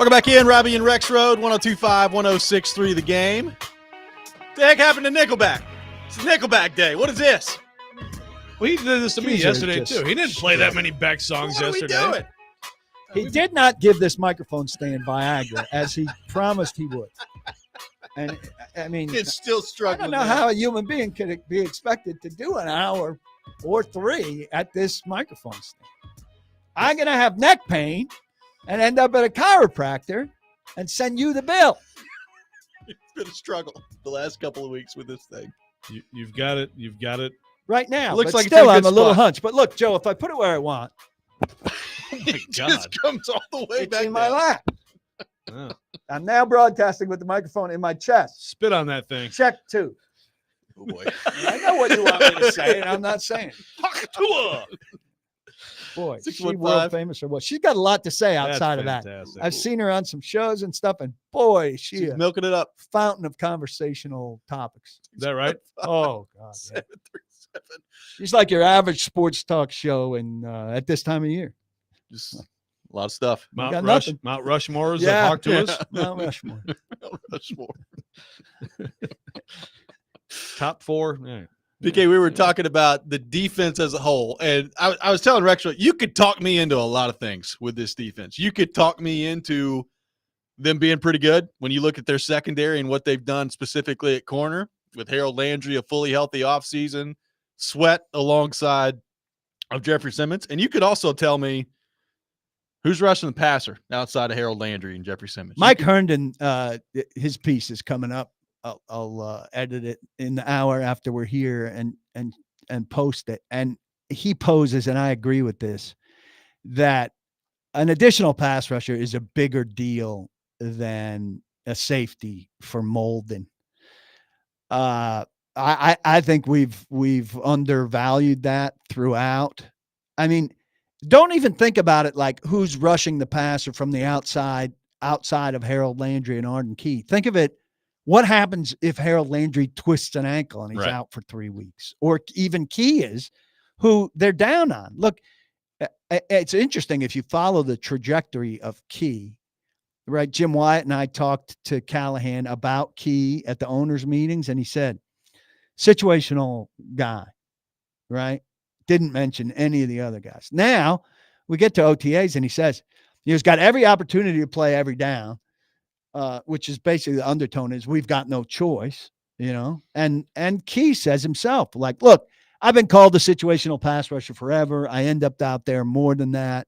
A: Welcome back in, Robby and Rexrode, 102.5, 106.3 The Game. What the heck happened to Nickelback? It's Nickelback Day. What is this?
B: Well, he did this to me
G: These are
B: yesterday,
G: just-
B: too. He didn't play that many Beck songs
A: What
B: yesterday.
A: are we doing?
G: He did not give this microphone stand Viagra as he promised he would. And I mean,
A: It's still
G: I
A: struggling.
G: don't know
A: man.
G: how a human being could be expected to do an hour or 3 at this microphone stand. I'm going to have neck pain and end up at a chiropractor and send you the bill.
A: It's been a struggle the last couple of weeks with this thing.
B: You've got it. You've got it.
G: Right now.
A: Looks
G: But
A: like it's in
G: still,
A: a
G: I'm
A: good
G: a little
A: spot.
G: hunched. But look, Joe, if I put it where I want,
B: Oh, my
A: It
B: God.
A: just comes all the way
G: it's
A: back
G: in my
A: down.
G: lap.
B: Oh.
G: I'm now broadcasting with the microphone in my chest.
B: Spit on that thing.
G: Check 2.
A: Oh, boy.
G: I know what you want me to say, and I'm not saying it. Boy, is she
A: 615.
G: world famous or what? She's got a lot to say outside of that.
B: Fantastic.
G: I've seen her on some shows and stuff, and boy, she
A: She's
G: a
A: milking it up.
G: fountain of conversational topics.
B: Is that right?
G: Oh God, yeah.
A: 737.
G: She's like your average sports talk show, and at this time of year,
A: Just a lot of stuff.
B: Mount
G: got
B: Rush,
G: nothing.
B: Mount Rushmore's
G: Yeah.
B: of Hawk
G: Mount Rushmore.
A: Rushmore.
B: Top 4. Yeah.
A: BK, we were talking about the defense as a whole, and I was telling Rexrode, you could talk me into a lot of things with this defense. You could talk me into them being pretty good when you look at their secondary and what they've done specifically at corner with Harold Landry, a fully healthy offseason, Sweat alongside of Jeffrey Simmons. And you could also tell me who's rushing the passer outside of Harold Landry and Jeffrey Simmons.
G: Mike Herndon, his piece is coming up. I'll edit it in the hour after we're here and post it. And he poses, and I agree with this, that an additional pass rusher is a bigger deal than a safety for Molden. I think we've undervalued that throughout. I mean, don't even think about it like who's rushing the passer from the outside of Harold Landry and Arden Key. Think of it. What happens if Harold Landry twists an ankle and he's
A: Right.
G: out for 3 weeks? Or even Key is, who they're down on. Look, it's interesting if you follow the trajectory of Key, right? Jim Wyatt and I talked to Callahan about Key at the owners' meetings, and he said, situational guy, right? Didn't mention any of the other guys. Now we get to OTAs, and he says he's got every opportunity to play every down. Which is basically the undertone is we've got no choice, you know, and Key says himself, like, look, I've been called a situational pass rusher forever. I end up out there more than that.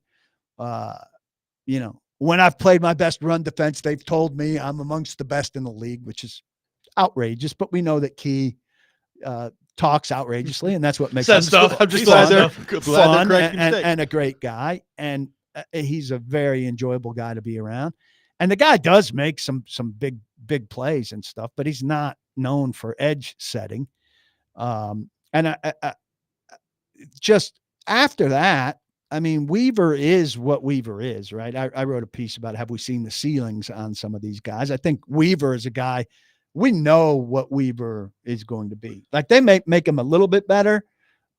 G: You know, when I've played my best run defense, they've told me I'm amongst the best in the league, which is outrageous, but we know that Key, talks outrageously, and that's what makes him
B: Says stuff.
A: I'm just
B: He
A: glad
B: says
A: they're,
B: stuff.
A: glad they're
G: fun
A: correcting mistakes.
G: and a great guy. And he's a very enjoyable guy to be around. And the guy does make some big plays and stuff, but he's not known for edge setting. And I just after that, I mean, Weaver is what Weaver is, right? I wrote a piece about have we seen the ceilings on some of these guys. I think Weaver is a guy, we know what Weaver is going to be. Like they make him a little bit better,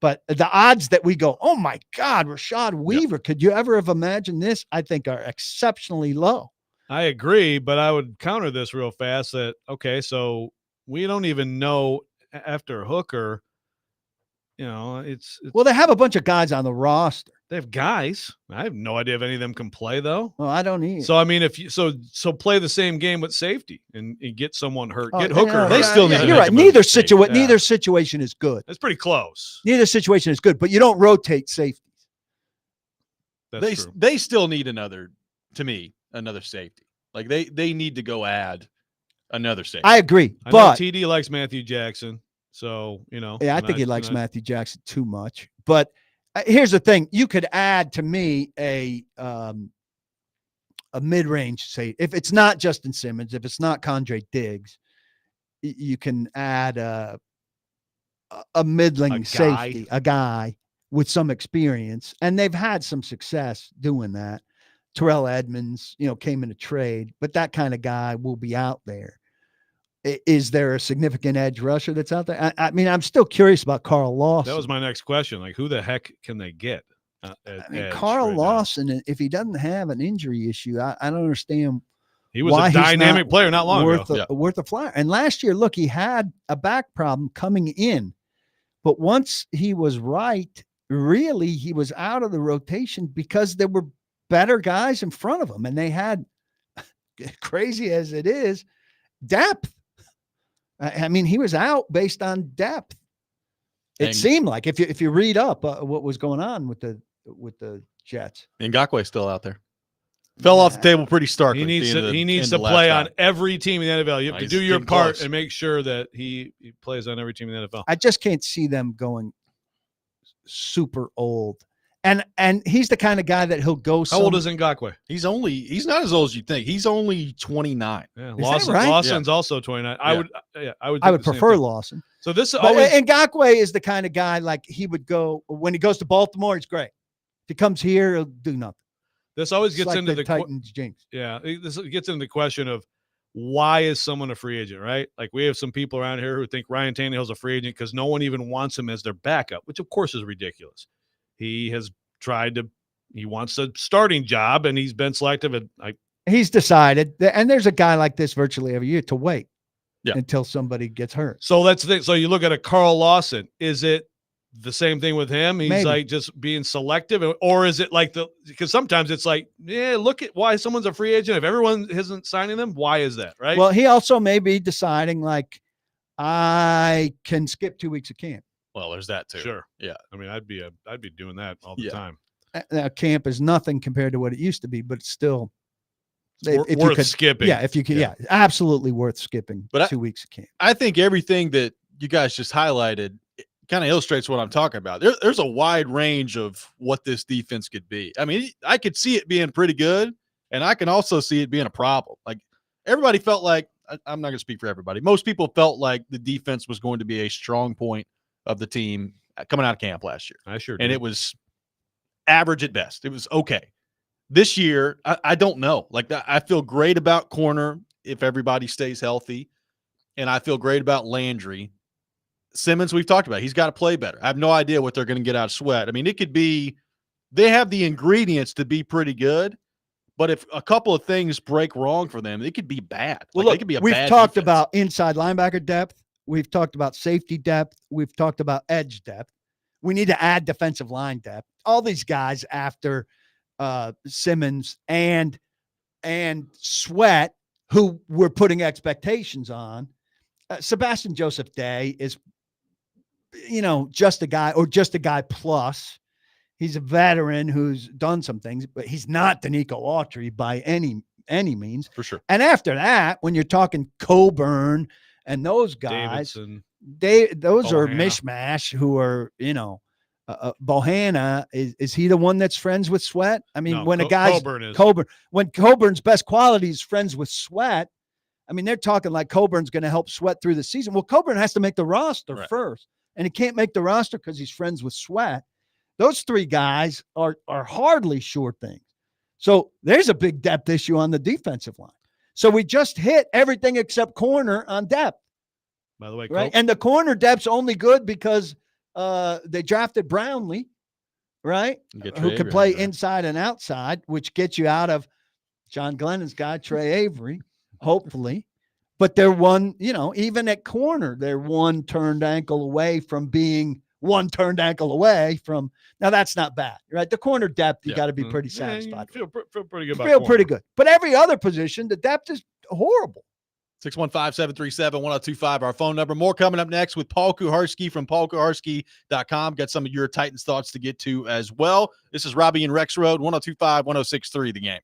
G: but the odds that we go, oh my God, Rashad Weaver, could you ever have imagined this? I think are exceptionally low.
B: I agree, but I would counter this real fast that, okay, so we don't even know after Hooker, you know, it's
G: Well, they have a bunch of guys on the roster.
B: they have guys. I have no idea if any of them can play though.
G: Well, I don't either.
B: So I mean, if you so play the same game with safety and get someone hurt,
G: Oh,
B: get
G: yeah,
B: Hooker.
G: yeah,
B: hurt.
A: They still need to
G: You're
A: make
G: right.
A: a move
G: Neither
A: to safety.
G: situation,
B: Yeah.
G: neither situation is good.
B: That's pretty close.
G: Neither situation is good, but you don't rotate safeties.
B: That's true.
A: They still need another safety. Like they need to go add another safety.
G: I agree,
B: I know
G: but
B: TD likes Matthew Jackson, so you know.
G: yeah, I
B: and
G: think he likes
B: and
G: Matthew Jackson too much. But here's the thing: you could add to me a mid-range safety. If it's not Justin Simmons, if it's not Condre Diggs, you can add a middling safety, a guy with some experience, and they've had some success doing that. Terrell Edmonds, you know, came in a trade, but that kind of guy will be out there. Is there a significant edge rusher that's out there? I mean, I'm still curious about Carl Lawson.
B: That was my next question. Like, who the heck can they get? at
E: I mean,
B: edge
E: Carl
B: right now.
E: Lawson, if he doesn't have an injury issue, I don't understand.
B: He was
E: why
B: a
E: he's
B: dynamic player not long
E: worth
B: ago.
E: Worth a flyer. And last year, look, he had a back problem coming in, but once he was right, really, he was out of the rotation because there were better guys in front of him, and they had, crazy as it is, depth. I mean, he was out based on depth. It seemed like if you read up what was going on with the Jets.
A: Ngakwe's still out there. Fell off the table pretty starkly.
B: He needs to play on every team in the NFL. You have to do your part and make sure that he plays on every team in the NFL.
E: I just can't see them going super old. And he's the kind of guy that he'll go.
B: How old is Ngakoue?
A: He's not as old as you think. He's only 29.
B: Yeah,
E: Lawson's
B: also 29.
A: Yeah.
E: I would prefer Lawson.
B: So this
E: always, Ngakoue is the kind of guy like he would go when he goes to Baltimore. He's great. If he comes here, he'll do nothing.
B: This always gets
E: like
B: into the
E: Titans jinx.
B: Yeah, this gets into the question of why is someone a free agent, right? Like we have some people around here who think Ryan Tannehill's a free agent because no one even wants him as their backup, which of course is ridiculous. He has he wants a starting job and he's been selective.
E: He's decided, and there's a guy like this virtually every year to wait until somebody gets hurt.
B: So that's the thing. So you look at a Carl Lawson. Is it the same thing with him? He's
E: Maybe.
B: like just being selective, or is it like because sometimes it's like, yeah, look at why someone's a free agent. If everyone isn't signing them, why is that? Right.
E: Well, he also may be deciding like, I can skip 2 weeks of camp.
A: Well, there's that too.
B: Sure.
A: Yeah.
B: I mean, I'd be doing that all the time.
E: Now, camp is nothing compared to what it used to be, but it's still
B: if worth skipping.
E: Yeah, if you could, absolutely worth skipping.
A: But
E: 2 weeks of camp.
A: I think everything that you guys just highlighted kind of illustrates what I'm talking about. There's a wide range of what this defense could be. I mean, I could see it being pretty good, and I can also see it being a problem. Like everybody felt like, I'm not going to speak for everybody. Most people felt like the defense was going to be a strong point of the team coming out of camp last year.
B: I sure did.
A: And it was average at best. It was okay. This year, I don't know. Like I feel great about corner if everybody stays healthy, and I feel great about Landry. Simmons, we've talked about. He's got to play better. I have no idea what they're going to get out of Sweat. I mean, it could be they have the ingredients to be pretty good, but if a couple of things break wrong for them, it could be bad.
E: Well,
A: like,
E: look,
A: it could be a
E: we've
A: bad
E: talked
A: defense.
E: about inside linebacker depth. We've talked about safety depth. We've talked about edge depth. We need to add defensive line depth. All these guys after Simmons and Sweat, who we're putting expectations on. Sebastian Joseph Day is, just a guy plus. He's a veteran who's done some things, but he's not Danico Autry by any means.
A: For sure.
E: And after that, when you're talking Coburn and those guys, those are mishmash who are, Bohanna, is he the one that's friends with Sweat? I mean,
B: No,
E: when a guy's
B: Coburn,
E: when Coburn's best quality is friends with Sweat, I mean, they're talking like Coburn's going to help Sweat through the season. Well, Coburn has to make the roster first, and he can't make the roster because he's friends with Sweat. Those three guys are hardly sure things. So there's a big depth issue on the defensive line. So we just hit everything except corner on depth.
B: By the way,
E: right? And the corner depth's only good because they drafted Brownlee, right? Who could play inside and outside, which gets you out of John Glennon's guy, Trey Avery, hopefully. But they're one, even at corner, they're one turned ankle away from being one turned ankle away from. Now that's not bad, right? The corner depth, you got to be pretty satisfied.
B: Feel pretty good.
E: Feel pretty good. But every other position, the depth is horrible.
A: 615-737-1025, our phone number. More coming up next with Paul Kuharsky from paulkuharsky.com. Got some of your Titans thoughts to get to as well. This is Robby and Rexrode, 102.5, 106.3, The Game.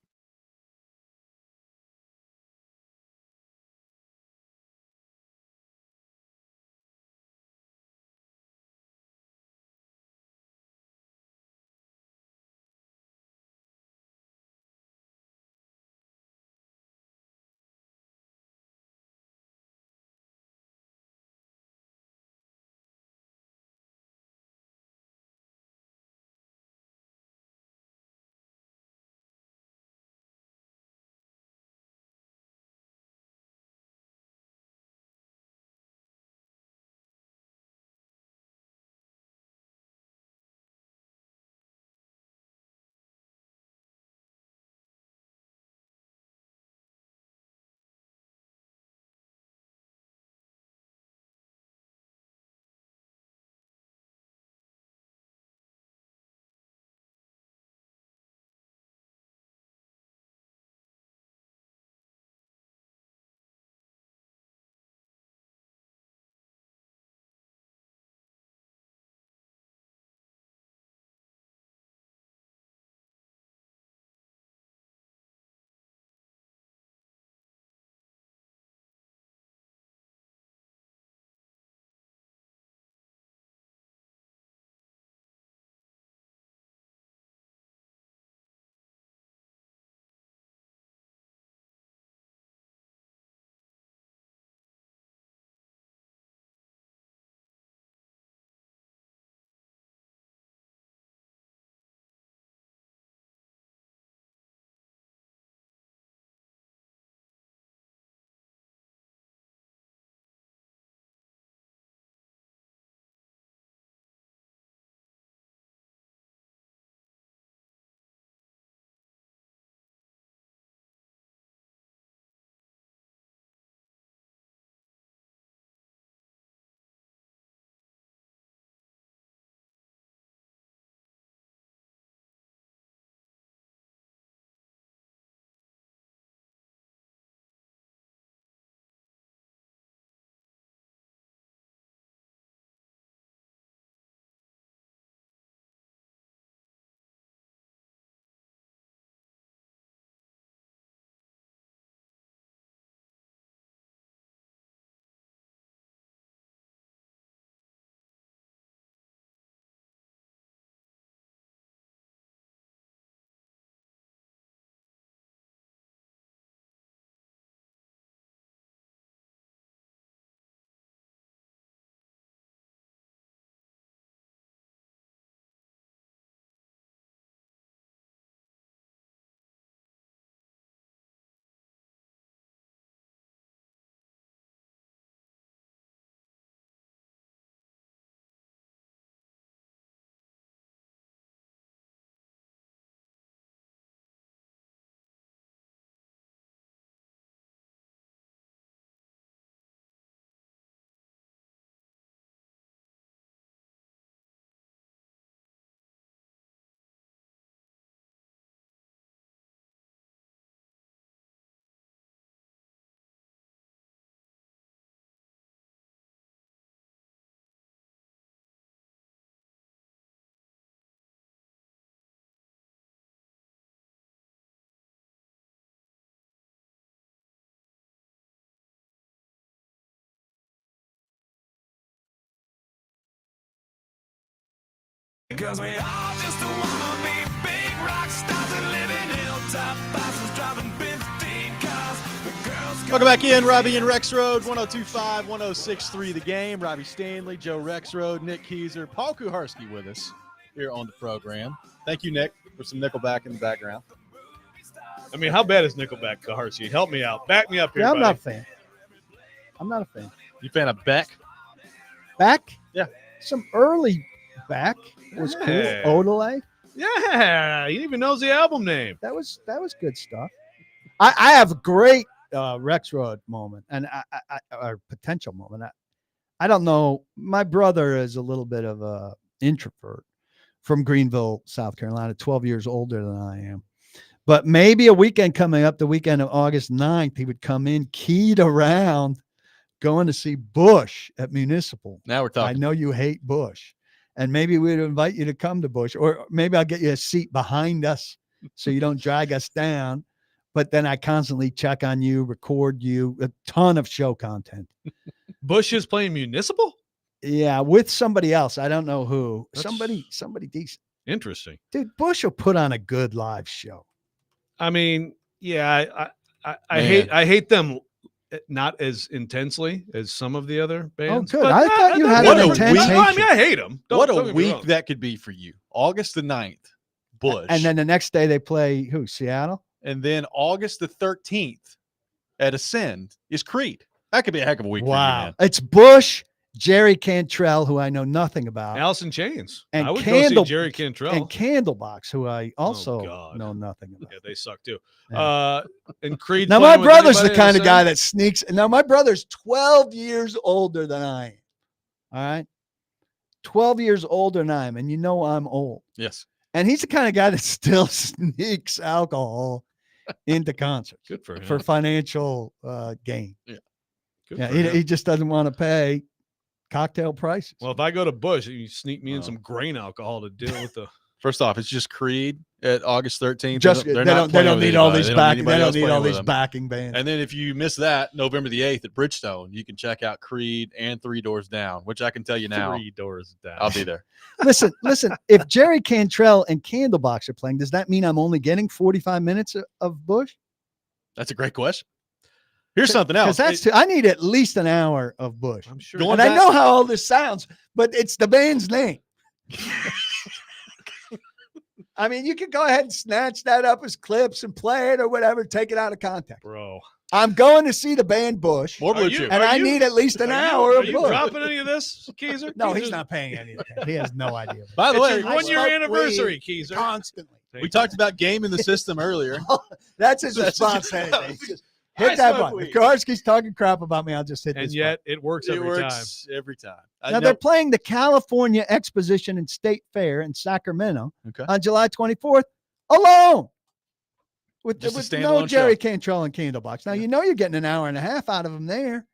D: Because we all just wanna be big rock stars and live in hilltop houses driving 15 cars. The girls
A: Welcome back in, Robby and Rexrode, 102.5, 106.3 The Game. Robbie Stanley, Joe Rexrode, Nick Keyser, Paul Kuharski with us here on the program. Thank you, Nick, for some Nickelback in the background.
B: I mean, how bad is Nickelback, Kuharski? Help me out. Back me up here,
E: Yeah, I'm
B: buddy.
E: not a fan. I'm not a fan.
A: You fan of Beck?
E: Back?
A: Yeah.
E: Some early Back was cool.
B: Yeah.
E: Odelay.
B: Yeah, he even knows the album name.
E: That was good stuff. I have a great Rexrode moment and or potential moment. I don't know. My brother is a little bit of a introvert from Greenville, South Carolina, 12 years older than I am. But maybe a weekend coming up, the weekend of August 9th, he would come in keyed around going to see Bush at Municipal.
A: Now we're
E: I
A: talking.
E: know you hate Bush. And maybe we'd invite you to come to Bush, or maybe I'll get you a seat behind us so you don't drag us down. But then I constantly check on you, record you, a ton of show content.
B: Bush is playing Municipal?
E: Yeah, with somebody else. I don't know who.
B: That's-
E: Somebody decent.
B: Interesting.
E: Dude, Bush will put on a good live show.
B: I mean, yeah, I
A: Man.
B: hate them not as intensely as some of the other bands.
E: good.
B: but
E: I thought you had
A: an
B: I
A: intense
B: mean, I hate them.
A: What a week that could be for you. August the 9th, Bush.
E: And then the next day they play who? Seattle?
A: And then August the 13th at Ascend is Creed. That could be a heck of a week for you, man.
E: It's Bush, Jerry Cantrell, who I know nothing about,
B: Alice in Chains.
E: And
B: I would go
E: Candle-
B: see Jerry Cantrell.
E: and Candlebox, who I also
B: God.
E: know nothing about.
B: Yeah, they suck too.
E: Yeah.
B: And Creed.
E: Now, my
B: playing with
E: brother's the
B: anybody
E: kind of
B: in
E: guy
B: the
E: that sneaks. Now, my brother's 12 years older than I am. All right. 12 years older than I am. And you know I'm old.
A: Yes.
E: And he's the kind of guy that still sneaks alcohol into concerts
B: Good for him.
E: for financial gain.
B: Good
E: Yeah,
B: for
E: he
B: him.
E: just doesn't want to pay cocktail prices.
B: Well, if I go to Bush, you sneak me in
A: Oh.
B: some grain alcohol to deal with the.
A: First off, it's just Creed at August 13th.
E: Just
A: They're
E: they
A: not
E: don't
A: playing with
E: need all
A: anybody.
E: these
A: They
E: back.
A: anybody
E: They don't
A: else
E: need
A: playing
E: all
A: with
E: these
A: them.
E: backing bands.
A: And then if you miss that, November the 8th at Bridgestone, you can check out Creed and Three Doors Down, which I can tell you now,
B: 3 doors down.
A: I'll be there.
E: listen. If Jerry Cantrell and Candlebox are playing, does that mean I'm only getting 45 minutes of Bush?
A: That's a great question. Here's something else.
E: Because I need at least an hour of Bush.
B: I'm sure.
A: Going
E: And I
A: back-
E: know how all this sounds, but it's the band's name. I mean, you can go ahead and snatch that up as clips and play it or whatever, take it out of context.
B: Bro.
E: I'm going to see the band Bush,
A: More
B: Are
A: blue
B: you-
A: chip.
E: and
B: are
E: I
B: you-
E: need at least an
B: Are you-
E: hour
B: Are
E: of
B: you
E: Bush.
B: dropping any of this, Keezer?
E: No, he's
B: Keezer's-
E: not paying any attention. He has no idea.
A: By the
B: It's
A: way,
B: his
E: I
B: 1 year
E: smoke
B: anniversary,
E: weed
B: Keezer.
E: Constantly.
A: we talked about game in the system earlier.
E: That's his
A: That's-
E: response to anything. It's just
A: I
E: hit that
A: smoke
E: button.
A: weed.
E: If Kowarski's talking crap about me, I'll just hit
B: And
E: this
B: yet it works
A: It
B: every
A: works every time. I
E: button. Now,
A: know-
E: they're playing the California Exposition and State Fair in Sacramento
A: Okay.
E: on July 24th alone. With
A: Just a
E: no
A: standalone
E: Jerry
A: show.
E: Cantrell and Candlebox. Now, you know you're getting an hour and a half out of them there.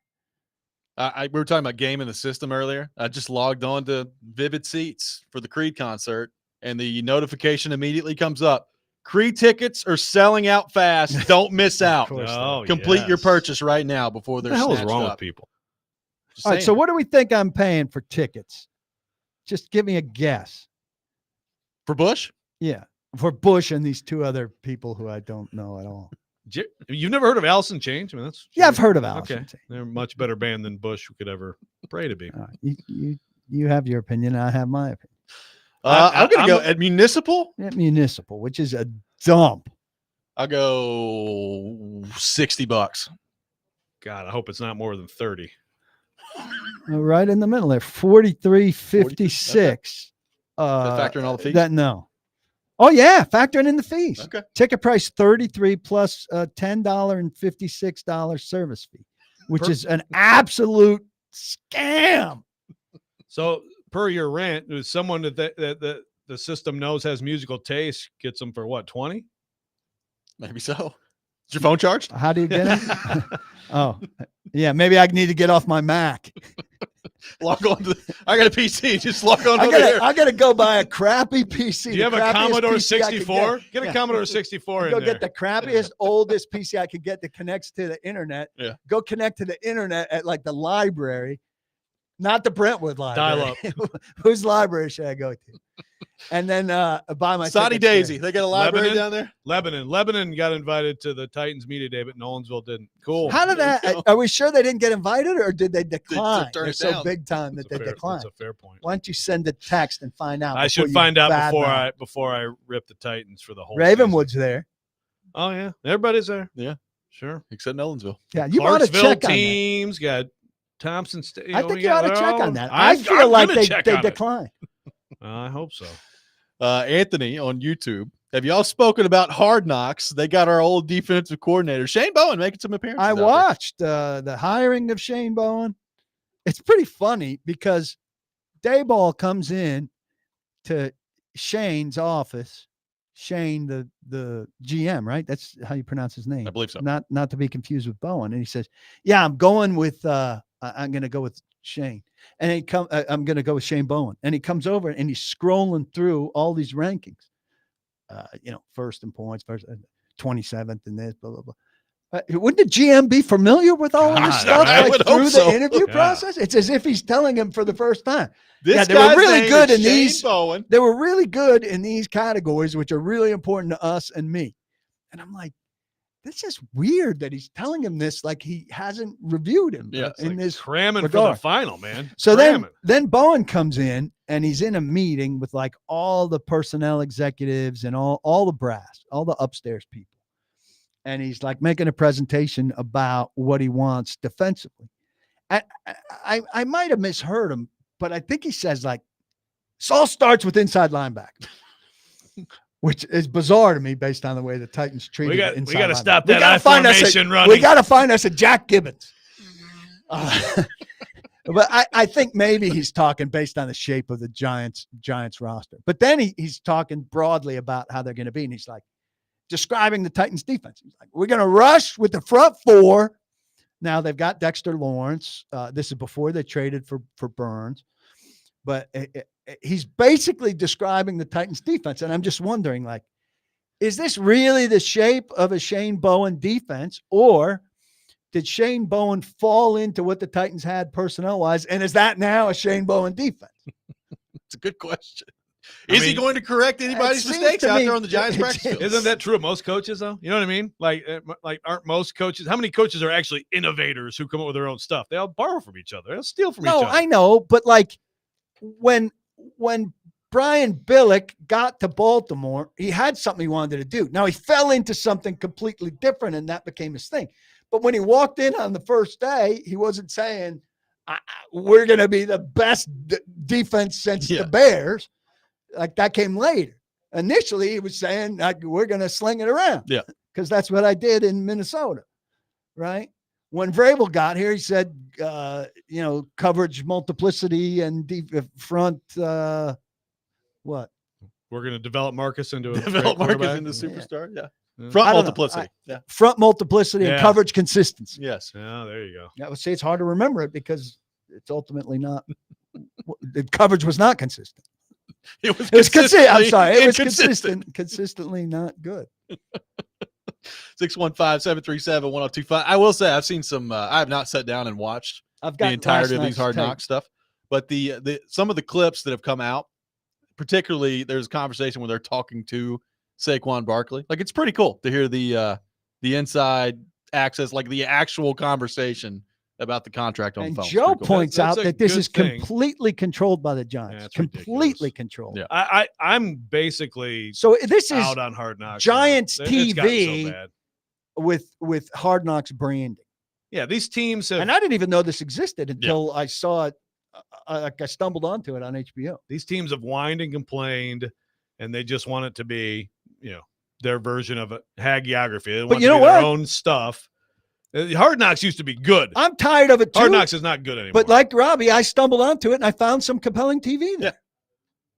A: we were talking about game in the system earlier. I just logged on to Vivid Seats for the Creed concert, and the notification immediately comes up. Creed tickets are selling out fast. Don't miss out.
E: course.
B: Oh,
A: Complete your
B: yes.
A: purchase right now before
B: What
A: they're
B: the hell is
A: snatched
B: wrong
A: up.
B: with people?
A: Just
E: All right, so
A: saying.
E: what do we think I'm paying for tickets? Just give me a guess.
A: For Bush?
E: Yeah, for Bush and these two other people who I don't know at all.
B: You've never heard of Alice in Chains? I mean, that's
E: Yeah, I've heard of Alice.
B: Okay, they're a much better band than Bush could ever pray to be.
E: All right, you have your opinion. I have my opinion.
A: I'm going to go
B: I'm-
A: at Municipal.
E: At Municipal, which is a dump.
A: I'll go $60.
B: God, I hope it's not more than 30.
E: Right in the middle there, 43.56.
A: Factor in all the fees?
E: That no. Oh yeah, factoring in the fees.
A: Okay.
E: Ticket price 33 plus $10.56 service fee, which is an absolute scam.
B: So, per your rant, there's someone that the system knows has musical taste gets them for what, 20?
A: Maybe so. Is your phone charged?
E: How do you get it? Oh, yeah. Maybe I need to get off my Mac.
A: Log on to I got a PC. Just log on
E: I
A: over there.
E: gotta go buy a crappy PC.
B: Do you have a Commodore 64? Get a Commodore 64 in
E: Go
B: there.
E: get the crappiest, oldest PC I could get that connects to the internet.
A: Yeah.
E: Go connect to the internet at like the library, not the Brentwood library.
B: Dial
E: Whose library should I go to? and then buy my
A: Saudi
E: tickets there.
A: Daisy. They got a library
B: Lebanon?
A: down there.
B: Lebanon got invited to the Titans media day, but Nolensville didn't. Cool.
E: How did that? Are we sure they didn't get invited, or did they decline?
A: turn
E: They're
A: it
E: so
A: down.
E: big time that they declined.
B: That's a fair point.
E: Why don't you send a text and find out?
B: I should
E: you
B: find out
E: badmouth?
B: before I rip the Titans for the whole
E: Ravenwood's there.
B: season. Oh yeah, everybody's there.
A: Yeah.
B: Sure.
A: Except Nolensville.
E: Yeah, you ought to
B: Clarksville
E: check on that.
B: teams got Thompson State.
E: I think you ought to check on that. I
B: I'm
E: feel like
B: gonna
E: they
B: check on it.
E: decline.
B: I hope so.
A: Anthony on YouTube. Have y'all spoken about Hard Knocks? They got our old defensive coordinator, Shane Bowen, making some appearances.
E: I
A: out there.
E: watched the hiring of Shane Bowen. It's pretty funny because Dayball comes in to Shane's office. Shane, the GM, right? That's how you pronounce his name.
A: I believe so.
E: Not to be confused with Bowen. And he says, "Yeah, I'm going with. I'm going to go with Shane." And he I'm going to go with Shane Bowen. And he comes over and he's scrolling through all these rankings. First in points, 27th, and this, blah blah blah. Wouldn't the GM be familiar with all of this
A: God,
E: stuff
A: I
E: like
A: would
E: through
A: hope
E: the
A: so.
E: interview
B: Yeah.
E: process? It's as if he's telling him for the first time.
A: This
E: they were
A: guy's
E: really
A: name
E: good
A: is
E: in
A: Shane
E: these.
A: Bowen.
E: They were really good in these categories, which are really important to us and me. And I'm like, this is weird that he's telling him this like he hasn't reviewed him
A: Yeah,
B: It's
E: in
B: like
E: this
B: cramming
E: regard.
B: for the final, man.
E: So
B: Cramming.
E: then Bowen comes in and he's in a meeting with like all the personnel executives and all the brass, all the upstairs people. And he's like making a presentation about what he wants defensively. I might have misheard him, but I think he says like, this all starts with inside linebacker, which is bizarre to me based on the way the Titans treated
B: we got
E: inside
B: to
E: linebacker.
B: stop
E: We
B: that
E: gotta
B: I
E: find us
B: formation
E: a-
B: running.
E: We got to find us a Jack Gibbons. But I think maybe he's talking based on the shape of the Giants roster. But then he's talking broadly about how they're going to be. And he's like describing the Titans defense. He's like, we're going to rush with the front four. Now they've got Dexter Lawrence. This is before they traded for Burns. But he's basically describing the Titans defense. And I'm just wondering, like, is this really the shape of a Shane Bowen defense, or did Shane Bowen fall into what the Titans had personnel-wise, and is that now a Shane Bowen defense?
A: It's a good question.
B: I
A: Is he
B: mean,
A: going to correct anybody's
E: seems
A: mistakes
E: to
A: out
E: me-
A: there on the Giants practice field?
B: Isn't that true of most coaches, though? You know what I mean? Like aren't most coaches? How many coaches are actually innovators who come up with their own stuff? They all borrow from each other. They'll steal from each
E: No,
B: other.
E: I know, but like when Brian Billick got to Baltimore, he had something he wanted to do. Now he fell into something completely different, and that became his thing. But when he walked in on the first day, he wasn't saying, we're going to be the best defense since the Bears. Like that came later. Initially, he was saying, we're going to sling it around.
A: Yeah.
E: Because that's what I did in Minnesota, right? When Vrabel got here, he said, coverage multiplicity and front, what?
B: We're going to develop Marcus into a
A: Develop
B: great
A: Marcus
B: quarterback.
A: into superstar. Yeah.
B: Yeah.
A: Front
E: I don't know.
A: multiplicity. Yeah.
E: Front multiplicity and
B: Yeah.
E: coverage consistency.
A: Yes.
B: Yeah, there you go.
E: I would say it's hard to remember it because it's ultimately not. The coverage was not consistent.
A: It was
E: It was consistent. I'm sorry. It was
A: inconsistent.
E: consistently not good.
A: 615-737-1025. I will say I've seen some. I have not sat down and watched
E: I've
A: the
E: got
A: entirety of these Hard Knocks stuff, but the some of the clips that have come out, particularly there's a conversation where they're talking to Saquon Barkley. Like it's pretty cool to hear the inside access, like the actual conversation about the contract on
E: And
A: the phone.
E: Joe
A: Pretty cool.
E: points
B: That's
E: out
B: a
E: that this
B: good
E: is
B: thing.
E: completely controlled by the Giants.
B: Yeah, it's
E: Completely
B: ridiculous.
E: controlled.
A: Yeah.
B: I'm basically
E: So this is
B: out on Hard Knocks.
E: Giants
B: now. It's gotten
E: TV.
B: so bad.
E: with Hard Knocks branding.
B: Yeah, these teams have
E: And I didn't even know this existed until I saw it. I stumbled onto it on HBO.
B: these teams have whined and complained, and they just want it to be, their version of a hagiography. They want
E: you
B: it to
E: know
B: be their
E: what?
B: own stuff. Hard Knocks used to be good.
E: I'm tired of it too.
B: Hard Knocks is not good anymore.
E: But like Robby, I stumbled onto it and I found some compelling TV there.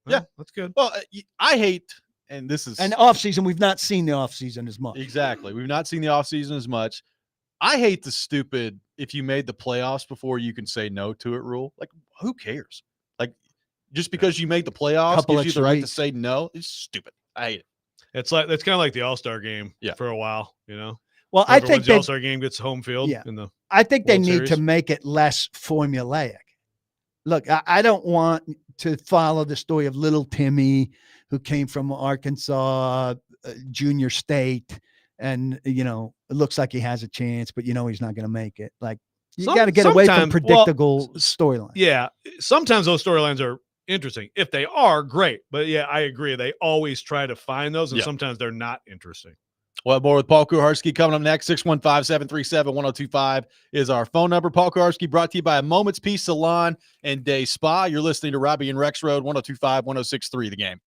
B: Well, that's good.
A: Well, I hate, and this is
E: And off season, we've not seen the off season as much.
A: exactly. We've not seen the offseason as much. I hate the stupid, if you made the playoffs before you can say no to it rule. Like, who cares? Like, just because you made the playoffs
E: Couple
A: gives you
E: extra
A: the right to
E: weeks.
A: say no. It's stupid. I hate it.
B: It's kind of like the All-Star game
A: Yeah.
B: for a while,
E: Well,
B: Whoever
E: I think
B: wins the
E: they,
B: All-Star game gets home field
E: Yeah.
B: in the
E: I think they
B: World
E: need
B: Series.
E: to make it less formulaic. Look, I don't want to follow the story of little Timmy, who came from Arkansas Junior State, and it looks like he has a chance, but he's not going to make it. Like, you got to get away from
B: sometimes-
E: predictable storylines.
B: Yeah, sometimes those storylines are interesting. If they are, great. But yeah, I agree. They always try to find those, and sometimes they're not interesting.
A: We'll have more with Paul Kuharsky coming up next. 615-737-1025 is our phone number. Paul Kuharsky brought to you by a Moment's Peace Salon and Day Spa. You're listening to Robby and Rexrode, 1025, 1063 The Game.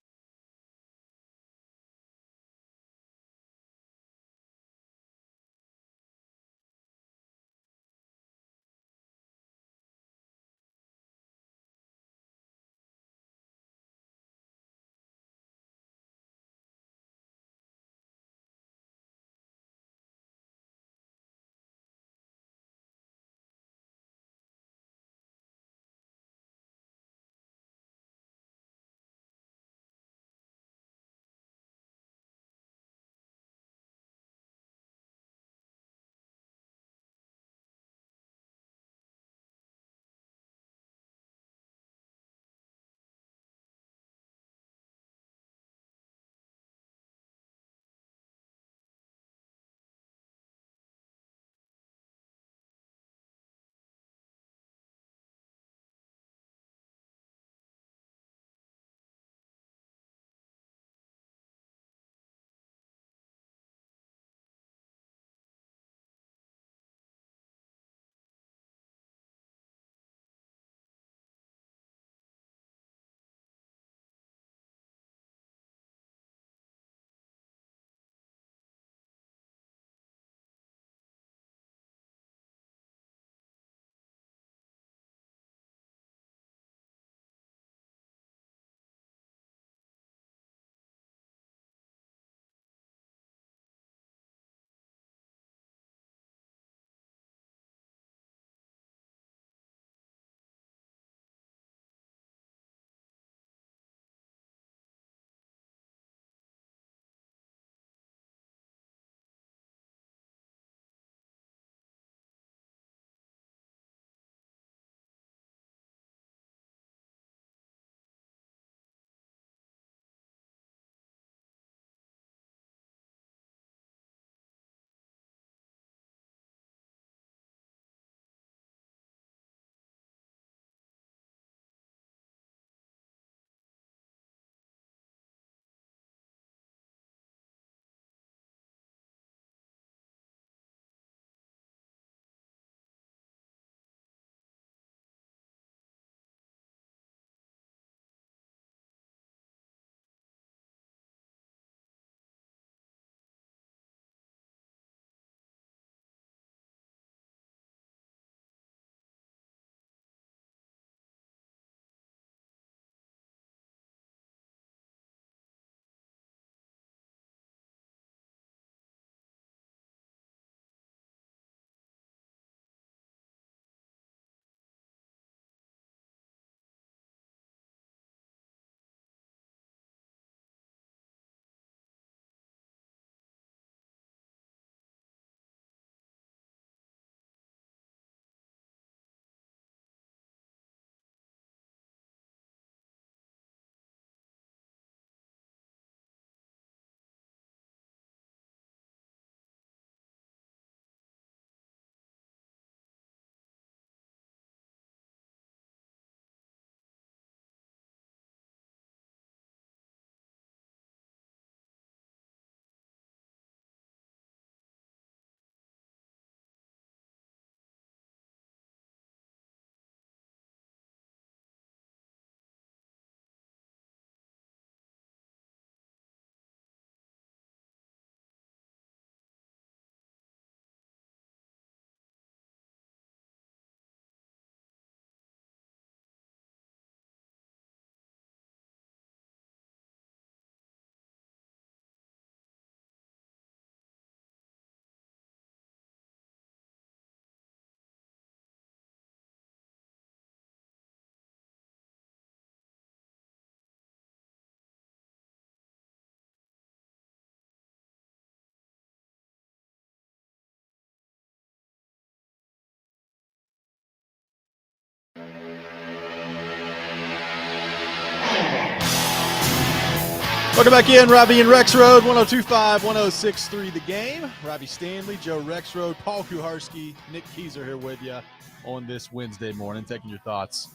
A: Welcome back in, Robby and Rexrode, 102.5, 106.3 The Game. Robby Stanley, Joe Rexrode, Paul Kuharski, Nick Keyser here with you on this Wednesday morning, taking your thoughts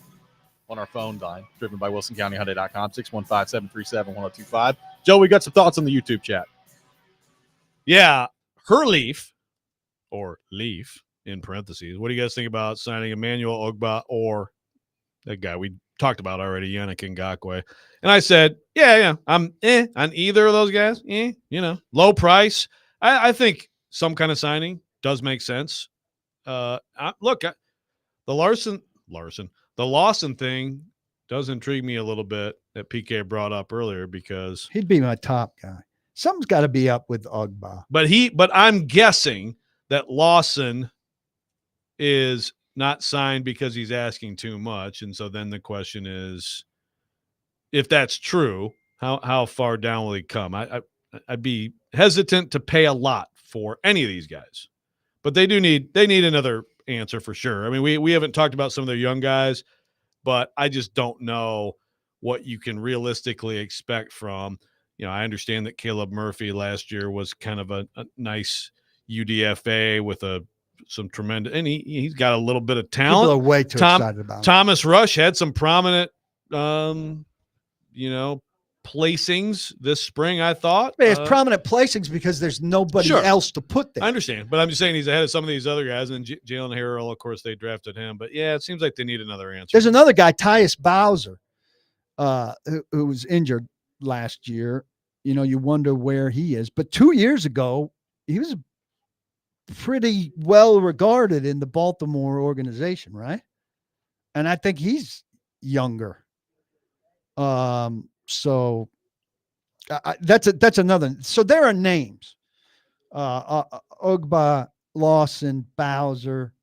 A: on our phone line, driven by WilsonCountyHyundai.com, 615-737-1025. Joe, we got some thoughts on the YouTube chat.
B: Yeah, Herleaf, or Leaf in parentheses. What do you guys think about signing Emmanuel Ogba or that guy we talked about already, Yannick Ngakoue? And I said, yeah, I'm on either of those guys. Low price. I think some kind of signing does make sense. The Lawson thing does intrigue me a little bit that PK brought up earlier because
E: He'd be my top guy. Something's got to be up with Ogba.
B: But I'm guessing that Lawson is not signed because he's asking too much. And so then the question is, if that's true, how far down will he come? I'd be hesitant to pay a lot for any of these guys, but they need another answer for sure. I mean, we haven't talked about some of their young guys, but I just don't know what you can realistically expect from. I understand that Caleb Murphy last year was kind of a nice UDFA with some tremendous, and he's got a little bit of talent.
E: People are way too excited about him.
B: Thomas Rush had some prominent, placings this spring, I thought.
E: It's prominent placings because there's nobody else to put there.
B: I understand, but I'm just saying he's ahead of some of these other guys, and Jalen Harrell, of course, they drafted him. But, yeah, it seems like they need another answer.
E: There's another guy, Tyus Bowser, who was injured last year. You wonder where he is. But 2 years ago, he was pretty well regarded in the Baltimore organization, right? And I think he's younger. So that's another. So there are names: Ogba, Lawson, Bowser,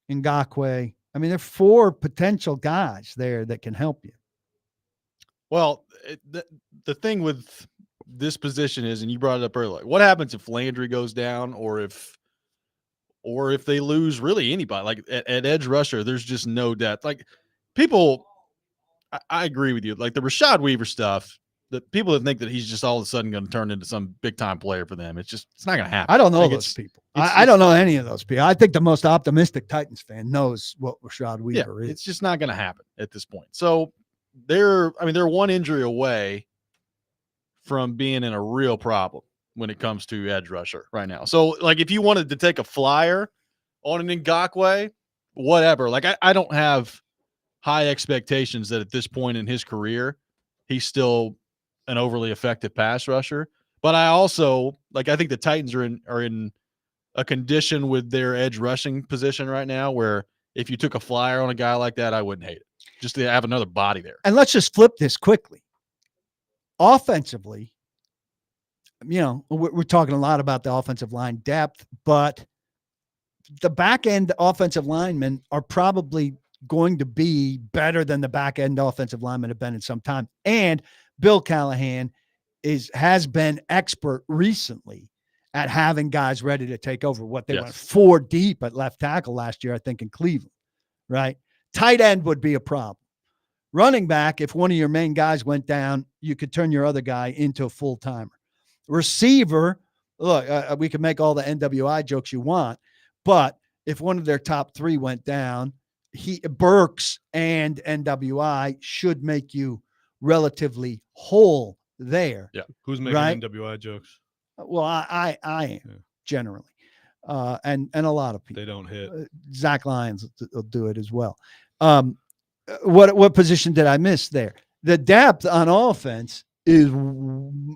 E: Ngakoue. I mean, there are 4 potential guys there that can help you.
A: Well, the thing with this position is, and you brought it up earlier, what happens if Landry goes down, or if they lose really anybody? Like at edge rusher, there's just no depth. Like people, I agree with you. Like the Rashad Weaver stuff, the people that think that he's just all of a sudden going to turn into some big time player for them, it's not going to happen.
E: I don't know those people. I don't know any of those people. I think the most optimistic Titans fan knows what Rashad Weaver is.
A: It's just not going to happen at this point. So they're one injury away from being in a real problem when it comes to edge rusher right now. So like if you wanted to take a flyer on an Ngakoue, whatever, like I don't have high expectations that at this point in his career, he's still an overly effective pass rusher. But I also I think the Titans are in a condition with their edge rushing position right now where if you took a flyer on a guy like that, I wouldn't hate it. Just to have another body there.
E: And let's just flip this quickly. Offensively, we're talking a lot about the offensive line depth, but the back end offensive linemen are probably going to be better than the back end offensive linemen have been in some time. And Bill Callahan has been expert recently at having guys ready to take over. What they went 4 deep at left tackle last year, I think, in Cleveland, right? Tight end would be a problem. Running back, if one of your main guys went down, you could turn your other guy into a full-timer. Receiver, look, we can make all the NWI jokes you want, but if one of their top 3 went down, Burks and NWI should make you relatively whole there.
B: Yeah. Who's making NWI jokes?
E: Well, I am generally, and a lot of people.
B: They don't hit.
E: Zach Lyons will do it as well. What position did I miss there? The depth on offense is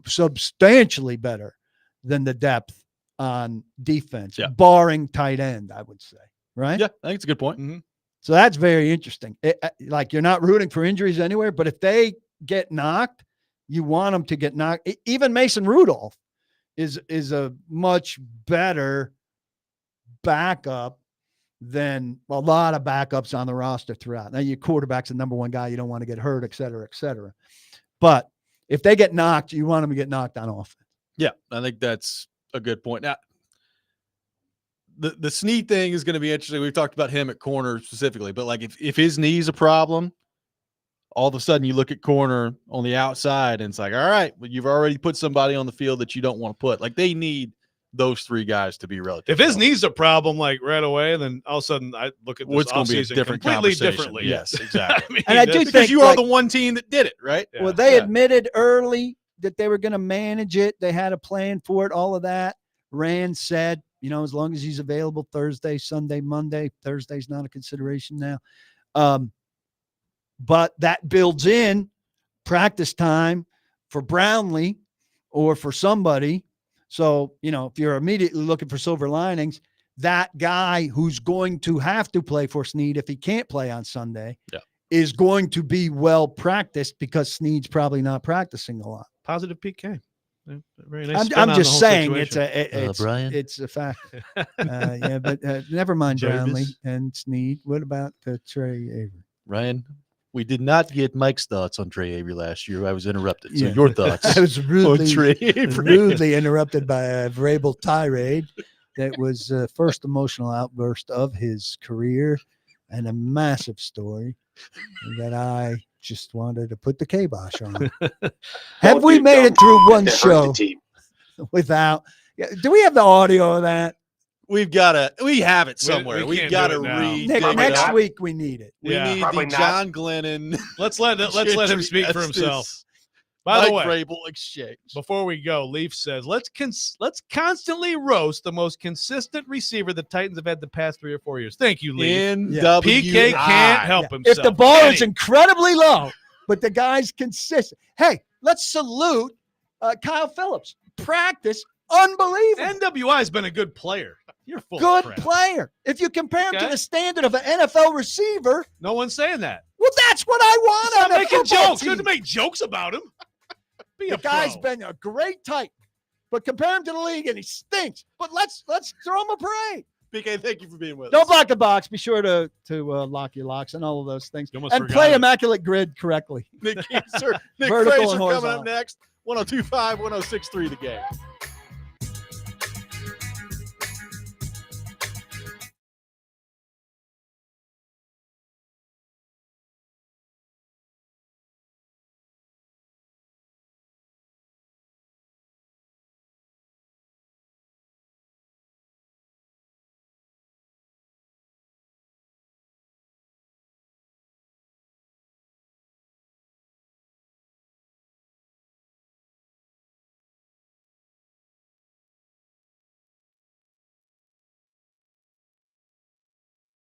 E: substantially better than the depth on defense, barring tight end, I would say. Right?
A: Yeah, I think it's a good point.
B: Mm-hmm.
E: So that's very interesting. Like you're not rooting for injuries anywhere, but if they get knocked, you want them to get knocked. Even Mason Rudolph is a much better backup than a lot of backups on the roster throughout. Now your quarterback's the number 1 guy. You don't want to get hurt, et cetera, et cetera. But if they get knocked, you want them to get knocked on offense.
A: Yeah, I think that's a good point. Now, the Snead thing is going to be interesting. We've talked about him at corner specifically, but like if his knee's a problem, all of a sudden you look at corner on the outside and it's like, all right, well, you've already put somebody on the field that you don't want to put. Like they need those three guys to be relative.
B: If his knee's a problem, like right away, then all of a sudden I look at this
A: what's going to be a
B: offseason
A: different
B: completely
A: conversation.
B: differently.
A: Yes, exactly.
G: And I do
A: because
G: think
A: you are
G: like,
A: the one team that did it, right?
B: Yeah.
G: well, they
A: Yeah.
G: admitted early that they were going to manage it. They had a plan for it, all of that. Rand said, as long as he's available Thursday, Sunday, Monday, Thursday's not a consideration now. But that builds in practice time for Brownlee or for somebody. So, if you're immediately looking for silver linings, that guy who's going to have to play for Snead if he can't play on Sunday is going to be well practiced because Snead's probably not practicing a lot.
B: Positive PK. Yeah, very nice.
G: I'm just saying
B: situation.
A: Brian?
G: it's a fact. But never mind Brownlee
A: Jarvis?
G: and Snead. What about Trey Avery?
A: Ryan, we did not get Mike's thoughts on Trey Avery last year. I was interrupted. So
G: Yeah.
A: your thoughts
G: I was
A: on
G: rudely,
A: Trey Avery.
G: rudely interrupted by a verbal tirade that was the first emotional outburst of his career and a massive story that I just wanted to put the kibosh on. Have we made it through one show without? Do we have the audio of that?
A: We have it somewhere.
B: we
A: We've
B: can't
A: got
B: do
A: to
B: it now.
A: read.
G: Next week we need it.
A: We
B: Yeah.
A: need
H: Probably
A: the
H: not.
A: John Glennon.
B: Let's let him speak for himself. By
A: Mike
B: the way,
A: Vrabel exchange.
B: before we go, Leaf says let's constantly roast the most consistent receiver the Titans have had the past 3 or 4 years. Thank you, Leaf.
A: NWI.
B: PK can't help himself.
G: If the bar
B: Can
G: is
B: he?
G: incredibly low, but the guy's consistent. Hey, let's salute Kyle Phillips. Practice, unbelievable.
B: NWI has been a good player. You're full
G: Good
B: of crap.
G: player. If you compare him to
B: Okay.
G: the standard of an NFL receiver,
B: No one's saying that.
G: well, that's what I want
B: Stop
G: on a
B: making
G: football
B: jokes. You
G: team.
B: have to make jokes about him. Be
G: The
B: a
G: guy's
B: pro.
G: been a great Titan, but compare him to the league and he stinks. But let's throw him a parade.
A: PK, thank you for being with
G: Don't
A: us.
G: block the box. Be sure to lock your locks and all of those things.
B: You almost
G: And
B: forgot
G: play
B: it.
G: Immaculate Grid correctly.
A: Nick Fraser
G: Vertical and
A: coming
G: horizontal.
A: up next. 102.5, 106.3 The Game.